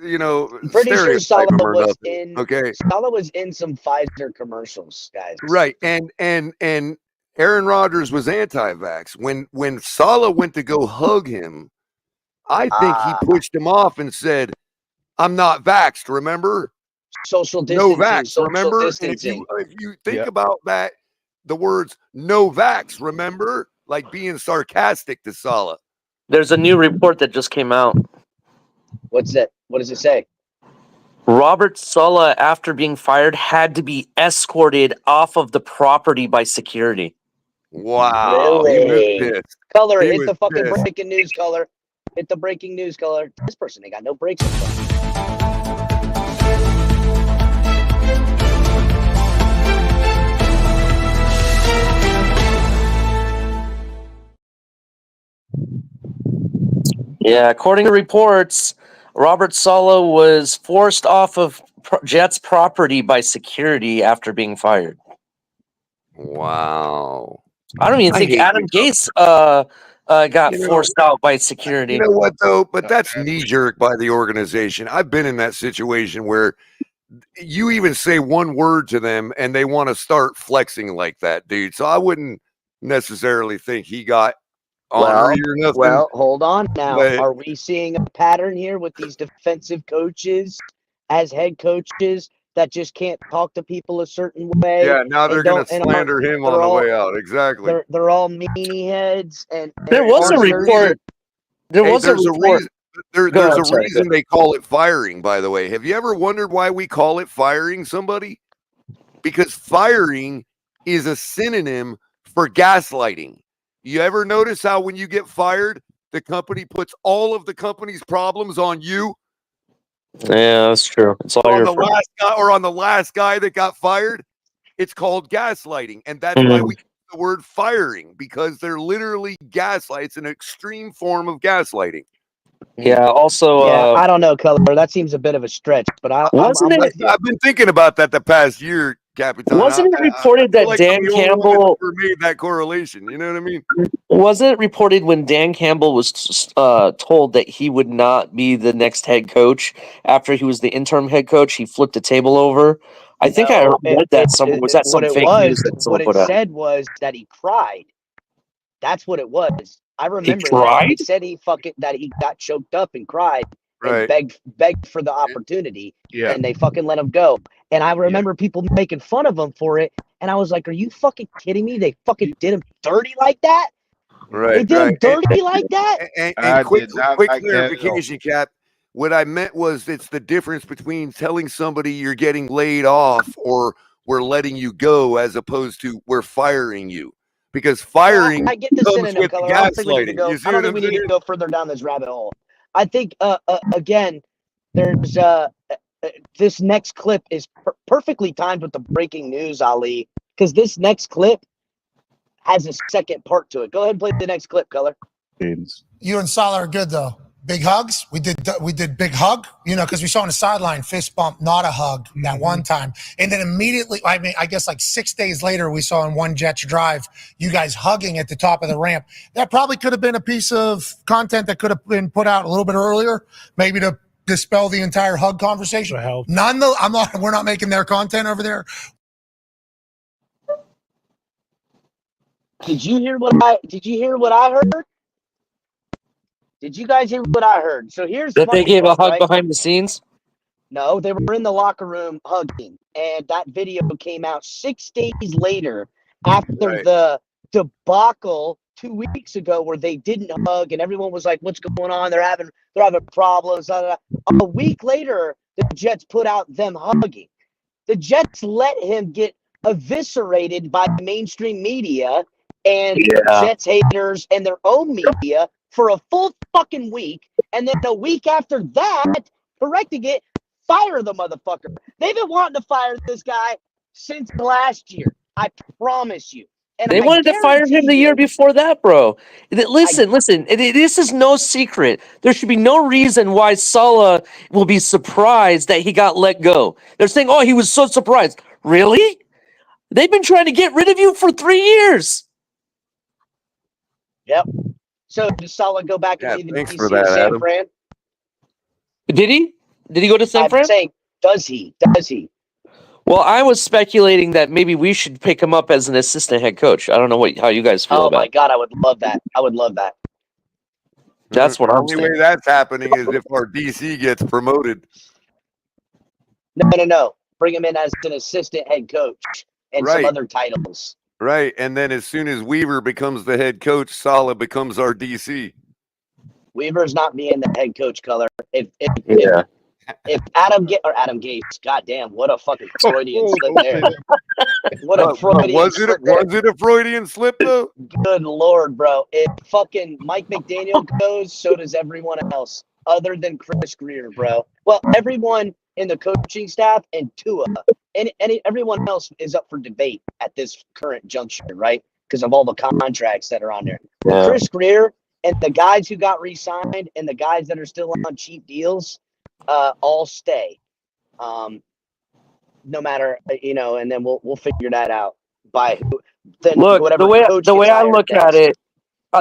you know, I'm pretty sure Saleh was in. Okay, Saleh was in some Pfizer commercials, guys. Right, and Aaron Rodgers was anti-vax. When Saleh went to go hug him, I think he pushed him off and said, "I'm not vaxxed." Remember? Social distancing. No vax. Social remember? Distancing. And if you think about that, the words "no vax," remember, like being sarcastic to Saleh. There's a new report that just came out. What's that? What does it say? Robert Saleh, after being fired, had to be escorted off of the property by security. Wow. Really? He was pissed. Culler, hit the fucking breaking news, Culler. Hit the breaking news, Culler. This person ain't got no breaks. Yeah, according to reports, Robert Saleh was forced off of Jets property by security after being fired. Wow. I don't even think Adam Gase got forced out by security. You know what, though? But that's knee-jerk by the organization. I've been in that situation where you even say one word to them and they want to start flexing like that, dude. So I wouldn't necessarily think he got ornery or nothing. Well, hold on now. Are we seeing a pattern here with these defensive coaches as head coaches that just can't talk to people a certain way? Yeah, now they're going to slander him on the way out. Exactly. They're all meanie heads. And there was a report. There's a report. There's a reason they call it firing, by the way. Have you ever wondered why we call it firing somebody? Because firing is a synonym for gaslighting. You ever notice how when you get fired, the company puts all of the company's problems on you? Yeah, that's true. It's all on the last guy or on the last guy that got fired. It's called gaslighting, and that's why we use the word firing, because they're literally gaslight. It's an extreme form of gaslighting. Yeah. Also, I don't know, Culler. That seems a bit of a stretch, but I've been thinking about that the past year, Capitan. Wasn't it reported that Dan Campbell made that correlation? You know what I mean? Wasn't it reported when Dan Campbell was told that he would not be the next head coach after he was the interim head coach? He flipped the table over. I think I read that somewhere. Was that some fake news that someone put out? What it said was that he cried. That's what it was. I remember he cried? that. He said that he got choked up and cried and begged for the opportunity, and they fucking let him go. And I remember people making fun of him for it, and I was like, "Are you fucking kidding me? They fucking did him dirty like that? Right? They did him dirty like that?" And quick clarification, Cap. What I meant was it's the difference between telling somebody you're getting laid off or we're letting you go as opposed to we're firing you. Because firing I get the comes synonym, with the Color. I don't think we need to gaslighting. go. You see I don't what think I'm we need to saying? go further down this rabbit hole. I think again, there's this next clip is perfectly timed with the breaking news, Ali, because this next clip has a second part to it. Go ahead and play the next clip, Color. You and Saleh are good though. Big hugs. We did big hug, because we saw on the sideline fist bump, not a hug that one time. And then immediately, I guess like 6 days later, we saw in one Jets drive, you guys hugging at the top of the ramp. That probably could have been a piece of content that could have been put out a little bit earlier, maybe to dispel the entire hug conversation. We're not making their content over there. Did you hear what I heard? Did you guys hear what I heard? So here's that they gave a hug right? behind the scenes. No, they were in the locker room hugging, and that video came out 6 days later after the debacle 2 weeks ago, where they didn't hug, and everyone was like, "What's going on? They're having problems." Blah, blah, blah. A week later, the Jets put out them hugging. The Jets let him get eviscerated by mainstream media and Jets haters and their own media for a full fucking week, and then a week after that, correcting it, fire the motherfucker. They've been wanting to fire this guy since last year. I promise you. And they wanted to fire him the year before that, bro. Listen. This is no secret. There should be no reason why Saleh will be surprised that he got let go. They're saying, "Oh, he was so surprised." Really? They've been trying to get rid of you for 3 years. Yep. So does Saleh go back and see the Thanks for DC of that, San Adam. Fran? Did he? Did he go to San Fran? I'm saying, does he? Well, I was speculating that maybe we should pick him up as an assistant head coach. I don't know how you guys feel about it. Oh my God, I would love that. I would love that. That's what I'm saying. saying. The only way that's happening is if our DC gets promoted. No. Bring him in as an assistant head coach and some other titles. Right. And then as soon as Weaver becomes the head coach, Saleh becomes our DC. Weaver's not being the head coach, Color. If Adam Gates, goddamn, what a fucking Freudian slip there. What a Freudian slip there. Was it a Freudian slip though? Good Lord, bro. If fucking Mike McDaniel goes, so does everyone else, other than Chris Greer, bro. Well, everyone in the coaching staff and Tua, and everyone else is up for debate at this current juncture, right? Because of all the contracts that are on there. Yeah. Chris Greer and the guys who got re-signed and the guys that are still on cheap deals, all stay. No matter, and then we'll figure that out by who. Then look, the way I look at it,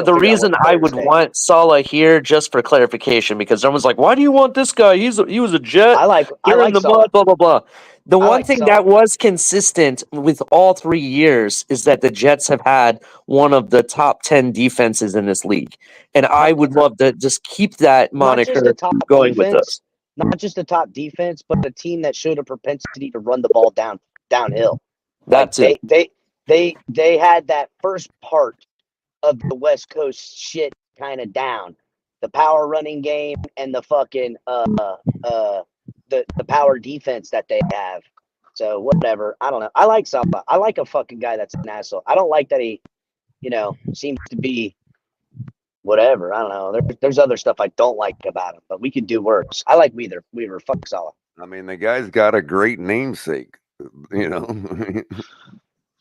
the reason I would want Saleh here, just for clarification, because everyone's like, "Why do you want this guy? He was a Jet. I like the mud, blah blah blah." The one thing that was consistent with all 3 years is that the Jets have had one of the top 10 defenses in this league, and I would love to just keep that moniker going with us. Not just the top defense, but a team that showed a propensity to run the ball downhill. That's it. They had that first part of the West Coast shit kind of down. The power running game and the fucking the power defense that they have. So whatever. I don't know. I like Saleh. I like a fucking guy that's an asshole. I don't like that he, seems to be whatever. I don't know. There's other stuff I don't like about him, but we could do worse. I like Weaver. Fuck Saleh. I mean, the guy's got a great namesake, Hey,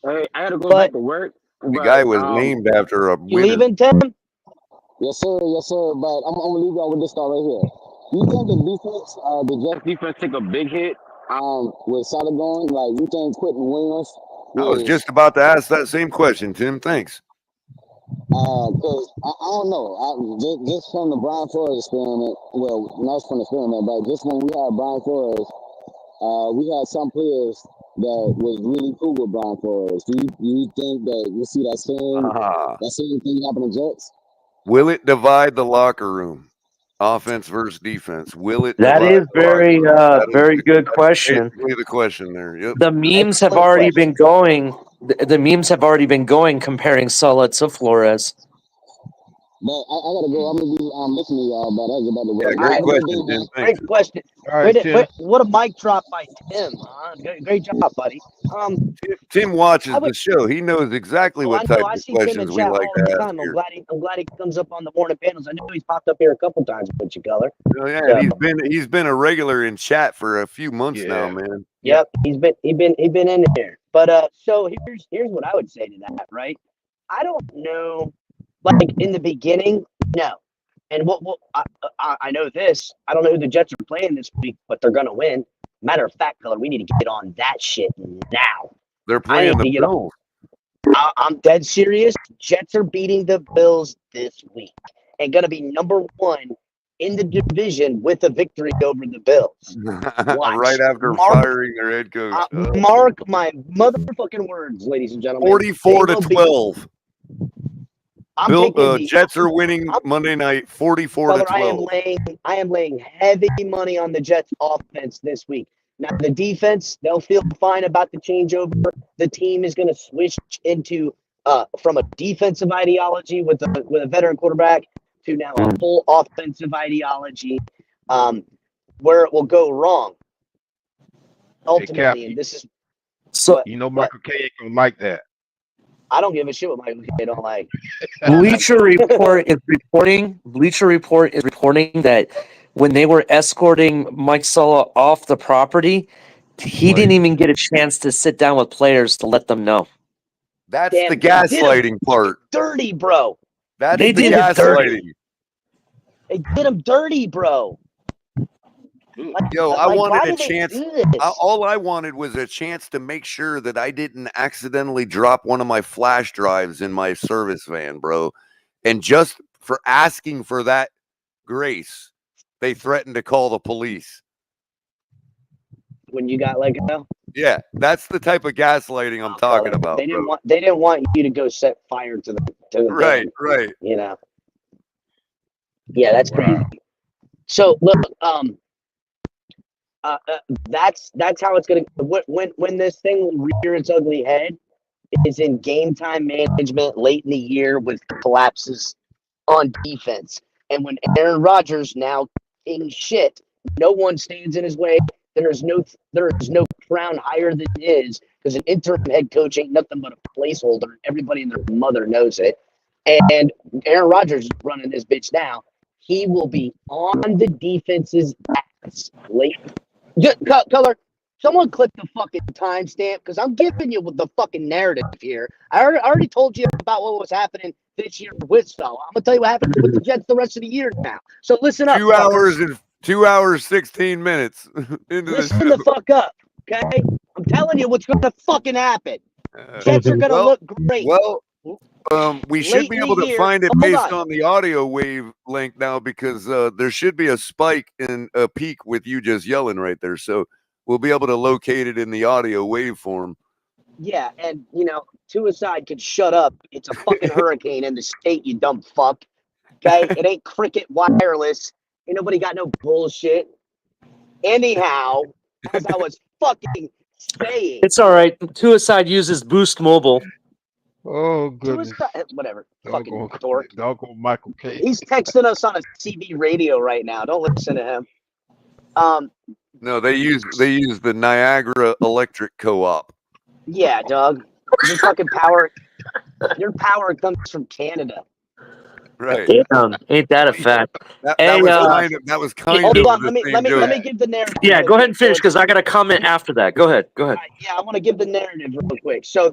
I had to go back to work. The guy was named after a winner. You leaving, Tim? Yes, sir. But I'm gonna leave y'all with this thought right here. You think the defense, the Jets defense, took a big hit with Saleh going? Like, you think Quentin Williams? I was just about to ask that same question, Tim. Thanks. Because I don't know. Just from the Brian Flores experiment, well, not from the experiment, but just when we had Brian Flores, we had some players that was really cool with Brian Flores. Do you think that you see that same thing happen to Jets? Will it divide the locker room? Offense versus defense. Will it? That is very good question. Basically the question there. Yep. The memes have already been going. The memes have already been going comparing Saleh to Flores. But I gotta go. I'm gonna be listening to y'all, but I was about to Yeah, work. great Have a good question, day, Tim. man. Thanks. Great question. All right, Tim. What a mic drop by Tim. Huh? Great job, buddy. Tim watches the show. He knows exactly I what type know. I of see Tim in questions we chat like all to the ask time. here. I'm glad he comes up on the morning panels. I know he's popped up here a couple times with you, Culler. Oh, yeah, So, and he's been a regular in chat for a few months now, Yeah. man. yep, he's been in there. But so here's what I would say to that, right? I don't know, like in the beginning, no. And what I know this. I don't know who the Jets are playing this week, but they're gonna win. Matter of fact, Culler, we need to get on that shit now. They're playing the Bills. I'm dead serious. Jets are beating the Bills this week and going to be number one in the division with a victory over the Bills. Right after firing their head coach. Mark my motherfucking words, ladies and gentlemen. 44-12. Jets are winning Monday night 44-12. I am laying heavy money on the Jets offense this week. Now the defense, they'll feel fine about the changeover. The team is going to switch into from a defensive ideology with a veteran quarterback to now a full offensive ideology. Where it will go wrong ultimately, and this is so Michael K ain't gonna like that. I don't give a shit what Michael K don't like. Bleacher Report is reporting that when they were escorting Mike Saleh off the property, he didn't even get a chance to sit down with players to let them know. That's the gaslighting part. Dirty, bro. That's the gaslighting. They did him dirty, bro. I wanted a chance. All I wanted was a chance to make sure that I didn't accidentally drop one of my flash drives in my service van, bro. And just for asking for that grace, they threatened to call the police. When you got let go? Yeah, that's the type of gaslighting I'm talking about. They didn't want you to go set fire to the right, van, right. You know. Yeah, that's crazy. So look, that's how it's gonna. When this thing will rear its ugly head is in game time management late in the year with collapses on defense, and when Aaron Rodgers now king shit, no one stands in his way. There is no crown higher than his because an interim head coach ain't nothing but a placeholder. Everybody and their mother knows it, and Aaron Rodgers is running this bitch now. He will be on the defense's ass late. Culler, someone click the fucking timestamp because I'm giving you the fucking narrative here. I already told you about what was happening this year with Saleh. I'm gonna tell you what happened with the Jets the rest of the year now. So listen up. 2 hours 16 minutes into listen the fuck up, okay? I'm telling you what's gonna fucking happen. Jets are gonna look great. Well, we should be able to find it based on the audio wave link now because there should be a spike in a peak with you just yelling right there. So we'll be able to locate it in the audio waveform. Yeah, and Suicide could shut up. It's a fucking hurricane in the state, you dumb fuck. Okay? It ain't Cricket Wireless. Ain't nobody got no bullshit. Anyhow, as I was fucking saying. It's all right. Suicide uses Boost Mobile. Oh, goodness. Whatever. Doggone Michael K. He's texting us on a CB radio right now. Don't listen to him. No, they use the Niagara Electric Co-op. Yeah, Doug. Your fucking power. Your power comes from Canada. Right. Damn, ain't that a fact? That was kind of. Hold on. Let me give the narrative. Yeah, go ahead and finish because I got a comment after that. Go ahead. Right, yeah, I want to give the narrative real quick. So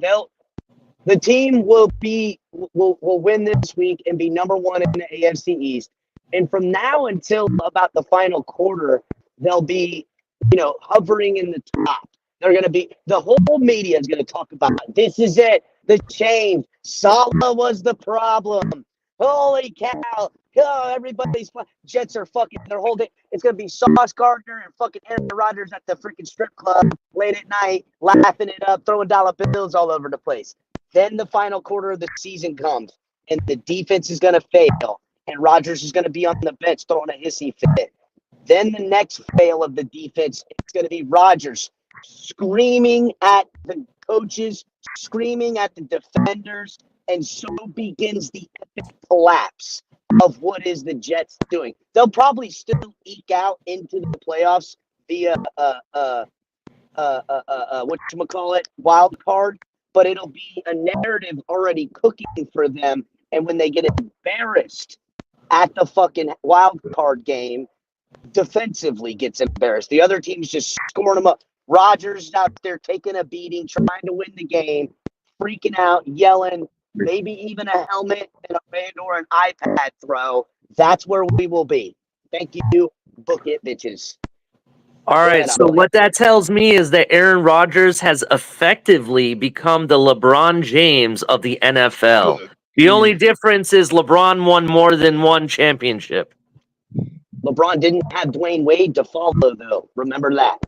the team will win this week and be number one in the AFC East. And from now until about the final quarter, they'll be, hovering in the top. They're going to be, the whole media is going to talk about, this is it, the change. Saleh was the problem. Holy cow. Oh, everybody's Jets are fucking, they're holding, it's going to be Sauce Gardner and fucking Aaron Rodgers at the freaking strip club late at night, laughing it up, throwing dollar bills all over the place. Then the final quarter of the season comes, and the defense is going to fail, and Rodgers is going to be on the bench throwing a hissy fit. Then the next fail of the defense is going to be Rodgers screaming at the coaches, screaming at the defenders, and so begins the epic collapse. of what is the Jets doing. They'll probably still eke out into the playoffs via whatchamacallit, wild card, but it'll be a narrative already cooking for them. And when they get embarrassed at the fucking wild card game, defensively gets embarrassed. The other team's just scoring them up. Rodgers out there taking a beating, trying to win the game, freaking out, yelling, maybe even a helmet and or an iPad throw. That's where we will be. Thank you. Book it, bitches. All right, so what that tells me is that Aaron Rodgers has effectively become the LeBron James of the NFL. The only difference is LeBron won more than one championship. LeBron didn't have Dwayne Wade to follow, though. Remember that.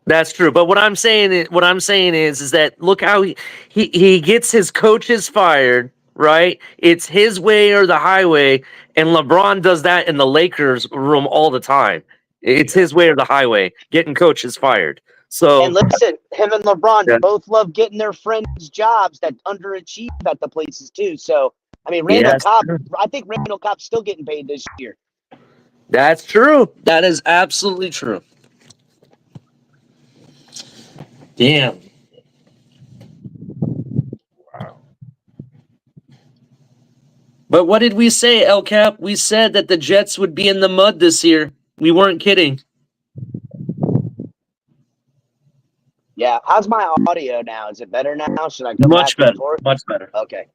That's true, but what I'm saying is that look how he gets his coaches fired, right? It's his way or the highway, and LeBron does that in the Lakers room all the time. It's his way or the highway, getting coaches fired. So, and listen, him and LeBron both love getting their friends jobs that underachieve at the places too. So, I mean, Randall Cobb, I think Randall Cobb's still getting paid this year. That's true. That is absolutely true. Damn. Wow. But what did we say, El Cap? We said that the Jets would be in the mud this year. We weren't kidding. Yeah. How's my audio now? Is it better now? Should I go Much back better. and forth? Much better. Okay.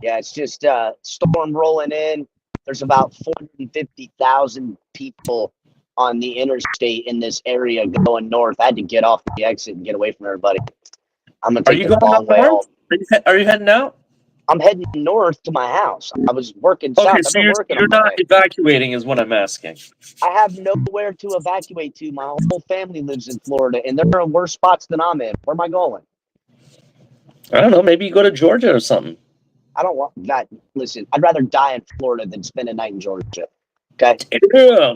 Yeah, it's just storm rolling in. There's about 450,000 people on the interstate in this area going north. I had to get off the exit and get away from everybody. I'm gonna take the long way home. Are you heading out? I'm heading north to my house. I was working south. Okay, I've so been working you're on my not way. evacuating is what I'm asking. I have nowhere to evacuate to. My whole family lives in Florida, and they're in worse spots than I'm in. Where am I going? I don't know. Maybe you go to Georgia or something. I don't want that. Listen, I'd rather die in Florida than spend a night in Georgia. Okay. Yeah.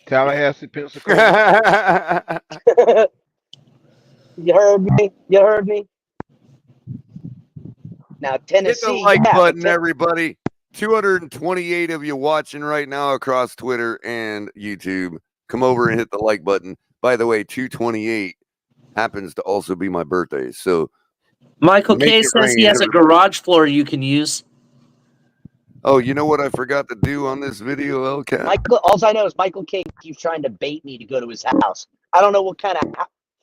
Tallahassee, Pensacola. You heard me. You heard me. Now Tennessee. Hit the like button, everybody. 228 of you watching right now across Twitter and YouTube. Come over and hit the like button. By the way, 228 happens to also be my birthday. So Michael K says he has a garage floor you can use. Oh, you know what I forgot to do on this video, LCAT? Michael, all I know is Michael K keeps trying to bait me to go to his house. I don't know what kind of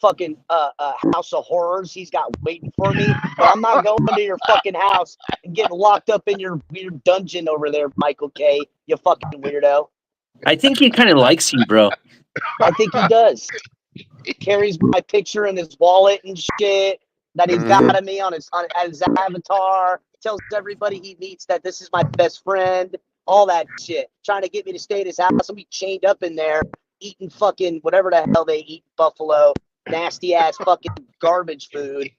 fucking house of horrors he's got waiting for me, but I'm not going to your fucking house and getting locked up in your weird dungeon over there, Michael K. You fucking weirdo. I think he kind of likes you, bro. I think he does. He carries my picture in his wallet and shit that he's got of me on his avatar. Tells everybody he meets that this is my best friend. All that shit. Trying to get me to stay at his house and be chained up in there, eating fucking whatever the hell they eat in Buffalo. Nasty ass fucking garbage food.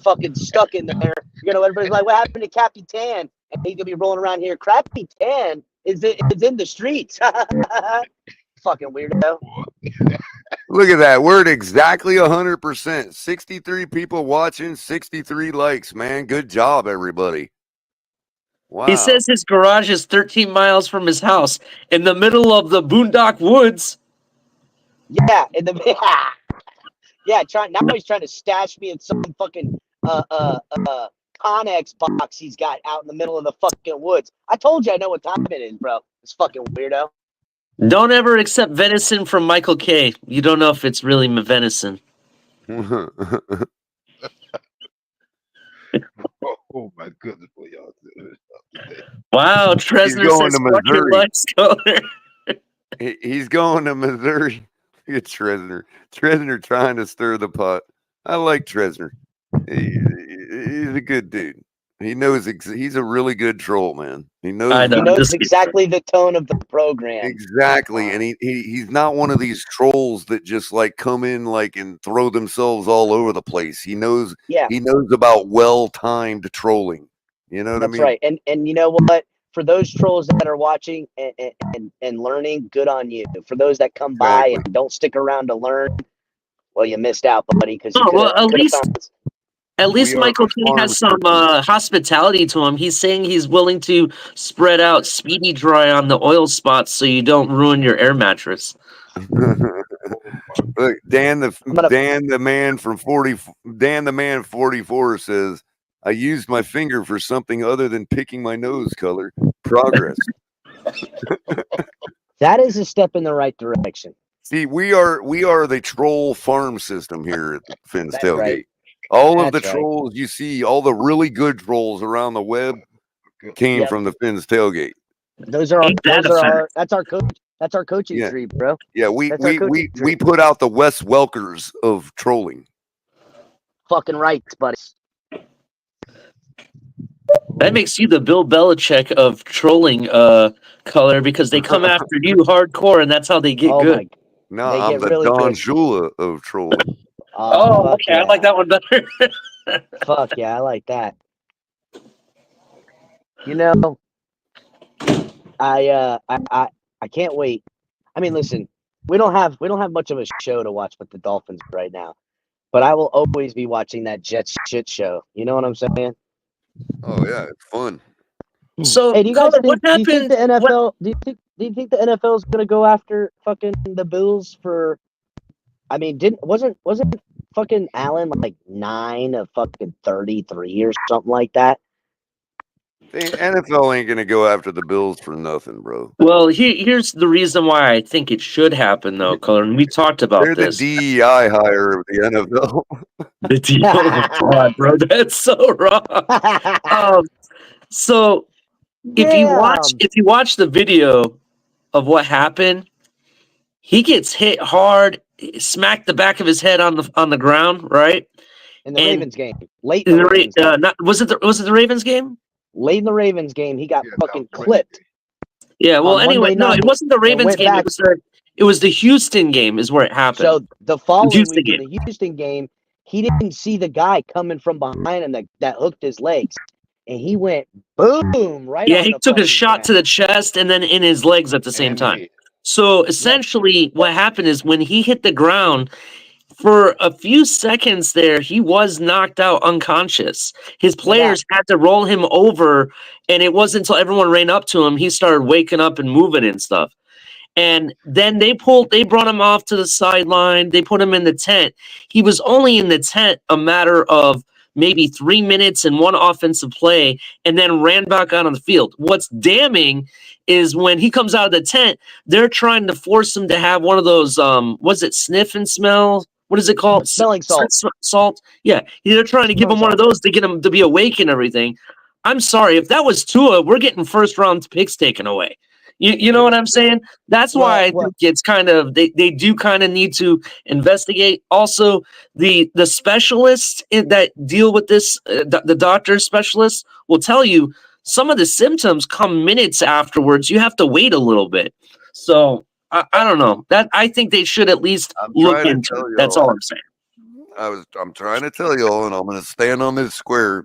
Fucking stuck in there. You know, everybody's like, what happened to Cappy Tan? And he's gonna be rolling around here. Cappy Tan is in the streets. Fucking weirdo. Look at that. We're at exactly 100%. 63 people watching, 63 likes, man. Good job, everybody. Wow. He says his garage is 13 miles from his house in the middle of the boondock woods. Yeah, yeah, now he's trying to stash me in some fucking Connex box he's got out in the middle of the fucking woods. I told you I know what time it is, bro. This fucking weirdo. Don't ever accept venison from Michael K. You don't know if it's really venison. Oh my goodness, boy, y'all. Wow, Tresner going says to Missouri. He's He's going to Missouri. Look at Tresner. Tresner trying to stir the pot. I like Tresner. He's a good dude. He knows he's a really good troll, man. He knows. He knows exactly the tone of the program. Exactly, and he's not one of these trolls that just like come in like and throw themselves all over the place. He knows. Yeah. He knows about well-timed trolling. You know what I mean? That's right. And you know what? For those trolls that are watching and learning, good on you. For those that come by and don't stick around to learn, well, you missed out, buddy. Because at least At least We are Michael the King farm has some system. hospitality to him. He's saying he's willing to spread out Speedy Dry on the oil spots so you don't ruin your air mattress. Look, Dan the I'm gonna- Dan the man from 40 Dan the man 44 says, I used my finger for something other than picking my nose color. Progress. That is a step in the right direction. See, we are the troll farm system here at the Finn's That's Tailgate. right. All of the That's right. trolls you see, all the really good trolls around the web came Yep. from the Finn's Tailgate. That's our coach. That's our coaching Yeah. tree, bro. Yeah, we That's our coaching tree. we put out the Wes Welkers of trolling. Fucking right, buddy. That makes you the Bill Belichick of trolling, Color, because they come after you hardcore, and that's how they get Oh good. my. No, They I'm get the really Don good. Shula of trolling. Oh, fuck okay, yeah. I like that one better. Fuck yeah, I like that. You know, I can't wait. I mean, listen, we don't have much of a show to watch with the Dolphins right now, but I will always be watching that Jets shit show. You know what I'm saying? Oh yeah, it's fun. So, Hey, do you guys Color, think? what Do you think happened? the NFL? Do you think the NFL is gonna go after fucking the Bills for? I mean, wasn't fucking Allen like 9 of fucking 33 or something like that? The NFL ain't gonna go after the Bills for nothing, bro. Well, here's the reason why I think it should happen, though, Color, and we talked about They're the this. DEI hire of the NFL. The deal, oh God, bro, that's so wrong. So if you watch the video of what happened, he gets hit hard, smacked the back of his head on the ground, right? In the And Ravens game, late in the Ravens game. Was it the Ravens game? Late in the Ravens game, he got fucking clipped. Yeah. Well, On anyway, Monday no, it night, wasn't the and Ravens went game. back. It was the Houston game, is where it happened. So the following Houston week game. in the Houston game, he didn't see the guy coming from behind him that hooked his legs, and he went boom right. Yeah, on he the took a fucking shot ground. to the chest and then in his legs at the same time. So essentially, what happened is when he hit the ground, for a few seconds there, he was knocked out unconscious. His players had to roll him over, and it wasn't until everyone ran up to him he started waking up and moving and stuff. And then they brought him off to the sideline. They put him in the tent. He was only in the tent a matter of maybe 3 minutes and one offensive play, and then ran back out on the field. What's damning is when he comes out of the tent, they're trying to force him to have one of those, was it sniff and smell? What is it called? Smelling salt. Salt. Yeah. They're trying to give him one of those to get him to be awake and everything. I'm sorry. If that was Tua, we're getting first round picks taken away. You know what I'm saying? That's why I think it's kind of they do kind of need to investigate. Also, the specialists that deal with this, the doctor specialists will tell you some of the symptoms come minutes afterwards. You have to wait a little bit. So I don't know. That I think they should at least look into it. That's all I'm saying. I'm trying to tell y'all, and I'm gonna stand on this square.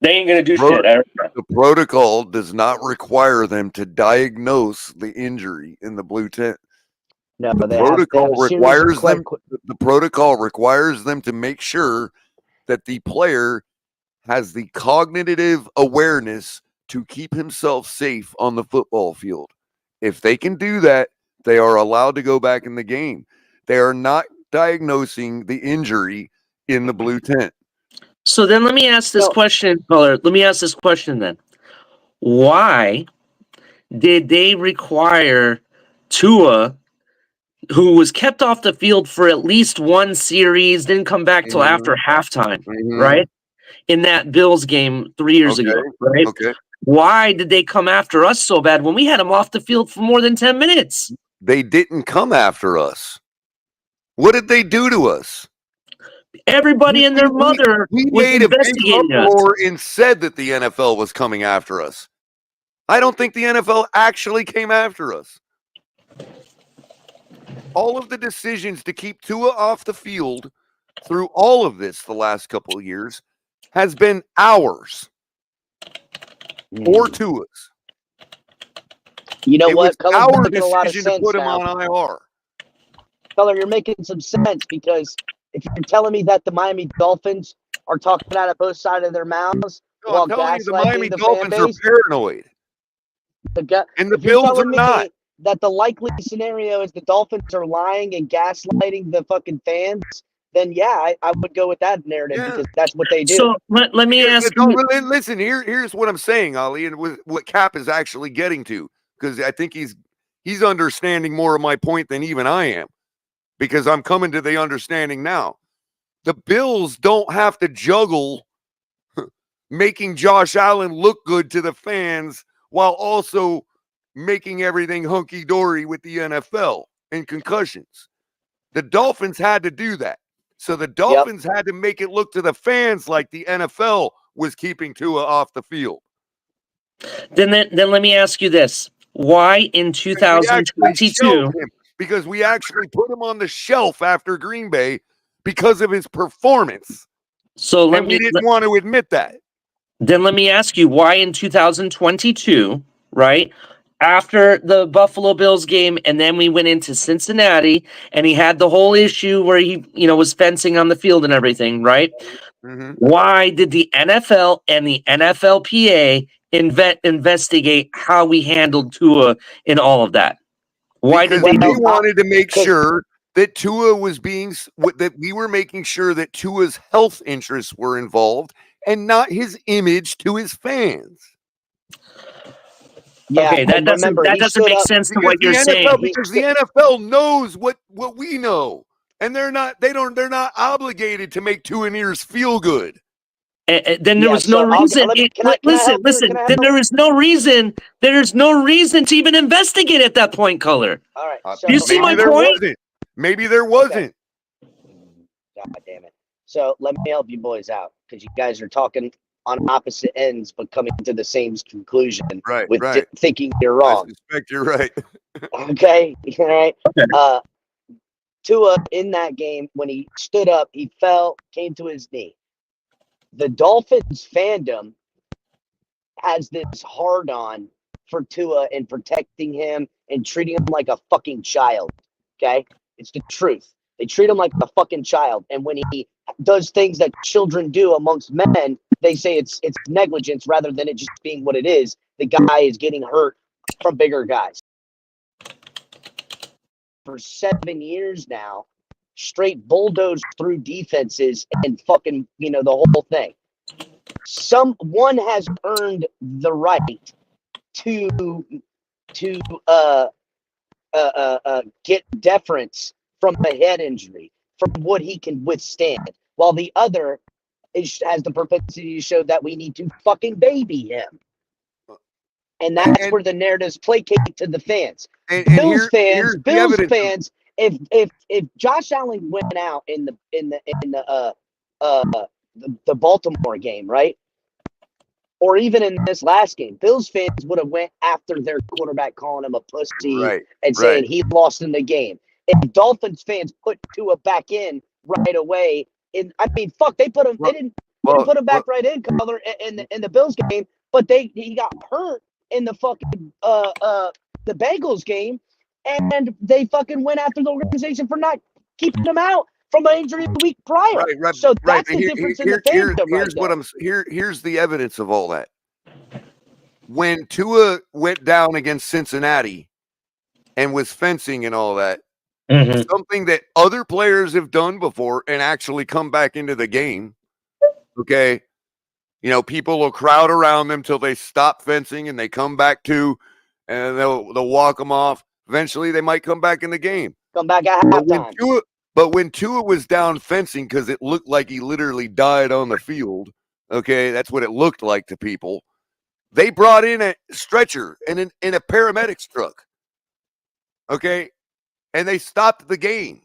They ain't gonna do shit. The protocol does not require them to diagnose the injury in the blue tent. No, the they protocol have requires them. The protocol requires them to make sure that the player has the cognitive awareness to keep himself safe on the football field. If they can do that, they are allowed to go back in the game. They are not diagnosing the injury in the blue tent. So then let me ask this question, Culler. Let me ask this question then. Why did they require Tua, who was kept off the field for at least one series, didn't come back till after halftime, right? In that Bills game 3 years ago, right? Okay. Why did they come after us so bad when we had him off the field for more than 10 minutes? They didn't come after us. What did they do to us? Everybody and their mother we was made a big investigating us. uproar and said that the NFL was coming after us. I don't think the NFL actually came after us. All of the decisions to keep Tua off the field through all of this the last couple of years has been ours or Tua's. You know what? It was our decision to put him on IR. Culler, you're making some sense because if you're telling me that the Miami Dolphins are talking out of both sides of their mouths No, while I'm telling you, the gaslighting Miami the fan Dolphins are base. paranoid, and the If you're Bills are telling me not. that the likely scenario is the Dolphins are lying and gaslighting the fucking fans, then yeah, I would go with that narrative because that's what they do. So let me ask you. Listen, here's what I'm saying, Ali, and what Cap is actually getting to, because I think he's understanding more of my point than even I am, because I'm coming to the understanding now. The Bills don't have to juggle making Josh Allen look good to the fans while also making everything hunky-dory with the NFL and concussions. The Dolphins had to do that. So the Dolphins had to make it look to the fans like the NFL was keeping Tua off the field. Then let me ask you this. Why in 2022? Because we actually put him on the shelf after Green Bay because of his performance. So we didn't want to admit that. Then let me ask you, why in 2022, right? After the Buffalo Bills game, and then we went into Cincinnati, and he had the whole issue where he, was fencing on the field and everything, right? Mm-hmm. Why did the NFL and the NFLPA investigate how we handled Tua in all of that? Why because did they wanted to make sure that Tua that we were making sure that Tua's health interests were involved and not his image to his fans. Yeah, okay, that doesn't make sense to what you're saying. Because the NFL knows what we know, and they're not obligated to make Tua and ears feel good. Then there was no reason. Listen. Then there was no reason. There's no reason to even investigate at that point, Culler. All right. Do you see my point? Maybe there wasn't. God damn it. So let me help you boys out, because you guys are talking on opposite ends but coming to the same conclusion with thinking you're wrong. I suspect you're right. Okay? All right. Okay. Tua in that game, when he stood up, he fell, came to his knee. The Dolphins fandom has this hard on for Tua and protecting him and treating him like a fucking child. Okay? It's the truth. They treat him like a fucking child. And when he does things that children do amongst men, they say it's negligence rather than it just being what it is. The guy is getting hurt from bigger guys. For 7 years now, straight bulldozed through defenses and fucking, the whole thing. Someone has earned the right to get deference from a head injury, from what he can withstand, while the other has the propensity to show that we need to fucking baby him. And that's where the narratives placate to the fans. Bills fans, if Josh Allen went out in the Baltimore game, right? Or even in this last game, Bills fans would have went after their quarterback, calling him a pussy and saying he lost in the game. If Dolphins fans put Tua back in right away, they put him. They didn't put him back right in, Culler, in the Bills game, but he got hurt in the fucking the Bengals game, and they fucking went after the organization for not keeping him out from an injury the week prior. So that's the difference in the fandom. Here's the evidence of all that. When Tua went down against Cincinnati and was fencing and all that, something that other players have done before and actually come back into the game. Okay. People will crowd around them till they stop fencing and they come back and they'll walk them off. Eventually they might come back in the game. Come back at halftime. But when Tua was down fencing, because it looked like he literally died on the field, okay, that's what it looked like to people, they brought in a stretcher and in a paramedics truck, okay, and they stopped the game,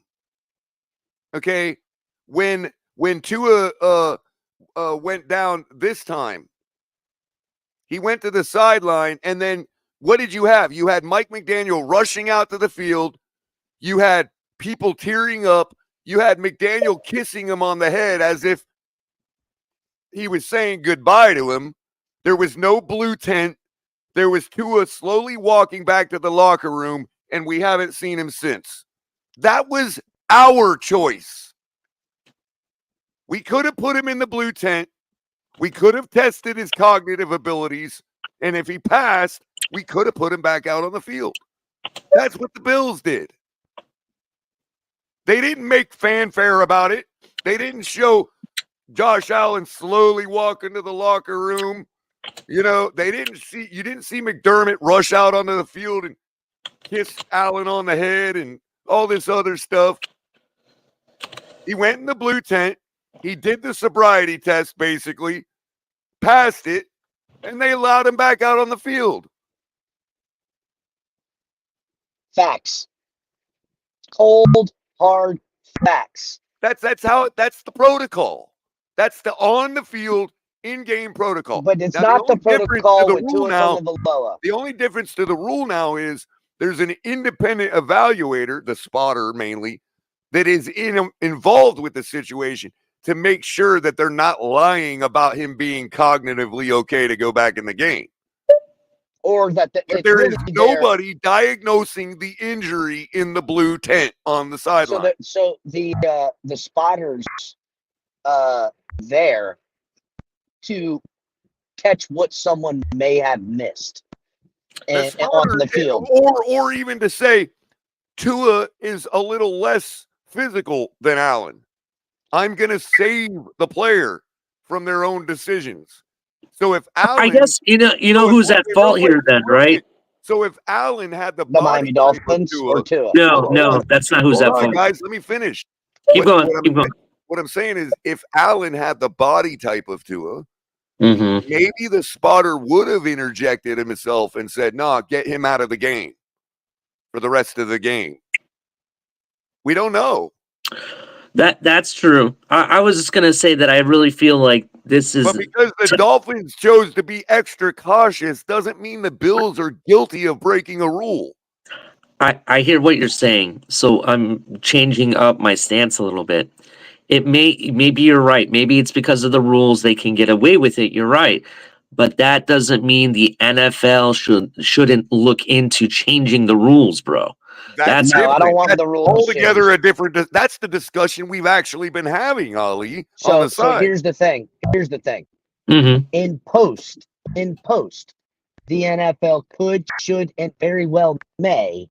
okay. When Tua went down this time, he went to the sideline, and then what did you have? You had Mike McDaniel rushing out to the field. You had people tearing up. You had McDaniel kissing him on the head as if he was saying goodbye to him. There was no blue tent. There was Tua slowly walking back to the locker room, and we haven't seen him since. That was our choice. We could have put him in the blue tent. We could have tested his cognitive abilities. And if he passed, we could have put him back out on the field. That's what the Bills did. They didn't make fanfare about it. They didn't show Josh Allen slowly walk into the locker room. You didn't see McDermott rush out onto the field and kiss Allen on the head and all this other stuff. He went in the blue tent. He did the sobriety test, basically, passed it, and they allowed him back out on the field. Facts. Cold, hard facts. That's the protocol. That's the on the field in-game protocol. But it's not the protocol with Tua Tagovailoa. The only difference to the rule now is there's an independent evaluator, the spotter mainly, that is involved with the situation to make sure that they're not lying about him being cognitively okay to go back in the game. Or that there is nobody diagnosing the injury in the blue tent on the sideline. So the spotters there to catch what someone may have missed and on the field, or even to say Tua is a little less physical than Allen. I'm going to save the player from their own decisions. So if Allen, I guess you know who's at fault here then, right? So if Allen had the Miami Dolphins or Tua, no, that's not who's at fault. Guys, let me finish. Keep going. What I'm saying is, if Allen had the body type of Tua, mm-hmm. maybe the spotter would have interjected himself and said, "No, get him out of the game for the rest of the game." We don't know. That's true. I was just gonna say that I really feel like this is. But because the Dolphins chose to be extra cautious, doesn't mean the Bills are guilty of breaking a rule. I hear what you're saying, so I'm changing up my stance a little bit. Maybe you're right. Maybe it's because of the rules they can get away with it. You're right, but that doesn't mean the NFL shouldn't look into changing the rules, bro. I don't want the rules altogether a different. That's the discussion we've actually been having, Ali. So here's the thing. Mm-hmm. In post, the NFL could, should, and very well may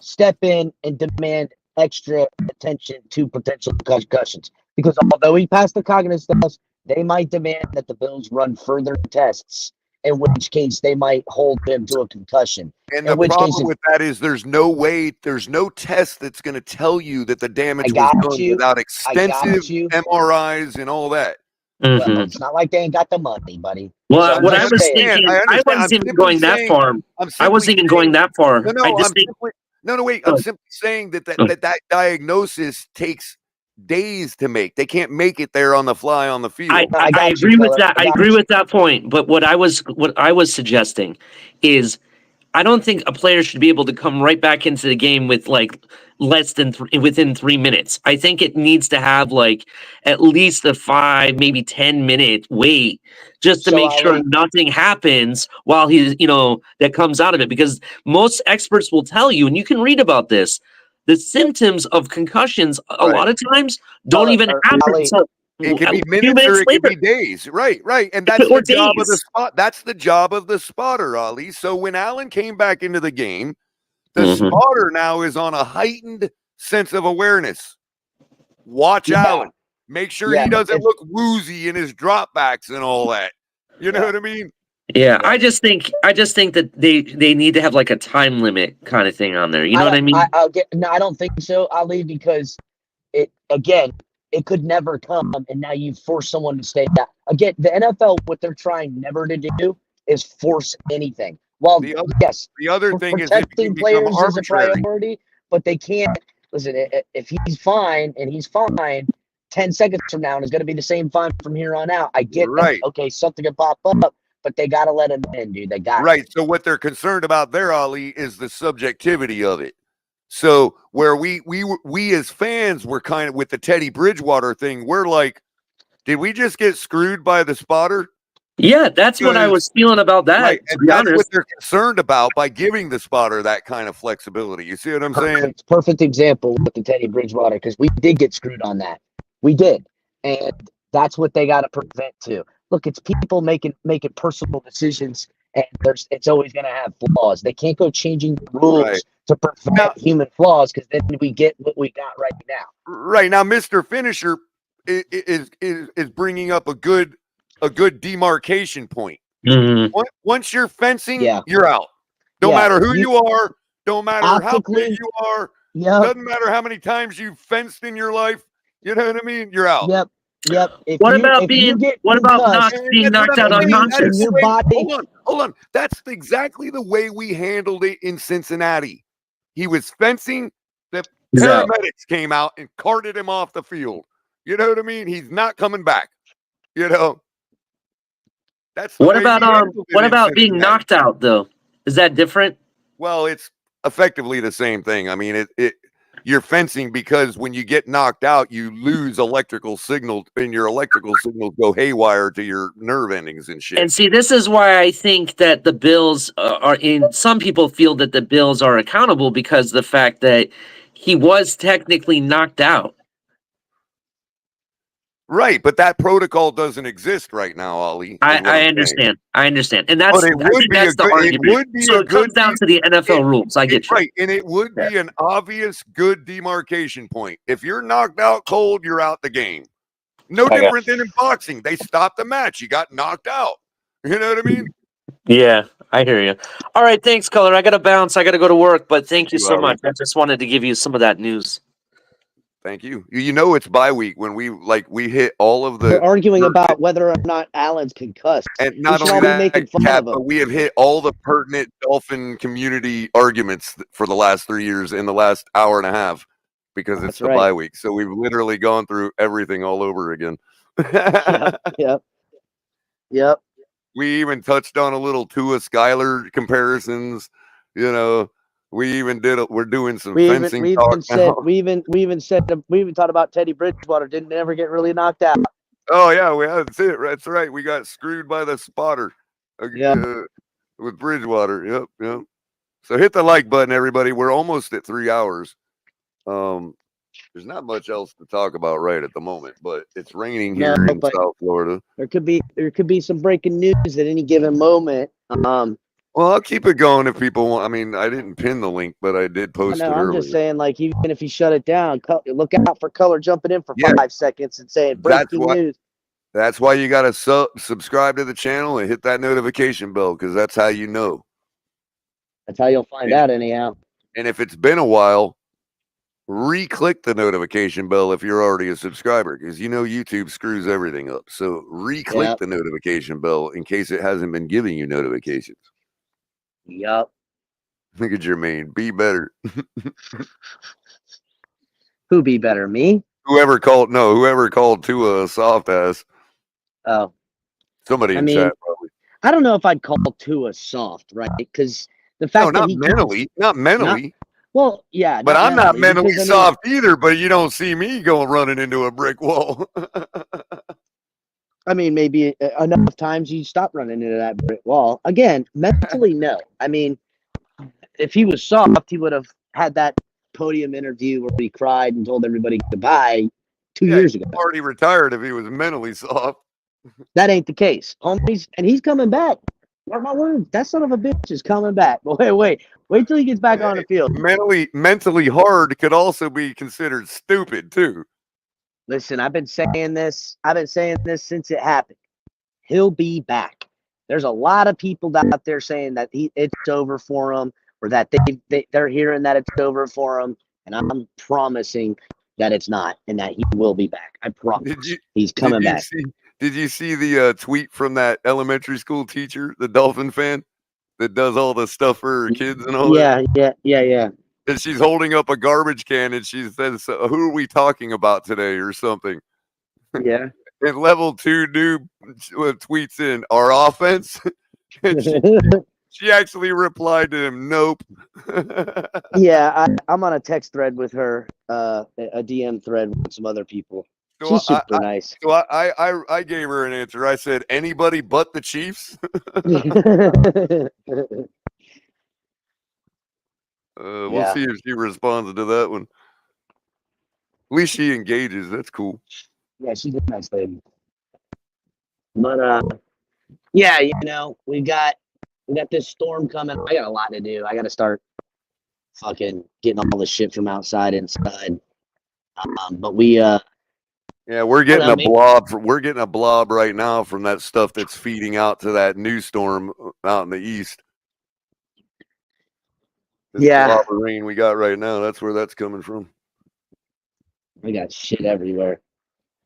step in and demand extra attention to potential concussions. Because although he passed the cognitive test, they might demand that the Bills run further tests, in which case they might hold him to a concussion. And the problem with that is there's no test that's going to tell you that the damage was done without extensive MRIs and all that. Mm-hmm. Well, it's not like they ain't got the money, buddy. Well, So what I was thinking, I wasn't even going that far. I wasn't even going that far. I'm simply saying that diagnosis takes days to make. They can't make it there on the fly on the field. I agree with that. I agree with that point. But what I was suggesting is, I don't think a player should be able to come right back into the game with like less than within 3 minutes. I think it needs to have like at least a 5, maybe 10-minute wait just to make sure nothing happens while he's, that comes out of it. Because most experts will tell you, and you can read about this, the symptoms of concussions a lot of times don't even happen until it can be minutes or it can be days. Right. And that's the job of the spot. That's the job of the spotter, Ali. So when Allen came back into the game, the spotter now is on a heightened sense of awareness. Watch Allen. Make sure he doesn't look woozy in his dropbacks and all that. You know what I mean? Yeah, I just think that they need to have like a time limit kind of thing on there. You know what I mean? I don't think so, Ali, because it could never come, and now you force someone to stay down. Again, the NFL, what they're trying never to do is force anything. Well, the other thing is protecting players is a priority, but they can't. Listen, if he's fine and he's fine, 10 seconds from now is going to be the same fine from here on out. I get that. Okay, something can pop up, but they got to let him in, dude. They got right. So what they're concerned about there, Ali, is the subjectivity of it. So where we as fans were kind of with the Teddy Bridgewater thing, we're like, did we just get screwed by the spotter? Yeah, that's what I was feeling about that. Right. And that's what they're concerned about by giving the spotter that kind of flexibility. You see what I'm saying? It's a perfect example with the Teddy Bridgewater, because we did get screwed on that. We did. and that's what they got to prevent too. Look, it's people making personal decisions, and it's always going to have flaws. They can't go changing the rules to prevent human flaws, because then we get what we got right now. Right now, Mr. Finisher is bringing up a good demarcation point. Mm-hmm. Once you're fencing, you're out. Don't matter who you are. Don't matter how big you are. Doesn't matter how many times you've fenced in your life. You know what I mean? You're out. Yep. What about being knocked out unconscious? Your body. Hold on. That's exactly the way we handled it in Cincinnati. He was fencing. The paramedics came out and carted him off the field. You know what I mean? He's not coming back. You know. That's the what way about being knocked out though? Is that different? Well, it's effectively the same thing. I mean, you're fencing because when you get knocked out, you lose electrical signal, and your electrical signals go haywire to your nerve endings and shit. And see, this is why I think that the Bills some people feel that the Bills are accountable because the fact that he was technically knocked out. Right, but that protocol doesn't exist right now, Ali. I understand. I understand. And that's the argument. So it comes down to the NFL rules. I get you. Right, and it would be an obvious good demarcation point. If you're knocked out cold, you're out the game. No different than in boxing. They stopped the match. You got knocked out. You know what I mean? Yeah, I hear you. All right, thanks, Culler. I got to bounce. I got to go to work, but thank you so much. I just wanted to give you some of that news. Thank you. You know it's bye week when we hit all of the. They're arguing about whether or not Allen's concussed. And not only that, but we have hit all the pertinent Dolphin community arguments for the last 3 years in the last hour and a half because it's the bye week. So we've literally gone through everything all over again. Yep. We even touched on a little Tua Skyler comparisons. You know. We're doing some fencing talk now. We even thought about Teddy Bridgewater. Didn't ever get really knocked out. Oh yeah, that's it. That's right. We got screwed by the spotter with Bridgewater. Yep. So hit the like button, everybody. We're almost at 3 hours. There's not much else to talk about right at the moment, but it's raining here in South Florida. There could be some breaking news at any given moment. Well, I'll keep it going if people want. I mean, I didn't pin the link, but I did post it earlier. I'm just saying, like, even if you shut it down, look out for Culler jumping in for 5 seconds and saying breaking news. That's why you got to subscribe to the channel and hit that notification bell, because that's how you know. That's how you'll find out anyhow. And if it's been a while, re-click the notification bell if you're already a subscriber, because you know YouTube screws everything up. So re-click the notification bell in case it hasn't been giving you notifications. Yup. Look at Jermaine. Be better. Who be better? Me? Whoever called Tua a soft ass. Oh. Somebody in chat probably. I don't know if I'd call Tua soft, right? Because the fact that not mentally. Well, yeah. But I'm not mentally soft either, but you don't see me going running into a brick wall. I mean, maybe enough times you stop running into that brick wall. Again, mentally, no. I mean, if he was soft, he would have had that podium interview where he cried and told everybody goodbye 2 years ago. Already retired if he was mentally soft. That ain't the case, homies. And he's coming back. Mark my words, that son of a bitch is coming back. But wait till he gets back on the field. Mentally hard could also be considered stupid too. Listen, I've been saying this since it happened. He'll be back. There's a lot of people out there saying that it's over for him, or that they're hearing that it's over for him, and I'm promising that it's not, and that he will be back. I promise. He's coming back. Did you see the tweet from that elementary school teacher, the Dolphin fan, that does all the stuff for her kids and all that? Yeah. And she's holding up a garbage can and she says, "Who are we talking about today?" or something. Yeah. And level 2 noob tweets in, "Our offense." And she actually replied to him, "Nope." Yeah, I'm on a text thread with her, a DM thread with some other people. So she's super nice. So I gave her an answer. I said, "Anybody but the Chiefs." We'll see if she responds to that one. At least she engages. That's cool. Yeah, she's a nice lady. But yeah, we got this storm coming. I got a lot to do. I got to start fucking getting all the shit from outside inside. But we yeah, we're I don't getting know, a maybe, blob. We're getting a blob right now from that stuff that's feeding out to that new storm out in the east. This yeah, blob of rain we got right now, that's where that's coming from. we got shit everywhere.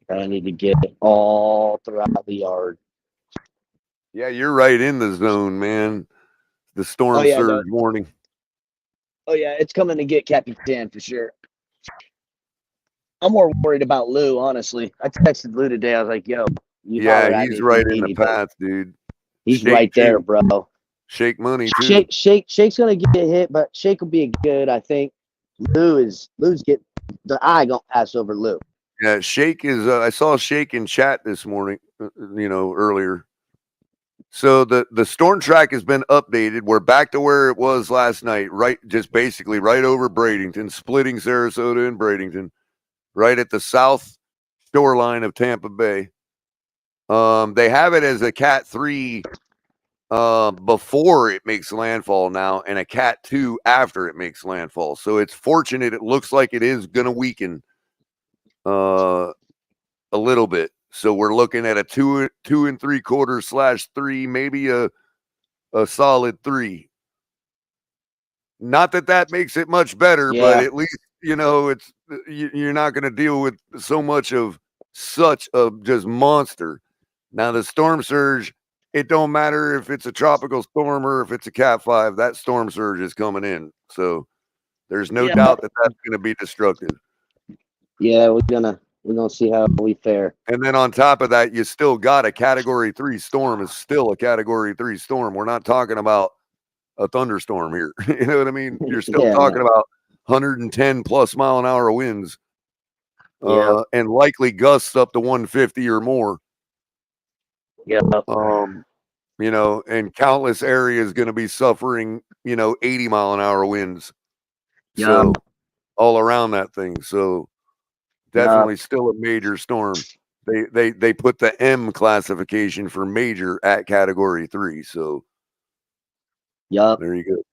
I need to get it all throughout the yard. Yeah, you're right in the zone, man. The storm yeah, surge warning. Oh yeah, it's coming to get Capitan for sure. I'm more worried about Lou, honestly. I texted Lou today. I was like, "Yo, you holler at me He's if right you in need the me, but path, dude. he's Shake right there, too. bro. Shake money too. Shake's gonna get hit, but Shake will be good. I think Lou's get the eye gonna pass over Lou. Yeah, Shake is. I saw Shake in chat this morning. Earlier. So the storm track has been updated. We're back to where it was last night, right? Just basically right over Bradenton, splitting Sarasota and Bradenton, right at the south shoreline of Tampa Bay. They have it as a Cat 3 before it makes landfall now, and a Cat 2 after it makes landfall. So it's fortunate. It looks like it is going to weaken a little bit. So we're looking at a 2 3/4/3, maybe a solid 3. Not that makes it much better, but at least it's you're not going to deal with so much of such a just monster. Now the storm surge, it don't matter if it's a tropical storm or if it's a Cat 5. That storm surge is coming in, so there's no doubt that that's going to be destructive. Yeah, we're gonna see how we fare. And then on top of that, you still got a Category 3 storm. Is still a Category 3 storm. We're not talking about a thunderstorm here. You know what I mean? You're still talking about 110 plus mile an hour winds, and likely gusts up to 150 or more. Yeah. And countless areas going to be suffering, 80 mile an hour winds. So all around that thing. So definitely still a major storm. They put the M classification for major at Category 3. So there you go.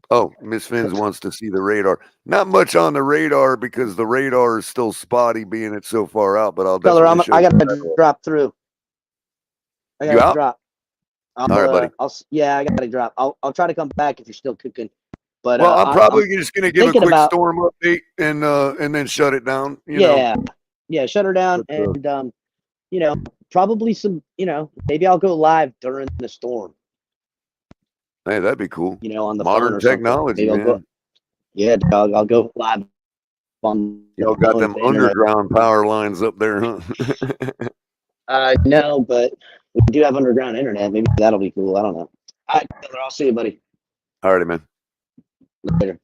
Oh, Miss Fins wants to see the radar. Not much on the radar because the radar is still spotty, being it so far out. But I'll definitely show I you. gotta drop through. I gotta You out? drop. All right, buddy. I gotta drop. I'll try to come back if you're still cooking. But well, I'm probably just gonna give a quick storm update and then shut it down. Yeah, shut her down, and probably some. Maybe I'll go live during the storm. Hey, that'd be cool. On the modern phone or technology, man. I'll go live. Y'all got them underground power lines up there, huh? No, but we do have underground internet. Maybe that'll be cool. I don't know. All right, I'll see you, buddy. All righty, man. Later.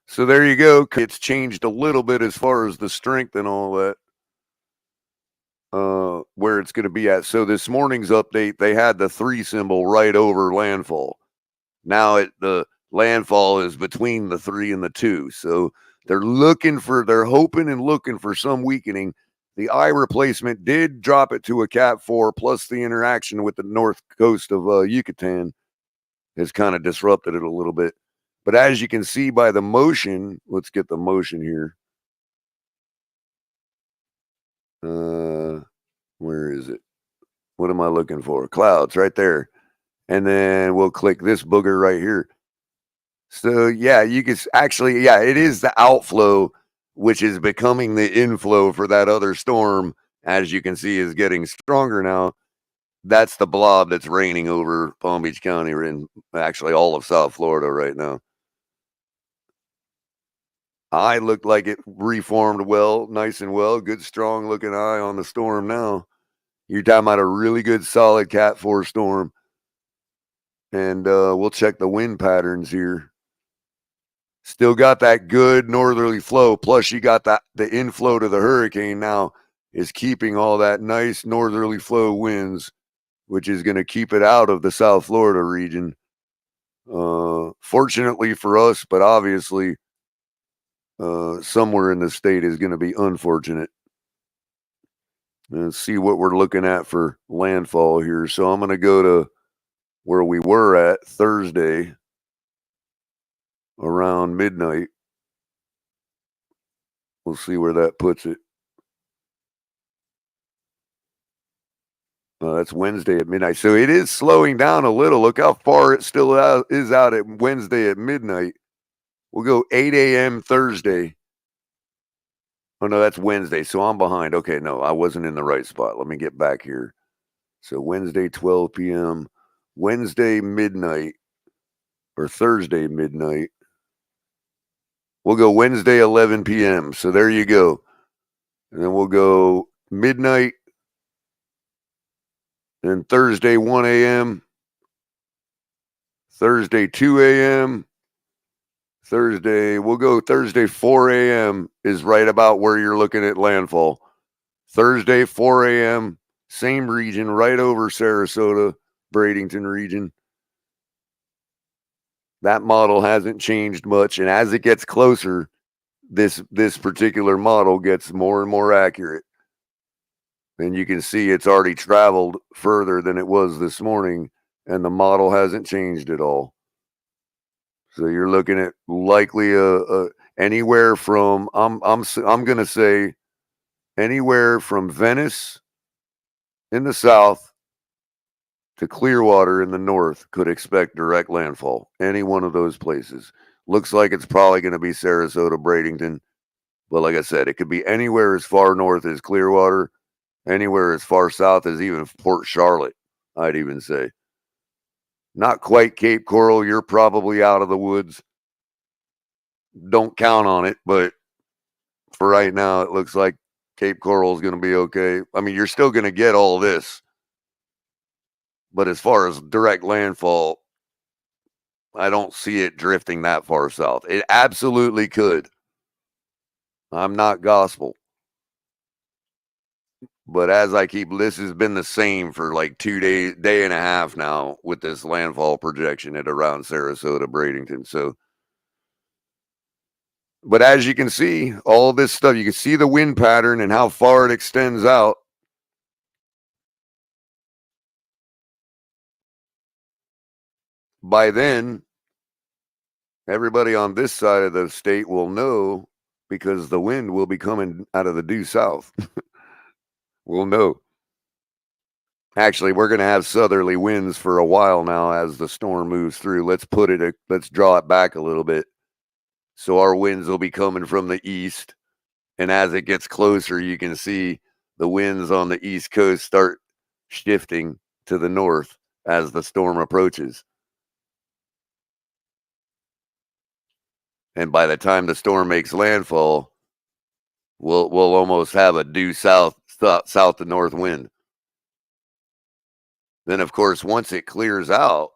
So there you go. It's changed a little bit as far as the strength and all that. Where it's going to be at. So this morning's update, they had the 3 symbol right over landfall. Now the landfall is between the 3 and the 2. So they're hoping and looking for some weakening. The eye replacement did drop it to a Cat 4, plus the interaction with the north coast of Yucatan has kind of disrupted it a little bit. But as you can see by the motion, let's get the motion here. Where is it? What am I looking for? Clouds right there. And then we'll click this booger right here. So yeah, you can actually, it is the outflow, which is becoming the inflow for that other storm. As you can see, is getting stronger now. That's the blob that's raining over Palm Beach County, and actually all of South Florida right now. Eye looked like it reformed well, nice and well. Good, strong looking eye on the storm now. You're talking about a really good, solid Cat 4 storm. And we'll check the wind patterns here. Still got that good northerly flow. Plus, you got the inflow to the hurricane now is keeping all that nice northerly flow winds, which is going to keep it out of the South Florida region. Fortunately for us, but obviously somewhere in the state is going to be unfortunate. Let's see what we're looking at for landfall here. So I'm going to go to where we were at Thursday around midnight. We'll see where that puts it. That's Wednesday at midnight. So it is slowing down a little. Look how far it still is out at Wednesday at midnight. We'll go 8 a.m. Thursday. Oh, no, that's Wednesday. So I'm behind. Okay, no, I wasn't in the right spot. Let me get back here. So Wednesday, 12 p.m. Wednesday midnight or Thursday midnight. We'll go Wednesday, 11 p.m. So there you go. And then we'll go midnight. Then Thursday, 1 a.m. Thursday, 2 a.m. Thursday, we'll go Thursday, 4 a.m. is right about where you're looking at landfall. Thursday, 4 a.m., same region, right over Sarasota, Bradenton region. That model hasn't changed much, and as it gets closer, this particular model gets more and more accurate. And you can see it's already traveled further than it was this morning, and the model hasn't changed at all. So you're looking at likely anywhere from I'm going to say anywhere from Venice in the south to Clearwater in the north could expect direct landfall. Any one of those places. Looks like it's probably going to be Sarasota, Bradenton. But like I said, it could be anywhere as far north as Clearwater, anywhere as far south as even Port Charlotte, I'd even say. Not quite Cape Coral. You're probably out of the woods. Don't count on it, but for right now, it looks like Cape Coral is going to be okay. I mean, you're still going to get all this. But as far as direct landfall, I don't see it drifting that far south. It absolutely could. I'm not gospel. But as I keep, this has been the same for like 2 days, day and a half now with this landfall projection at around Sarasota, Bradenton. So, but as you can see, all this stuff, you can see the wind pattern and how far it extends out. By then, everybody on this side of the state will know because the wind will be coming out of the due south. We'll know. Actually, we're going to have southerly winds for a while now as the storm moves through. Let's draw it back a little bit. So our winds will be coming from the east. And as it gets closer, you can see the winds on the east coast start shifting to the north as the storm approaches. And by the time the storm makes landfall, we'll almost have a due south to north wind. Then, of course, once it clears out,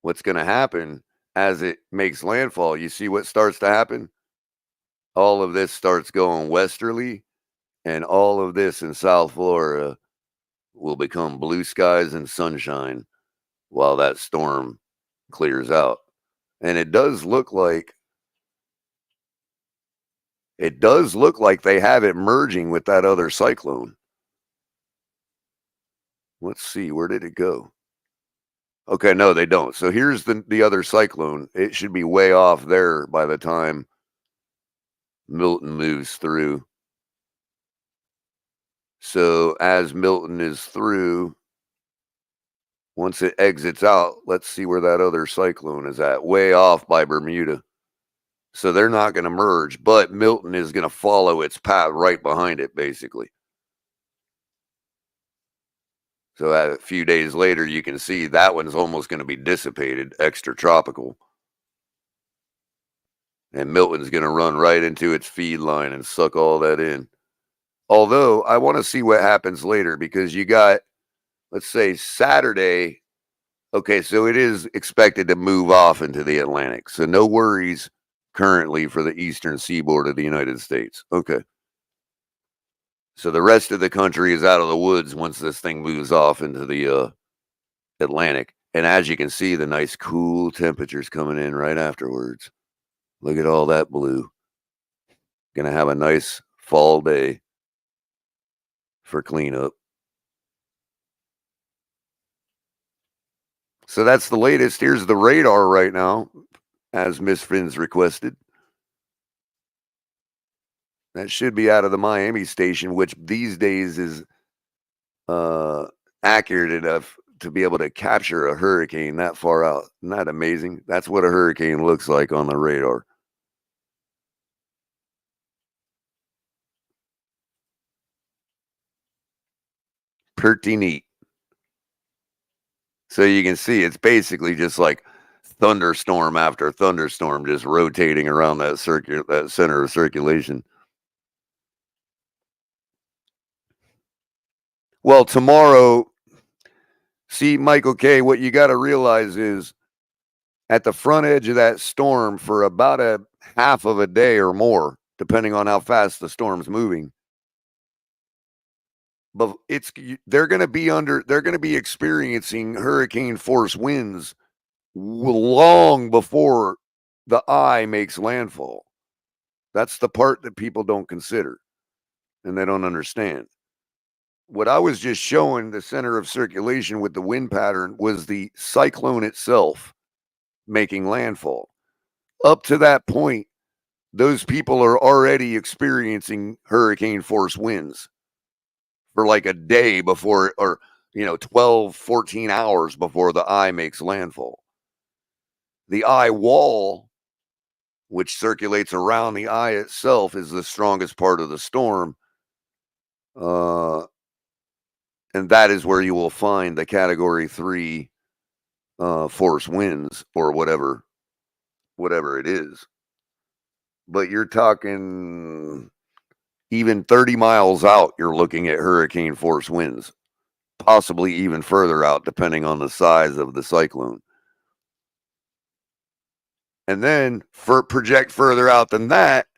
what's going to happen as it makes landfall, you see what starts to happen? All of this starts going westerly, and all of this in South Florida will become blue skies and sunshine while that storm clears out. And it does look like they have it merging with that other cyclone. Let's see, where did it go? Okay, no, they don't. So here's the other cyclone. It should be way off there by the time Milton moves through. So as Milton is through, once it exits out, let's see where that other cyclone is at. Way off by Bermuda. So they're not going to merge, but Milton is going to follow its path right behind it, basically. So a few days later, you can see that one's almost going to be dissipated, extratropical. And Milton's going to run right into its feed line and suck all that in. Although, I want to see what happens later because you got, let's say, Saturday. Okay, so it is expected to move off into the Atlantic. So no worries currently for the eastern seaboard of the United States. Okay. So the rest of the country is out of the woods once this thing moves off into the Atlantic. And as you can see, the nice cool temperatures coming in right afterwards. Look at all that blue. Gonna have a nice fall day for cleanup. So that's the latest. Here's the radar right now, as Miss Fins requested. That should be out of the Miami station, which these days is accurate enough to be able to capture a hurricane that far out. Isn't that amazing? That's what a hurricane looks like on the radar. Pretty neat. So you can see it's basically just like thunderstorm after thunderstorm, just rotating around that center of circulation. Well, tomorrow, see, Michael K., what you got to realize is at the front edge of that storm for about a half of a day or more, depending on how fast the storm's moving. But they're going to be experiencing hurricane force winds long before the eye makes landfall. That's the part that people don't consider and they don't understand. What I was just showing, the center of circulation with the wind pattern, was the cyclone itself making landfall. Up to that point, those people are already experiencing hurricane force winds for like a day before, or 12, 14 hours before the eye makes landfall. The eye wall, which circulates around the eye itself, is the strongest part of the storm. And that is where you will find the Category 3 force winds, or whatever it is. But you're talking even 30 miles out, you're looking at hurricane force winds, possibly even further out, depending on the size of the cyclone. And then project further out than that,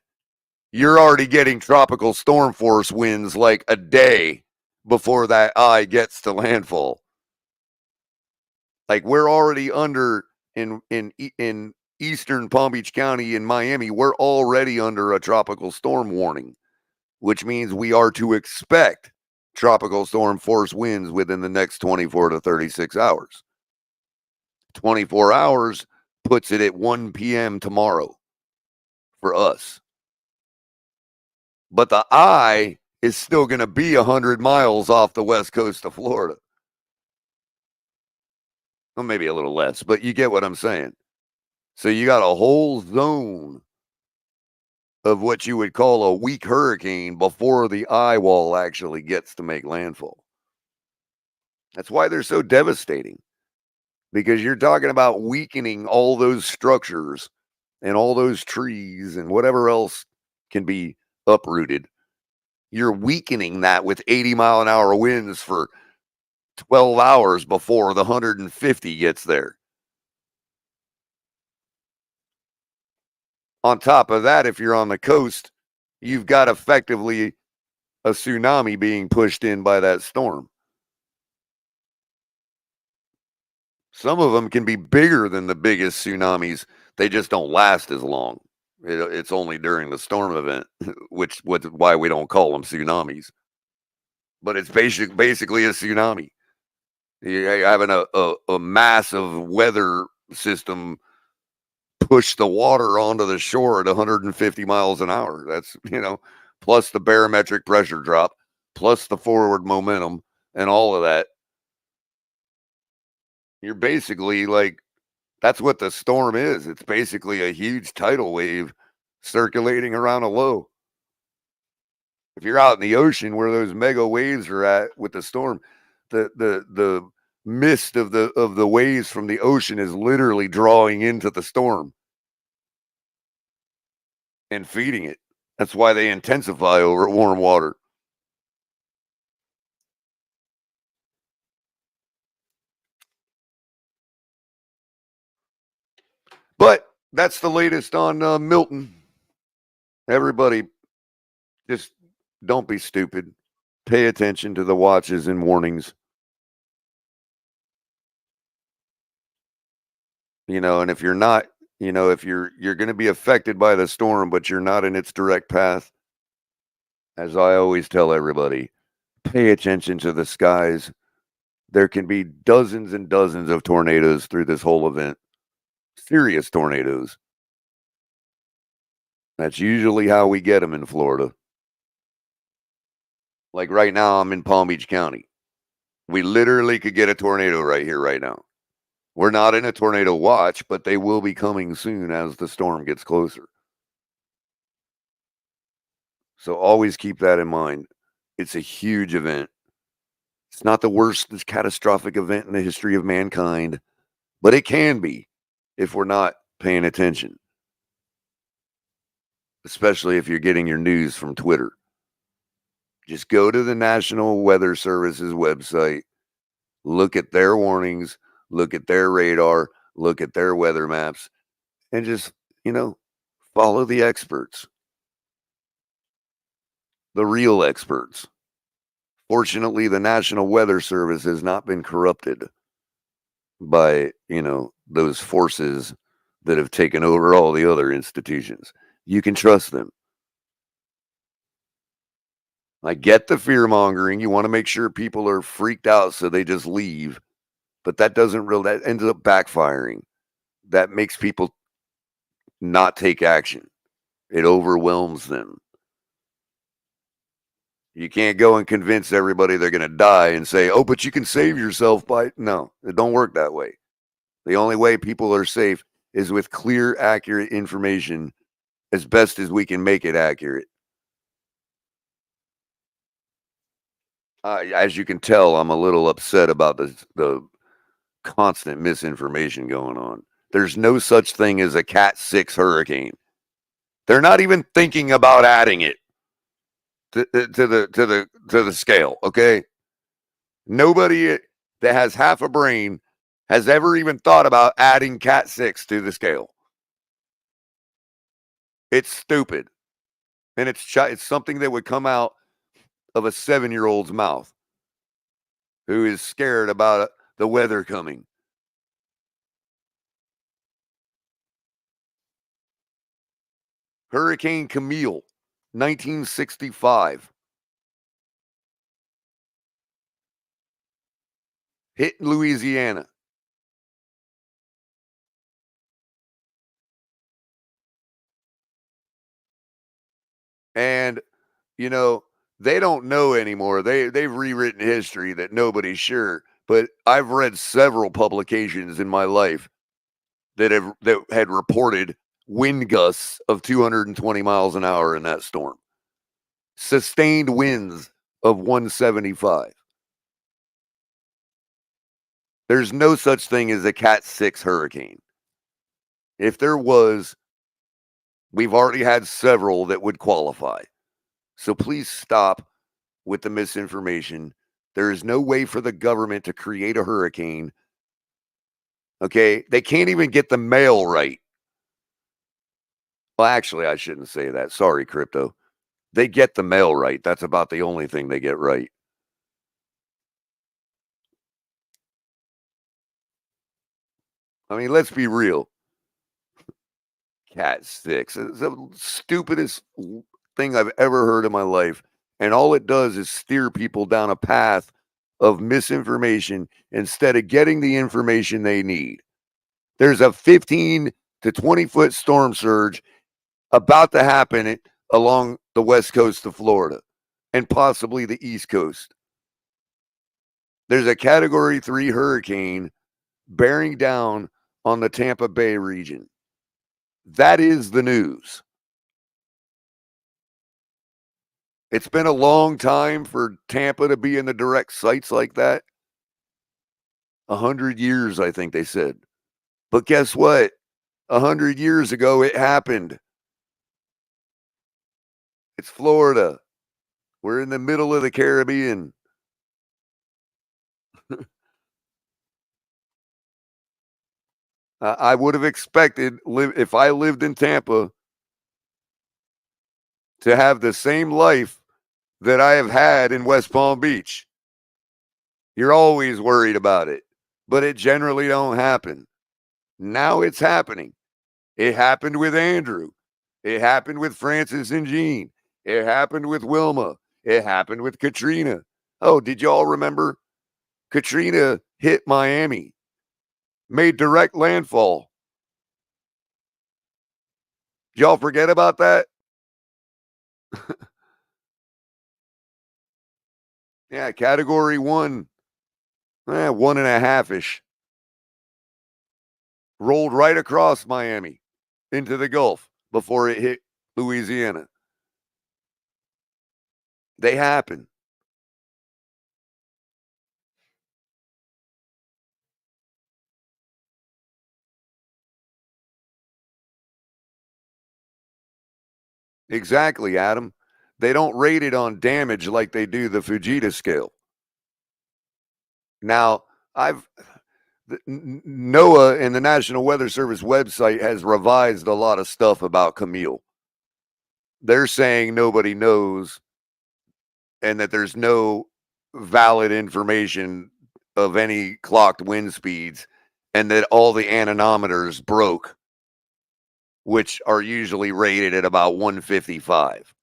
you're already getting tropical storm force winds like a day before that eye gets to landfall. Like, we're already under in eastern Palm Beach County in Miami, we're already under a tropical storm warning, which means we are to expect tropical storm force winds within the next 24 to 36 hours. 24 hours puts it at 1 p.m. tomorrow for us. But the eye is still going to be 100 miles off the west coast of Florida. Well, maybe a little less, but you get what I'm saying. So you got a whole zone of what you would call a weak hurricane before the eye wall actually gets to make landfall. That's why they're so devastating, because you're talking about weakening all those structures and all those trees and whatever else can be uprooted. You're weakening that with 80-mile-an-hour winds for 12 hours before the 150 gets there. On top of that, if you're on the coast, you've got effectively a tsunami being pushed in by that storm. Some of them can be bigger than the biggest tsunamis. They just don't last as long. It's only during the storm event, which why we don't call them tsunamis. But it's basically a tsunami. You're having a massive weather system push the water onto the shore at 150 miles an hour. That's, plus the barometric pressure drop, plus the forward momentum and all of that. You're basically like, that's what the storm is. It's basically a huge tidal wave circulating around a low. If you're out in the ocean where those mega waves are at with the storm, the mist of the waves from the ocean is literally drawing into the storm and feeding it. That's why they intensify over warm water. But that's the latest on Milton. Everybody, just don't be stupid. Pay attention to the watches and warnings. And if you're not You know, if you're going to be affected by the storm, but you're not in its direct path, as I always tell everybody, pay attention to the skies. There can be dozens and dozens of tornadoes through this whole event. Serious tornadoes. That's usually how we get them in Florida. Like right now, I'm in Palm Beach County. We literally could get a tornado right here, right now. We're not in a tornado watch, but they will be coming soon as the storm gets closer. So always keep that in mind. It's a huge event. It's not the worst catastrophic event in the history of mankind, but it can be if we're not paying attention. Especially if you're getting your news from Twitter. Just go to the National Weather Service's website, look at their warnings, look at their radar, look at their weather maps, and just, follow the experts. The real experts. Fortunately, the National Weather Service has not been corrupted by, those forces that have taken over all the other institutions. You can trust them. I get the fear mongering. You want to make sure people are freaked out so they just leave. But that that ends up backfiring. That makes people not take action. It overwhelms them. You can't go and convince everybody they're going to die and say, oh, but you can save yourself by... No, it don't work that way. The only way people are safe is with clear, accurate information as best as we can make it accurate. As you can tell, I'm a little upset about the constant misinformation going on. There's no such thing as a Cat 6 hurricane. They're not even thinking about adding it to the scale, okay? Nobody that has half a brain has ever even thought about adding Cat 6 to the scale. It's stupid. And it's something that would come out of a 7-year-old's mouth who is scared about the weather coming. Hurricane Camille, 1965. Hit Louisiana. And, they don't know anymore. They've rewritten history that nobody's sure. But I've read several publications in my life that had reported wind gusts of 220 miles an hour in that storm. Sustained winds of 175. There's no such thing as a Cat 6 hurricane. If there was, we've already had several that would qualify. So please stop with the misinformation. There is no way for the government to create a hurricane. Okay? They can't even get the mail right. Well, actually, I shouldn't say that. Sorry, crypto. They get the mail right. That's about the only thing they get right. I mean, let's be real. Cat 6. It's the stupidest thing I've ever heard in my life. And all it does is steer people down a path of misinformation instead of getting the information they need. There's a 15 to 20 foot storm surge about to happen along the west coast of Florida and possibly the east coast. There's a Category 3 hurricane bearing down on the Tampa Bay region. That is the news. It's been a long time for Tampa to be in the direct sites like that. 100 years, I think they said. But guess what? 100 years ago, it happened. It's Florida. We're in the middle of the Caribbean. I would have expected, if I lived in Tampa, to have the same life that I have had in West Palm Beach. You're always worried about it, but it generally don't happen. Now it's happening. It happened with Andrew. It happened with Francis and Jean. It happened with Wilma. It happened with Katrina. Oh, did y'all remember? Katrina hit Miami, made direct landfall. Did y'all forget about that? Yeah, category 1, 1.5-ish. Rolled right across Miami into the Gulf before it hit Louisiana. They happen. Exactly, Adam. They don't rate it on damage like they do the Fujita scale. Now, NOAA and the National Weather Service website has revised a lot of stuff about Camille. They're saying nobody knows and that there's no valid information of any clocked wind speeds and that all the anemometers broke, which are usually rated at about 155.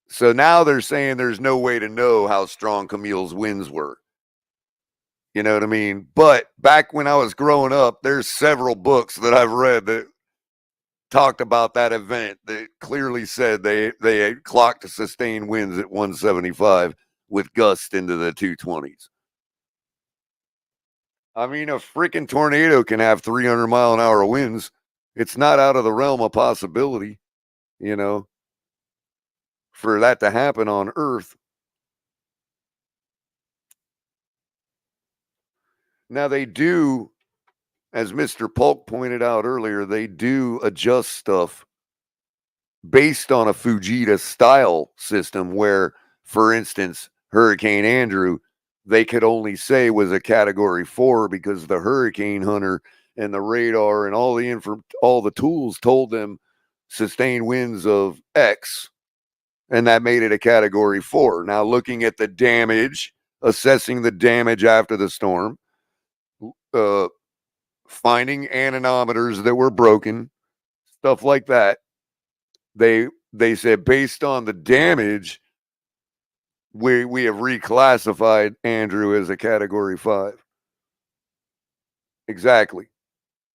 So now they're saying there's no way to know how strong Camille's winds were. You know what I mean? But back when I was growing up, there's several books that I've read that talked about that event that clearly said they had clocked sustained winds at 175 with gusts into the 220s. I mean, a freaking tornado can have 300-mile-an-hour winds. It's not out of the realm of possibility, you know, for that to happen on Earth. Now, they do, as Mr. Polk pointed out earlier, they do adjust stuff based on a Fujita style system where, for instance, Hurricane Andrew, they could only say was a category 4 because the hurricane hunter and the radar and all the tools told them sustained winds of X, and that made it a category 4. Now, looking at the damage, assessing the damage after the storm, finding anemometers that were broken, stuff like that, they said based on the damage, we have reclassified Andrew as a category 5. Exactly.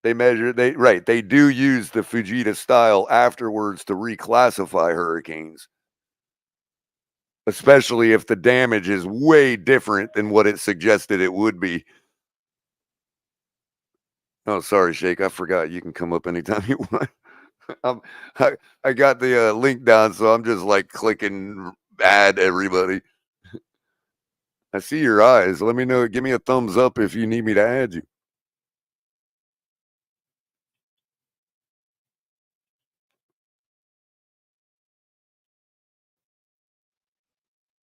They do use the Fujita style afterwards to reclassify hurricanes, especially if the damage is way different than what it suggested it would be. Oh, sorry, Shake. I forgot you can come up anytime you want. I got the link down, so I'm just like clicking add everybody. I see your eyes. Let me know. Give me a thumbs up if you need me to add you.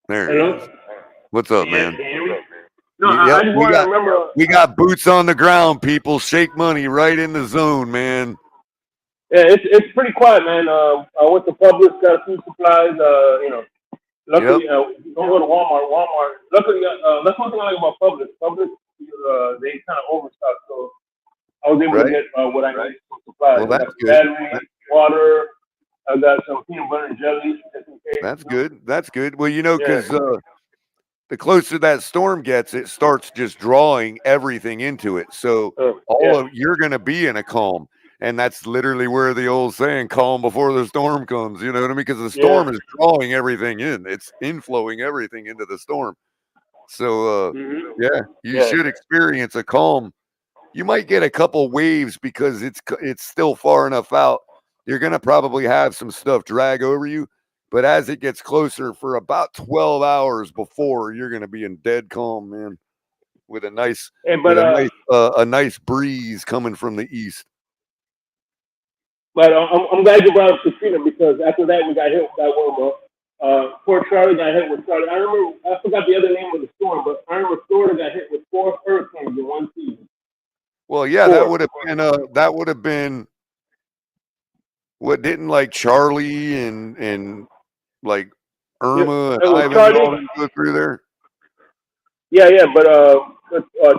There it is. What's up, man? No, I just want to remember. We got boots on the ground, people. Shake Money right in the zone, man. Yeah, it's pretty quiet, man. I went to Publix, got food supplies. Luckily, don't go to Walmart. Luckily, that's one thing I like about Publix. Publix, they kind of overstock, so I was able to get what I need for supplies. Well, that's good. Battery, water. I got some peanut butter and jelly. Just in case, that's good. That's good. Well, because the closer that storm gets, it starts just drawing everything into it. So you're going to be in a calm. And that's literally where the old saying, calm before the storm comes. You know what I mean? Because the storm is drawing everything in. It's inflowing everything into the storm. So, you should experience a calm. You might get a couple waves because it's still far enough out. You're going to probably have some stuff drag over you. But as it gets closer for about 12 hours before, you're going to be in dead calm, man, with a nice, a nice breeze coming from the east. But I'm glad you brought up Katrina because after that we got hit with that one. Port Charlie got hit with Charlie. I forgot the other name of the storm, but I remember Florida got hit with 4 hurricanes in one season. Well, yeah, 4. That would have been what didn't like Charlie and like Irma and Ivan all go through there. Yeah, but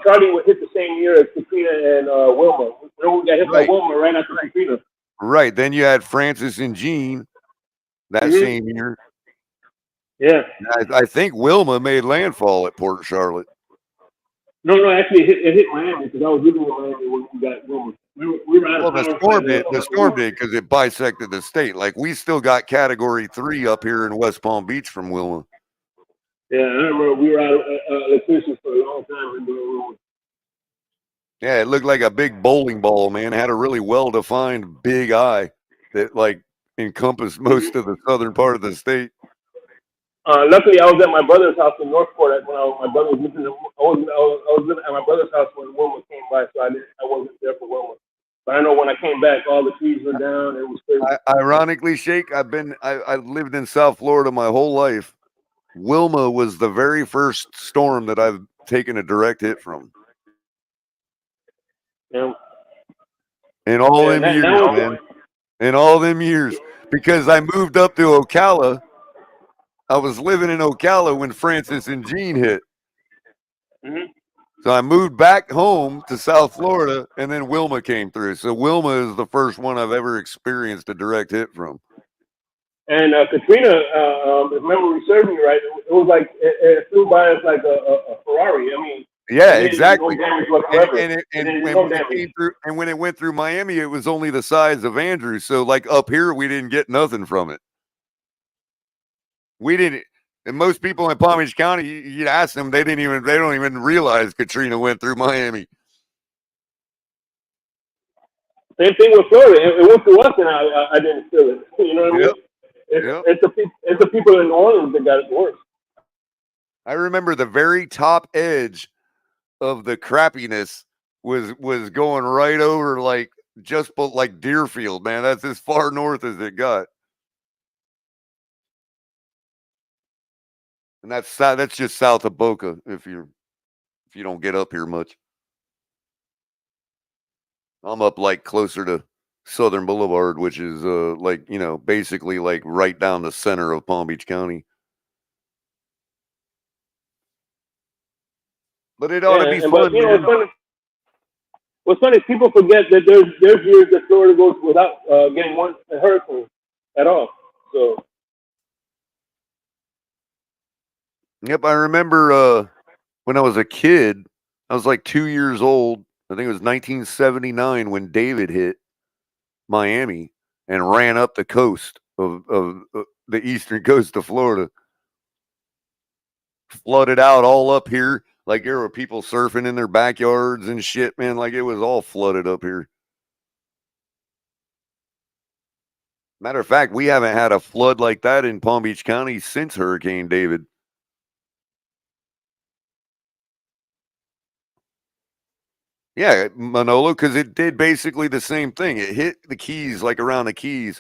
Charlie would hit the same year as Katrina and Wilma. Remember we got hit by Right. Wilma right after Katrina. Right. Then you had Francis and Jean that same year. Yeah. I think Wilma made landfall at Port Charlotte. No, actually, it hit Miami because I was living in Miami when we got Wilma. We were out of Well, town. the storm did because it bisected the state. Like we still got Category 3 up here in West Palm Beach from Wilma. Yeah, I remember we were out of electricity for a long time in Wilma. Yeah, it looked like a big bowling ball, man. It had a really well-defined big eye that like encompassed most of the southern part of the state. Luckily, I was at my brother's house in Northport when my brother was living. I was living at my brother's house when Wilma came by, so I wasn't there for Wilma. But I know when I came back, all the trees were down. It was crazy. Ironically, Shake, I lived in South Florida my whole life. Wilma was the very first storm that I've taken a direct hit from. Yeah. In all them years, man. In all them years. Because I moved up to Ocala. I was living in Ocala when Francis and Jean hit. Mm-hmm. So I moved back home to South Florida, and then Wilma came through. So Wilma is the first one I've ever experienced a direct hit from. And Katrina, if memory serves me right, it was like it flew by us like a Ferrari. I mean, yeah, exactly. No damage whatsoever. And when it went through Miami, it was only the size of Andrew. So like up here, we didn't get nothing from it. We didn't, and most people in Palm Beach County, you'd ask them, they don't even realize Katrina went through Miami. Same thing with Florida. It went through us, and I didn't feel it. You know what I mean? It's the people in New Orleans that got it worse. I remember the very top edge of the crappiness was going right over like just like Deerfield, man. That's as far north as it got. And that's just south of Boca if you don't get up here much. I'm up like closer to Southern Boulevard, which is like, basically like right down the center of Palm Beach County. But it ought to be fun. What's funny is people forget that there's years that Florida goes without getting one hurricane at all. So. Yep, I remember when I was a kid, I was like 2 years old. I think it was 1979 when David hit Miami and ran up the coast of the eastern coast of Florida. Flooded out all up here. Like there were people surfing in their backyards and shit, man. Like it was all flooded up here. Matter of fact, we haven't had a flood like that in Palm Beach County since Hurricane David. Yeah, Manolo, because it did basically the same thing. It hit the Keys, like around the Keys,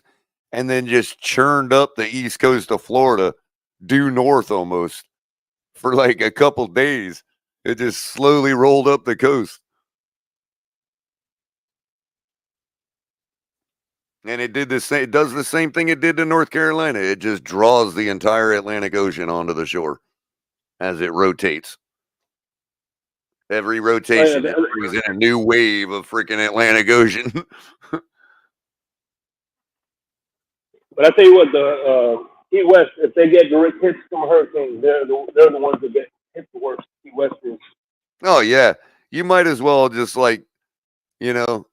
and then just churned up the east coast of Florida, due north almost, for like a couple days. It just slowly rolled up the coast. And it did the same. It does the same thing it did to North Carolina. It just draws the entire Atlantic Ocean onto the shore as it rotates. Every rotation, it brings in a new wave of freaking Atlantic Ocean. But I tell you what, the Key West, if they get direct hits from hurricanes, they're the ones that get hit the worst. Key West is. Oh yeah, you might as well just like, you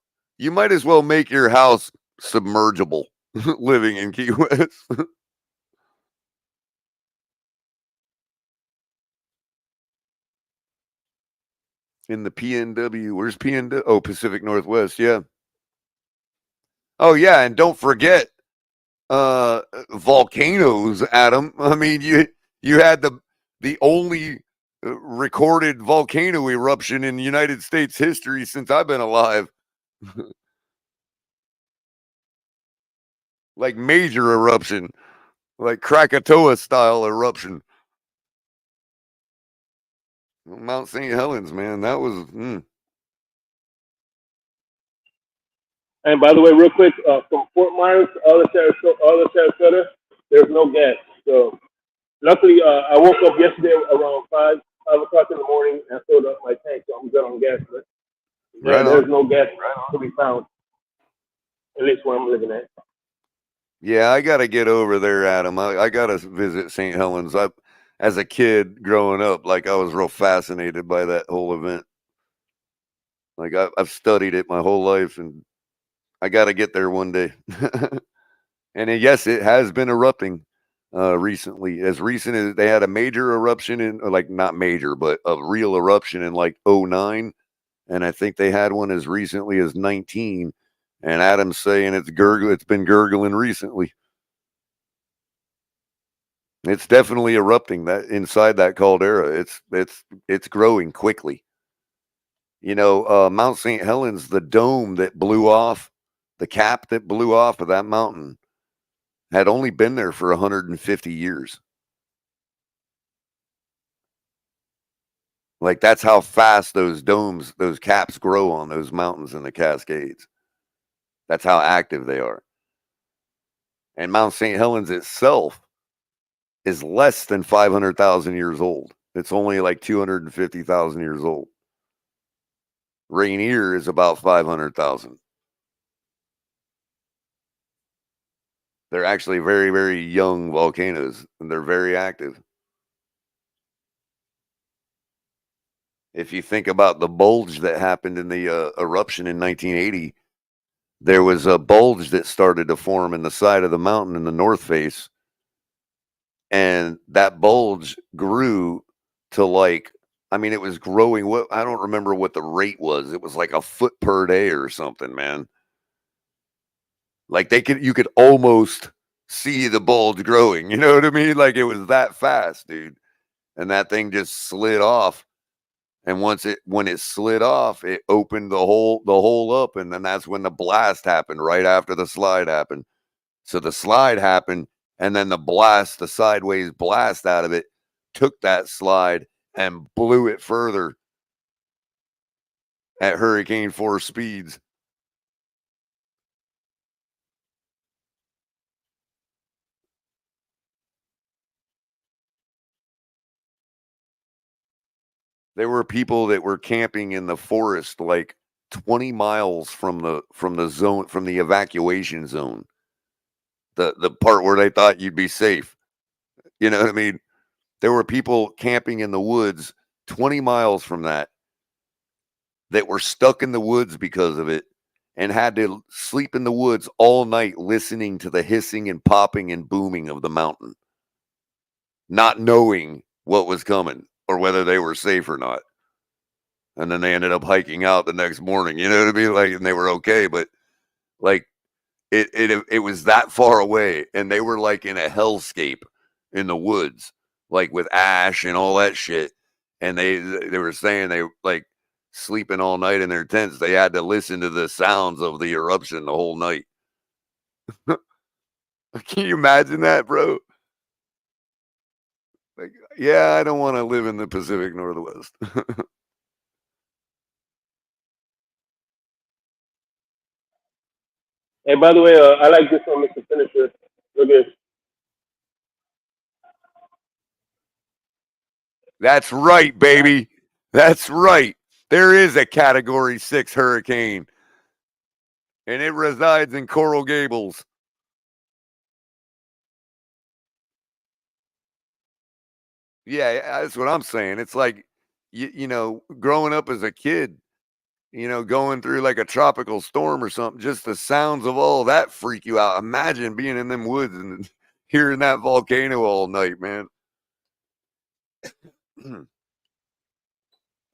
might as well make your house submergible living in Key West. In the PNW. Where's PNW? Oh, Pacific Northwest. Yeah. Oh, yeah. And don't forget volcanoes, Adam. I mean, you had the only recorded volcano eruption in United States history since I've been alive. Like major eruption, like Krakatoa style eruption. Mount St. Helens, man, that was. And by the way, real quick, from Fort Myers to all the Sarasota, there's no gas. So luckily, I woke up yesterday around 5 5 o'clock in the morning and filled up my tank, so I'm good on gas. But there's no gas to be found, at least where I'm living at. Yeah, I got to get over there, Adam. I got to visit St. Helens. As a kid growing up, like I was real fascinated by that whole event. Like I've studied it my whole life, and I got to get there one day. And yes, it has been erupting recently. As recent as they had a major eruption in, like not major, but a real eruption in like 09. And I think they had one as recently as 19. And Adam's saying it's been gurgling recently. It's definitely erupting that inside that caldera. It's growing quickly. You know, Mount St. Helens, the dome that blew off, the cap that blew off of that mountain had only been there for 150 years. Like that's how fast those domes, those caps grow on those mountains in the Cascades. That's how active they are. And Mount St. Helens itself is less than 500,000 years old. It's only like 250,000 years old. Rainier is about 500,000. They're actually very, very young volcanoes, and they're very active. If you think about the bulge that happened in the eruption in 1980, there was a bulge that started to form in the side of the mountain in the north face. And that bulge grew to like, I mean, it was growing. I don't remember what the rate was. It was like a foot per day or something, man. Like you could almost see the bulge growing. You know what I mean? Like it was that fast, dude. And that thing just slid off. And when it slid off, it opened the hole up, and then that's when the blast happened right after the slide happened. So the slide happened, and then the sideways blast out of it took that slide and blew it further at hurricane force speeds. There were people that were camping in the forest like 20 miles from the evacuation zone. The part where they thought you'd be safe. You know what I mean? There were people camping in the woods 20 miles from that were stuck in the woods because of it and had to sleep in the woods all night listening to the hissing and popping and booming of the mountain, not knowing what was coming or whether they were safe or not. And then they ended up hiking out the next morning, you know what I mean? Like, and they were okay, but like it was that far away, and they were like in a hellscape in the woods, like with ash and all that shit. And they were saying they like sleeping all night in their tents. They had to listen to the sounds of the eruption the whole night. Can you imagine that, bro? Like, yeah, I don't want to live in the Pacific Northwest. Hey, by the way, I like this one, Mr. Finisher. Look at this. That's right, baby. That's right. There is a Category 6 hurricane, and it resides in Coral Gables. Yeah, that's what I'm saying. It's like, you know, growing up as a kid, you know, going through like a tropical storm or something, just the sounds of all that freak you out. Imagine being in them woods and hearing that volcano all night, man.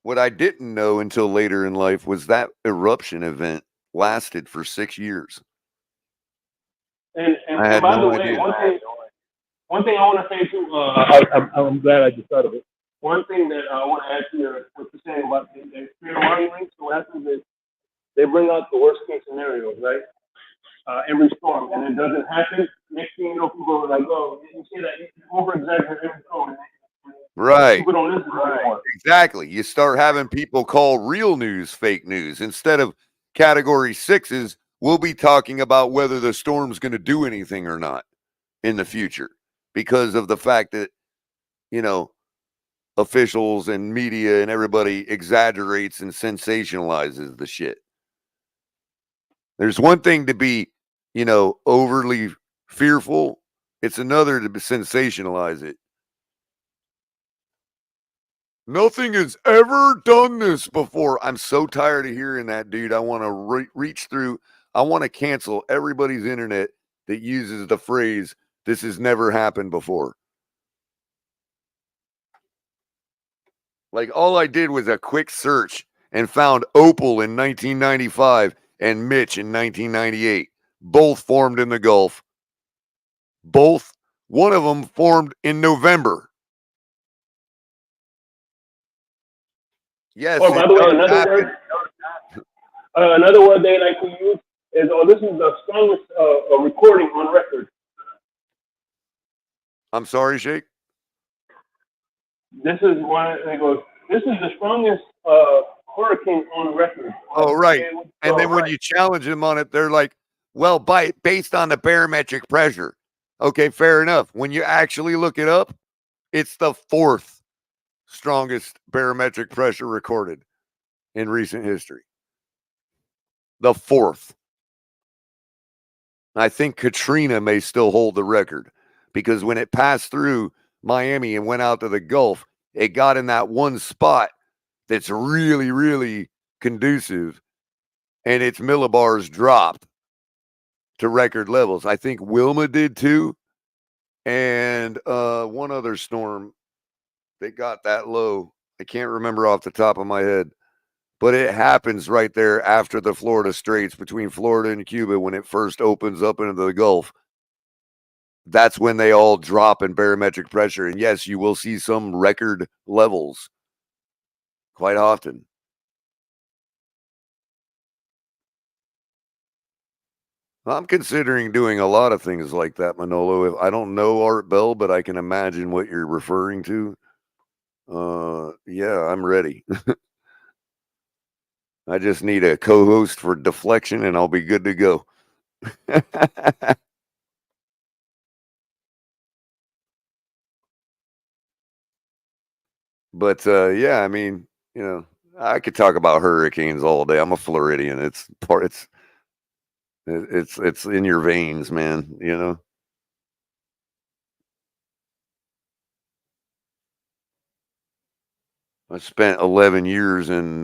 What I didn't know until later in life was that eruption event lasted for 6 years. And I had by the no way, idea. one thing I want to say too, I'm glad I just thought of it. One thing that I want to add to what you're saying about the fear mongering. So what happens is they bring out the worst case scenarios, right? Every storm, and it doesn't happen. Next thing you know, people are like, "Oh, you say that you over exaggerate every storm." Right. People don't listen anymore. Exactly. You start having people call real news fake news. Instead of Category 6s, we'll be talking about whether the storm's going to do anything or not in the future because of the fact that, you know, officials and media and everybody exaggerates and sensationalizes the shit. There's one thing to be, overly fearful. It's another to sensationalize it. Nothing has ever done this before. I'm so tired of hearing that, dude. I want to reach through. I want to cancel everybody's internet that uses the phrase, this has never happened before. Like, all I did was a quick search and found Opal in 1995 and Mitch in 1998. Both formed in the Gulf. One of them formed in November. Yes. Oh, by the way, another word they like to use is, this is the strongest recording on record. I'm sorry, Shake. This is one. They go. This is the strongest hurricane on record. Oh, right. And then when you challenge them on it, they're like, well, based on the barometric pressure. Okay, fair enough. When you actually look it up, it's the 4th strongest barometric pressure recorded in recent history. The 4th. I think Katrina may still hold the record, because when it passed through Miami and went out to the Gulf, it got in that one spot that's really, really conducive, and its millibars dropped to record levels. I think Wilma did too, and one other storm that got that low. I can't remember off the top of my head, but it happens right there after the Florida Straits between Florida and Cuba when it first opens up into the Gulf. That's when they all drop in barometric pressure. And yes, you will see some record levels quite often. I'm considering doing a lot of things like that, Manolo. I don't know Art Bell, but I can imagine what you're referring to. Yeah, I'm ready. I just need a co-host for deflection and I'll be good to go. But yeah, I mean, I could talk about hurricanes all day. I'm a Floridian. It's in your veins, man, I spent 11 years in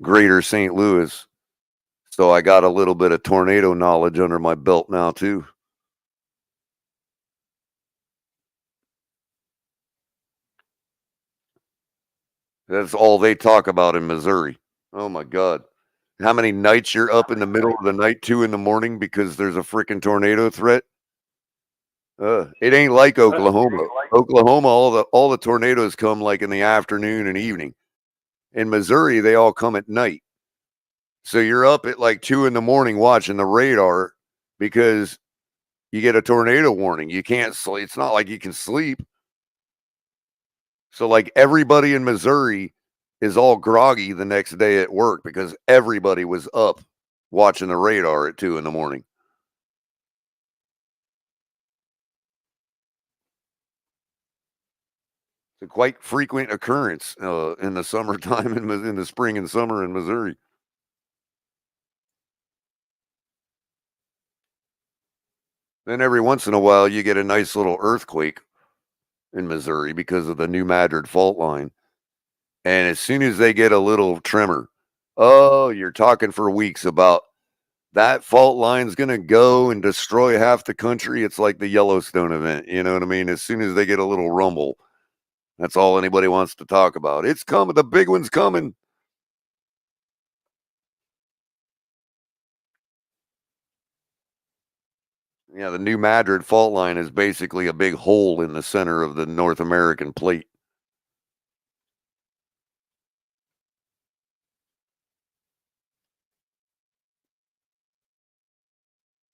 greater St. Louis, so I got a little bit of tornado knowledge under my belt now too. That's all they talk about in Missouri. Oh my God. How many nights you're up in the middle of the night, 2 a.m, because there's a freaking tornado threat? It ain't like Oklahoma. Oklahoma, all the tornadoes come like in the afternoon and evening. In Missouri, they all come at night. So you're up at like 2 a.m. watching the radar because you get a tornado warning. You can't sleep. It's not like you can sleep. So like everybody in Missouri is all groggy the next day at work because everybody was up watching the radar at 2 a.m. It's a quite frequent occurrence in the summertime, in the spring and summer in Missouri. Then every once in a while, you get a nice little earthquake in Missouri because of the New Madrid fault line. And as soon as they get a little tremor, oh, you're talking for weeks about that fault line's going to go and destroy half the country. It's like the Yellowstone event. You know what I mean? As soon as they get a little rumble, that's all anybody wants to talk about. It's coming. The big one's coming. Yeah, the New Madrid fault line is basically a big hole in the center of the North American plate.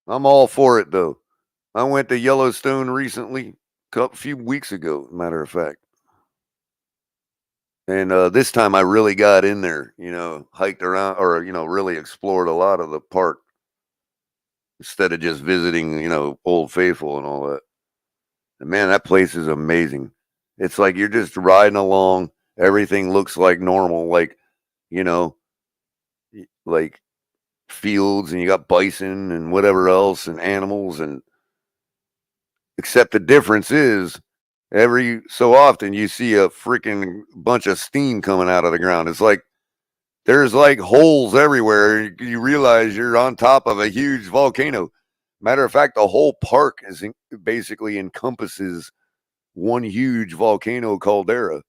I'm all for it, though. I went to Yellowstone recently, a few weeks ago, matter of fact. And this time I really got in there, hiked around or, really explored a lot of the park instead of just visiting, Old Faithful and all that. And man, that place is amazing. It's like you're just riding along. Everything looks like normal, like, you know, like fields, and you got bison and whatever else and animals, and except the difference is every so often you see a freaking bunch of steam coming out of the ground. It's like there's like holes everywhere. You realize you're on top of a huge volcano. Matter of fact, the whole park basically encompasses one huge volcano caldera.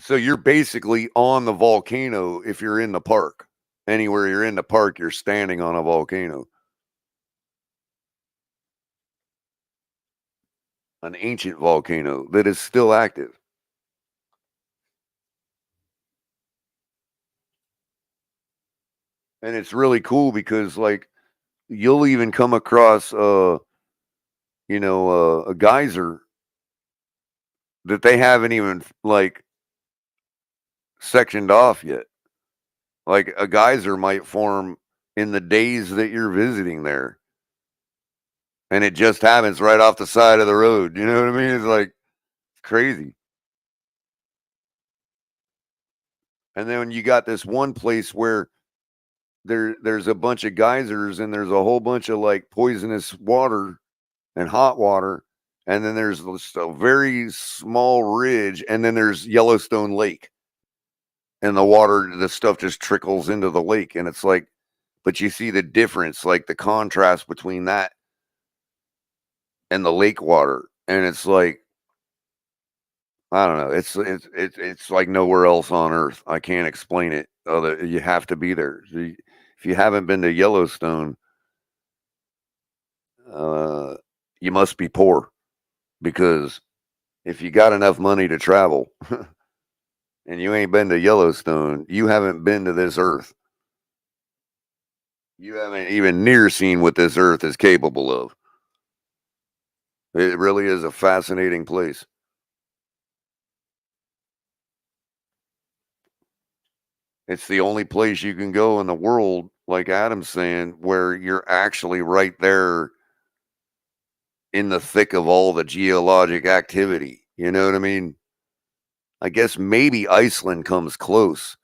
So you're basically on the volcano if you're in the park. Anywhere you're in the park, you're standing on a volcano. An ancient volcano that is still active. And it's really cool because, like, you'll even come across, a geyser that they haven't even, like, sectioned off yet. Like, a geyser might form in the days that you're visiting there. And it just happens right off the side of the road. You know what I mean? It's like crazy. And then you got this one place where there's a bunch of geysers, and there's a whole bunch of like poisonous water and hot water. And then there's just a very small ridge, and then there's Yellowstone Lake. And the stuff just trickles into the lake. And it's like, but you see the difference, like the contrast between that and the lake water. And it's like, I don't know. It's like nowhere else on earth. I can't explain it. You have to be there. If you haven't been to Yellowstone, you must be poor, because if you got enough money to travel and you ain't been to Yellowstone, you haven't been to this earth. You haven't even near seen what this earth is capable of. It really is a fascinating place. It's the only place you can go in the world, like Adam's saying, where you're actually right there in the thick of all the geologic activity. You know what I mean? I guess maybe Iceland comes close,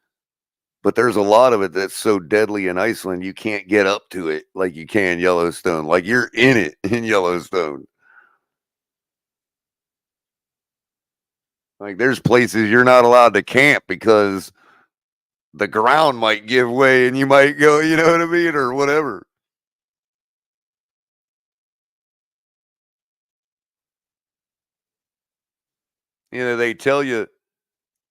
but there's a lot of it that's so deadly in Iceland, you can't get up to it like you can Yellowstone. Like you're in it in Yellowstone. Like there's places you're not allowed to camp because the ground might give way and you might go, you know what I mean, or whatever. You know, they tell you,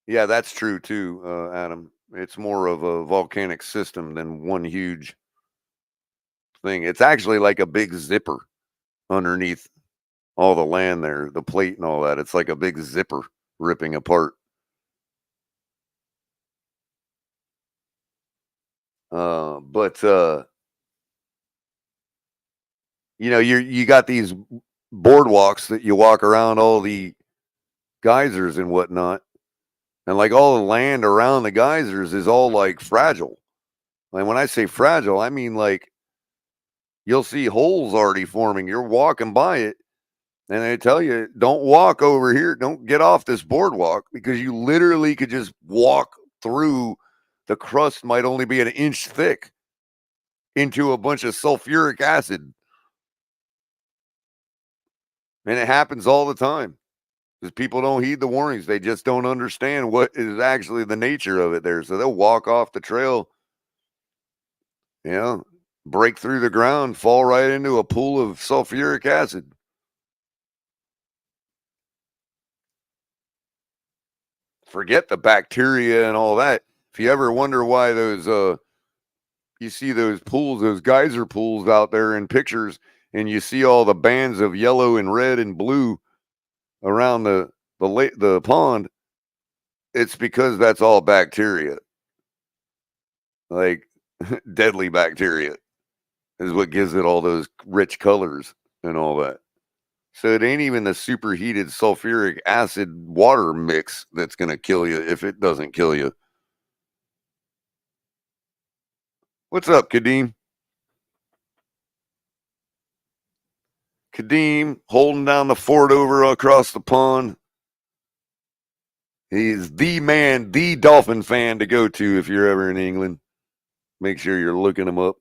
yeah, that's true too, Adam. It's more of a volcanic system than one huge thing. It's actually like a big zipper underneath all the land there, the plate and all that. It's like a big zipper ripping apart. But you got these boardwalks that you walk around all the geysers and whatnot, and like all the land around the geysers is all like fragile. And when I say fragile, I mean like you'll see holes already forming. You're walking by it, and they tell you, don't walk over here. Don't get off this boardwalk, because you literally could just walk through. The crust might only be an inch thick into a bunch of sulfuric acid. And it happens all the time because people don't heed the warnings. They just don't understand what is actually the nature of it there. So they'll walk off the trail, break through the ground, fall right into a pool of sulfuric acid. Forget the bacteria and all that. If you ever wonder why those, you see those pools, those geyser pools out there in pictures, and you see all the bands of yellow and red and blue around the pond, it's because that's all bacteria. Like deadly bacteria is what gives it all those rich colors and all that. So it ain't even the superheated sulfuric acid water mix that's going to kill you if it doesn't kill you. What's up, Kadeem? Kadeem holding down the fort over across the pond. He's the man, the Dolphin fan to go to if you're ever in England. Make sure you're looking him up.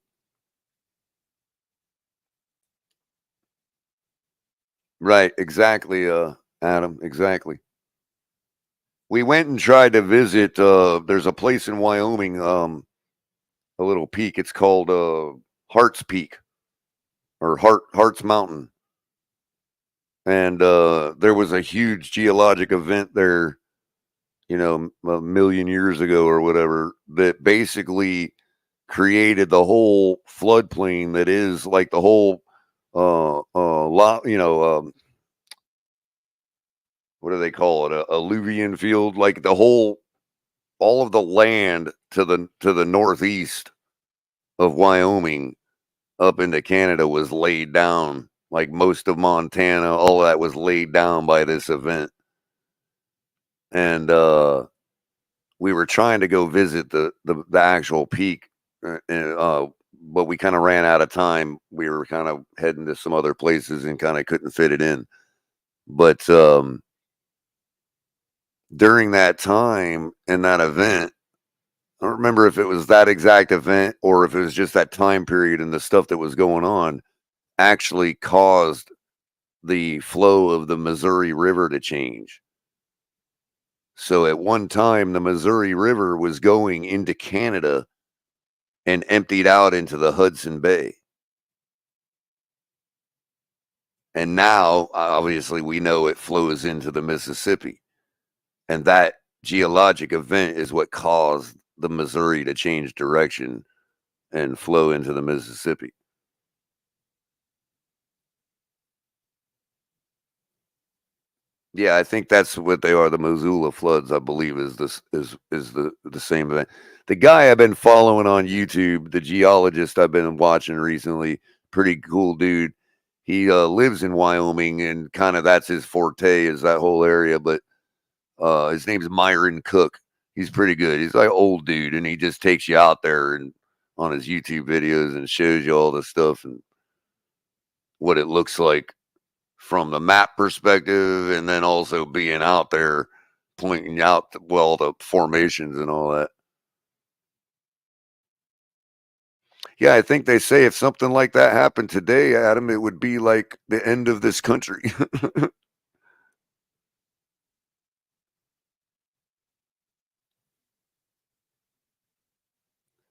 Right, exactly, Adam, exactly. We went and tried to visit, there's a place in Wyoming, a little peak. It's called Hart's Peak or Hart's Mountain. And there was a huge geologic event there, you know, a million years ago or whatever, that basically created the whole floodplain that is like the whole lot, you know, what do they call it? A alluvian field, like the whole, all of the land to the northeast of Wyoming up into Canada was laid down. Like most of Montana, all that was laid down by this event. And we were trying to go visit the actual peak, but we kind of ran out of time. We were kind of heading to some other places and kind of couldn't fit it in. But during that time in that event, I don't remember if it was that exact event or if it was just that time period and the stuff that was going on actually caused the flow of the Missouri River to change. So at one time, the Missouri River was going into Canada and emptied out into the Hudson Bay. And now, obviously, we know it flows into the Mississippi. And that geologic event is what caused the Missouri to change direction and flow into the Mississippi. Yeah, I think that's what they are. The Missoula floods, I believe, is the same event. The guy I've been following on YouTube, the geologist I've been watching recently, pretty cool dude. He lives in Wyoming, and kind of that's his forte, is that whole area. But his name's Myron Cook. He's pretty good. He's like an old dude, and he just takes you out there and on his YouTube videos and shows you all the stuff and what it looks like from the map perspective, and then also being out there pointing out the formations and all that. Yeah, I think they say if something like that happened today, Adam, it would be like the end of this country.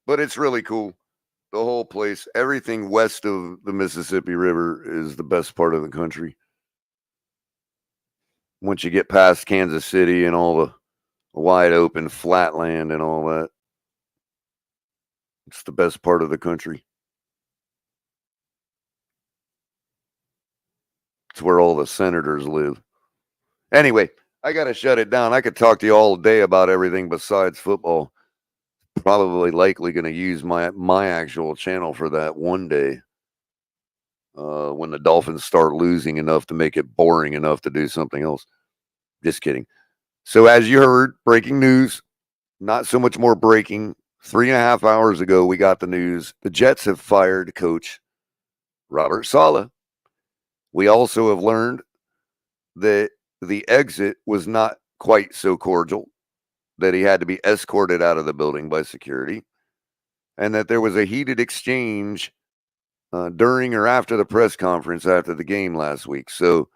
But it's really cool. The whole place, everything west of the Mississippi River is the best part of the country. Once you get past Kansas City and all the wide open flat land and all that, it's the best part of the country. It's where all the senators live. Anyway, I got to shut it down. I could talk to you all day about everything besides football. Probably likely going to use my actual channel for that one day. When the Dolphins start losing enough to make it boring enough to do something else. Just kidding. So as you heard, breaking news, not so much more breaking. 3.5 hours ago, we got the news. The Jets have fired coach Robert Saleh. We also have learned that the exit was not quite so cordial, that he had to be escorted out of the building by security, and that there was a heated exchange during or after the press conference after the game last week. So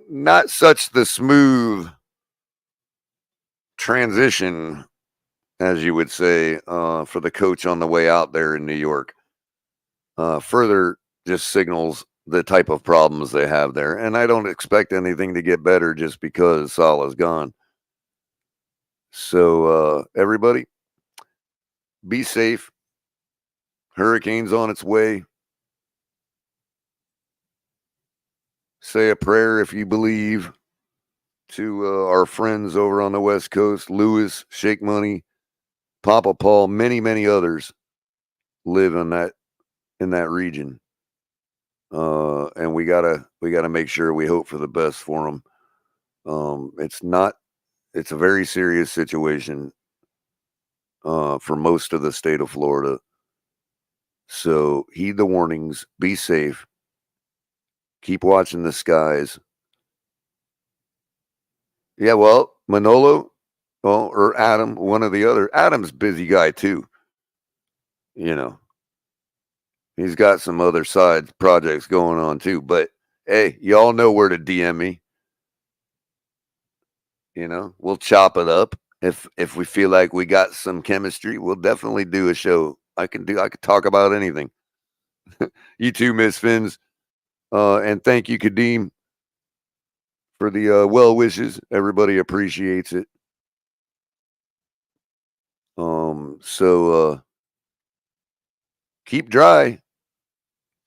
not such the smooth transition, as you would say, for the coach on the way out there in New York. Further just signals the type of problems they have there. And I don't expect anything to get better just because Saleh's gone. So everybody, be safe. Hurricane's on its way. Say a prayer if you believe to our friends over on the West Coast. Lewis, Shake Money, Papa Paul, many, many others live in that region. And we gotta make sure we hope for the best for them. It's a very serious situation for most of the state of Florida. So heed the warnings, be safe, keep watching the skies. Yeah, well, Manolo, well, or Adam, one or the other. Adam's a busy guy too. You know, he's got some other side projects going on too. But hey, y'all know where to DM me. You know, we'll chop it up. If we feel like we got some chemistry, we'll definitely do a show. I could talk about anything. You too, Miss Fins. And thank you, Kadeem, for the well wishes. Everybody appreciates it. So keep dry,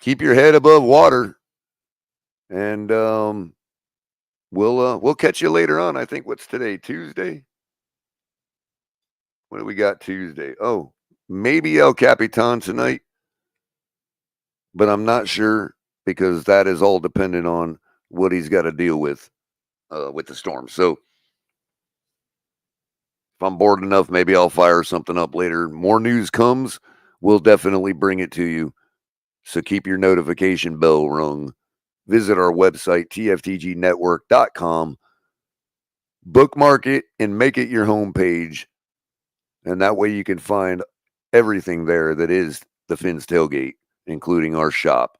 keep your head above water, and we'll catch you later on. I think what's today? Tuesday? What do we got Tuesday? Oh, maybe El Capitan tonight, but I'm not sure because that is all dependent on what he's got to deal with the storm. So if I'm bored enough, maybe I'll fire something up later. More news comes, we'll definitely bring it to you. So keep your notification bell rung. Visit our website, tftgnetwork.com. Bookmark it and make it your homepage. And that way you can find everything there that is the Fins Tailgate, including our shop.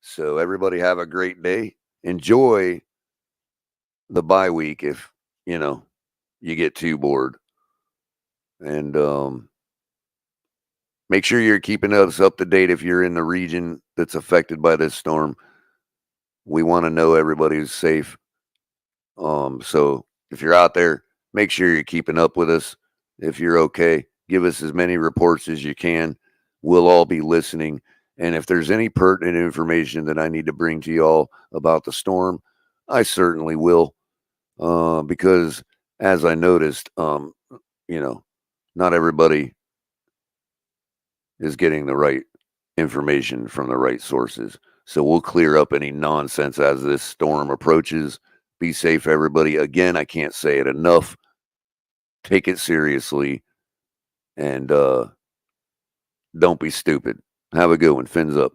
So everybody have a great day. Enjoy the bye week if, you get too bored. And make sure you're keeping us up to date if you're in the region that's affected by this storm. We want to know everybody's safe. So if you're out there, make sure you're keeping up with us. If you're okay, give us as many reports as you can. We'll all be listening. And if there's any pertinent information that I need to bring to y'all about the storm, I certainly will. Because as I noticed, not everybody is getting the right information from the right sources. So we'll clear up any nonsense as this storm approaches. Be safe, everybody. Again, I can't say it enough. Take it seriously and don't be stupid. Have a good one. Fins up.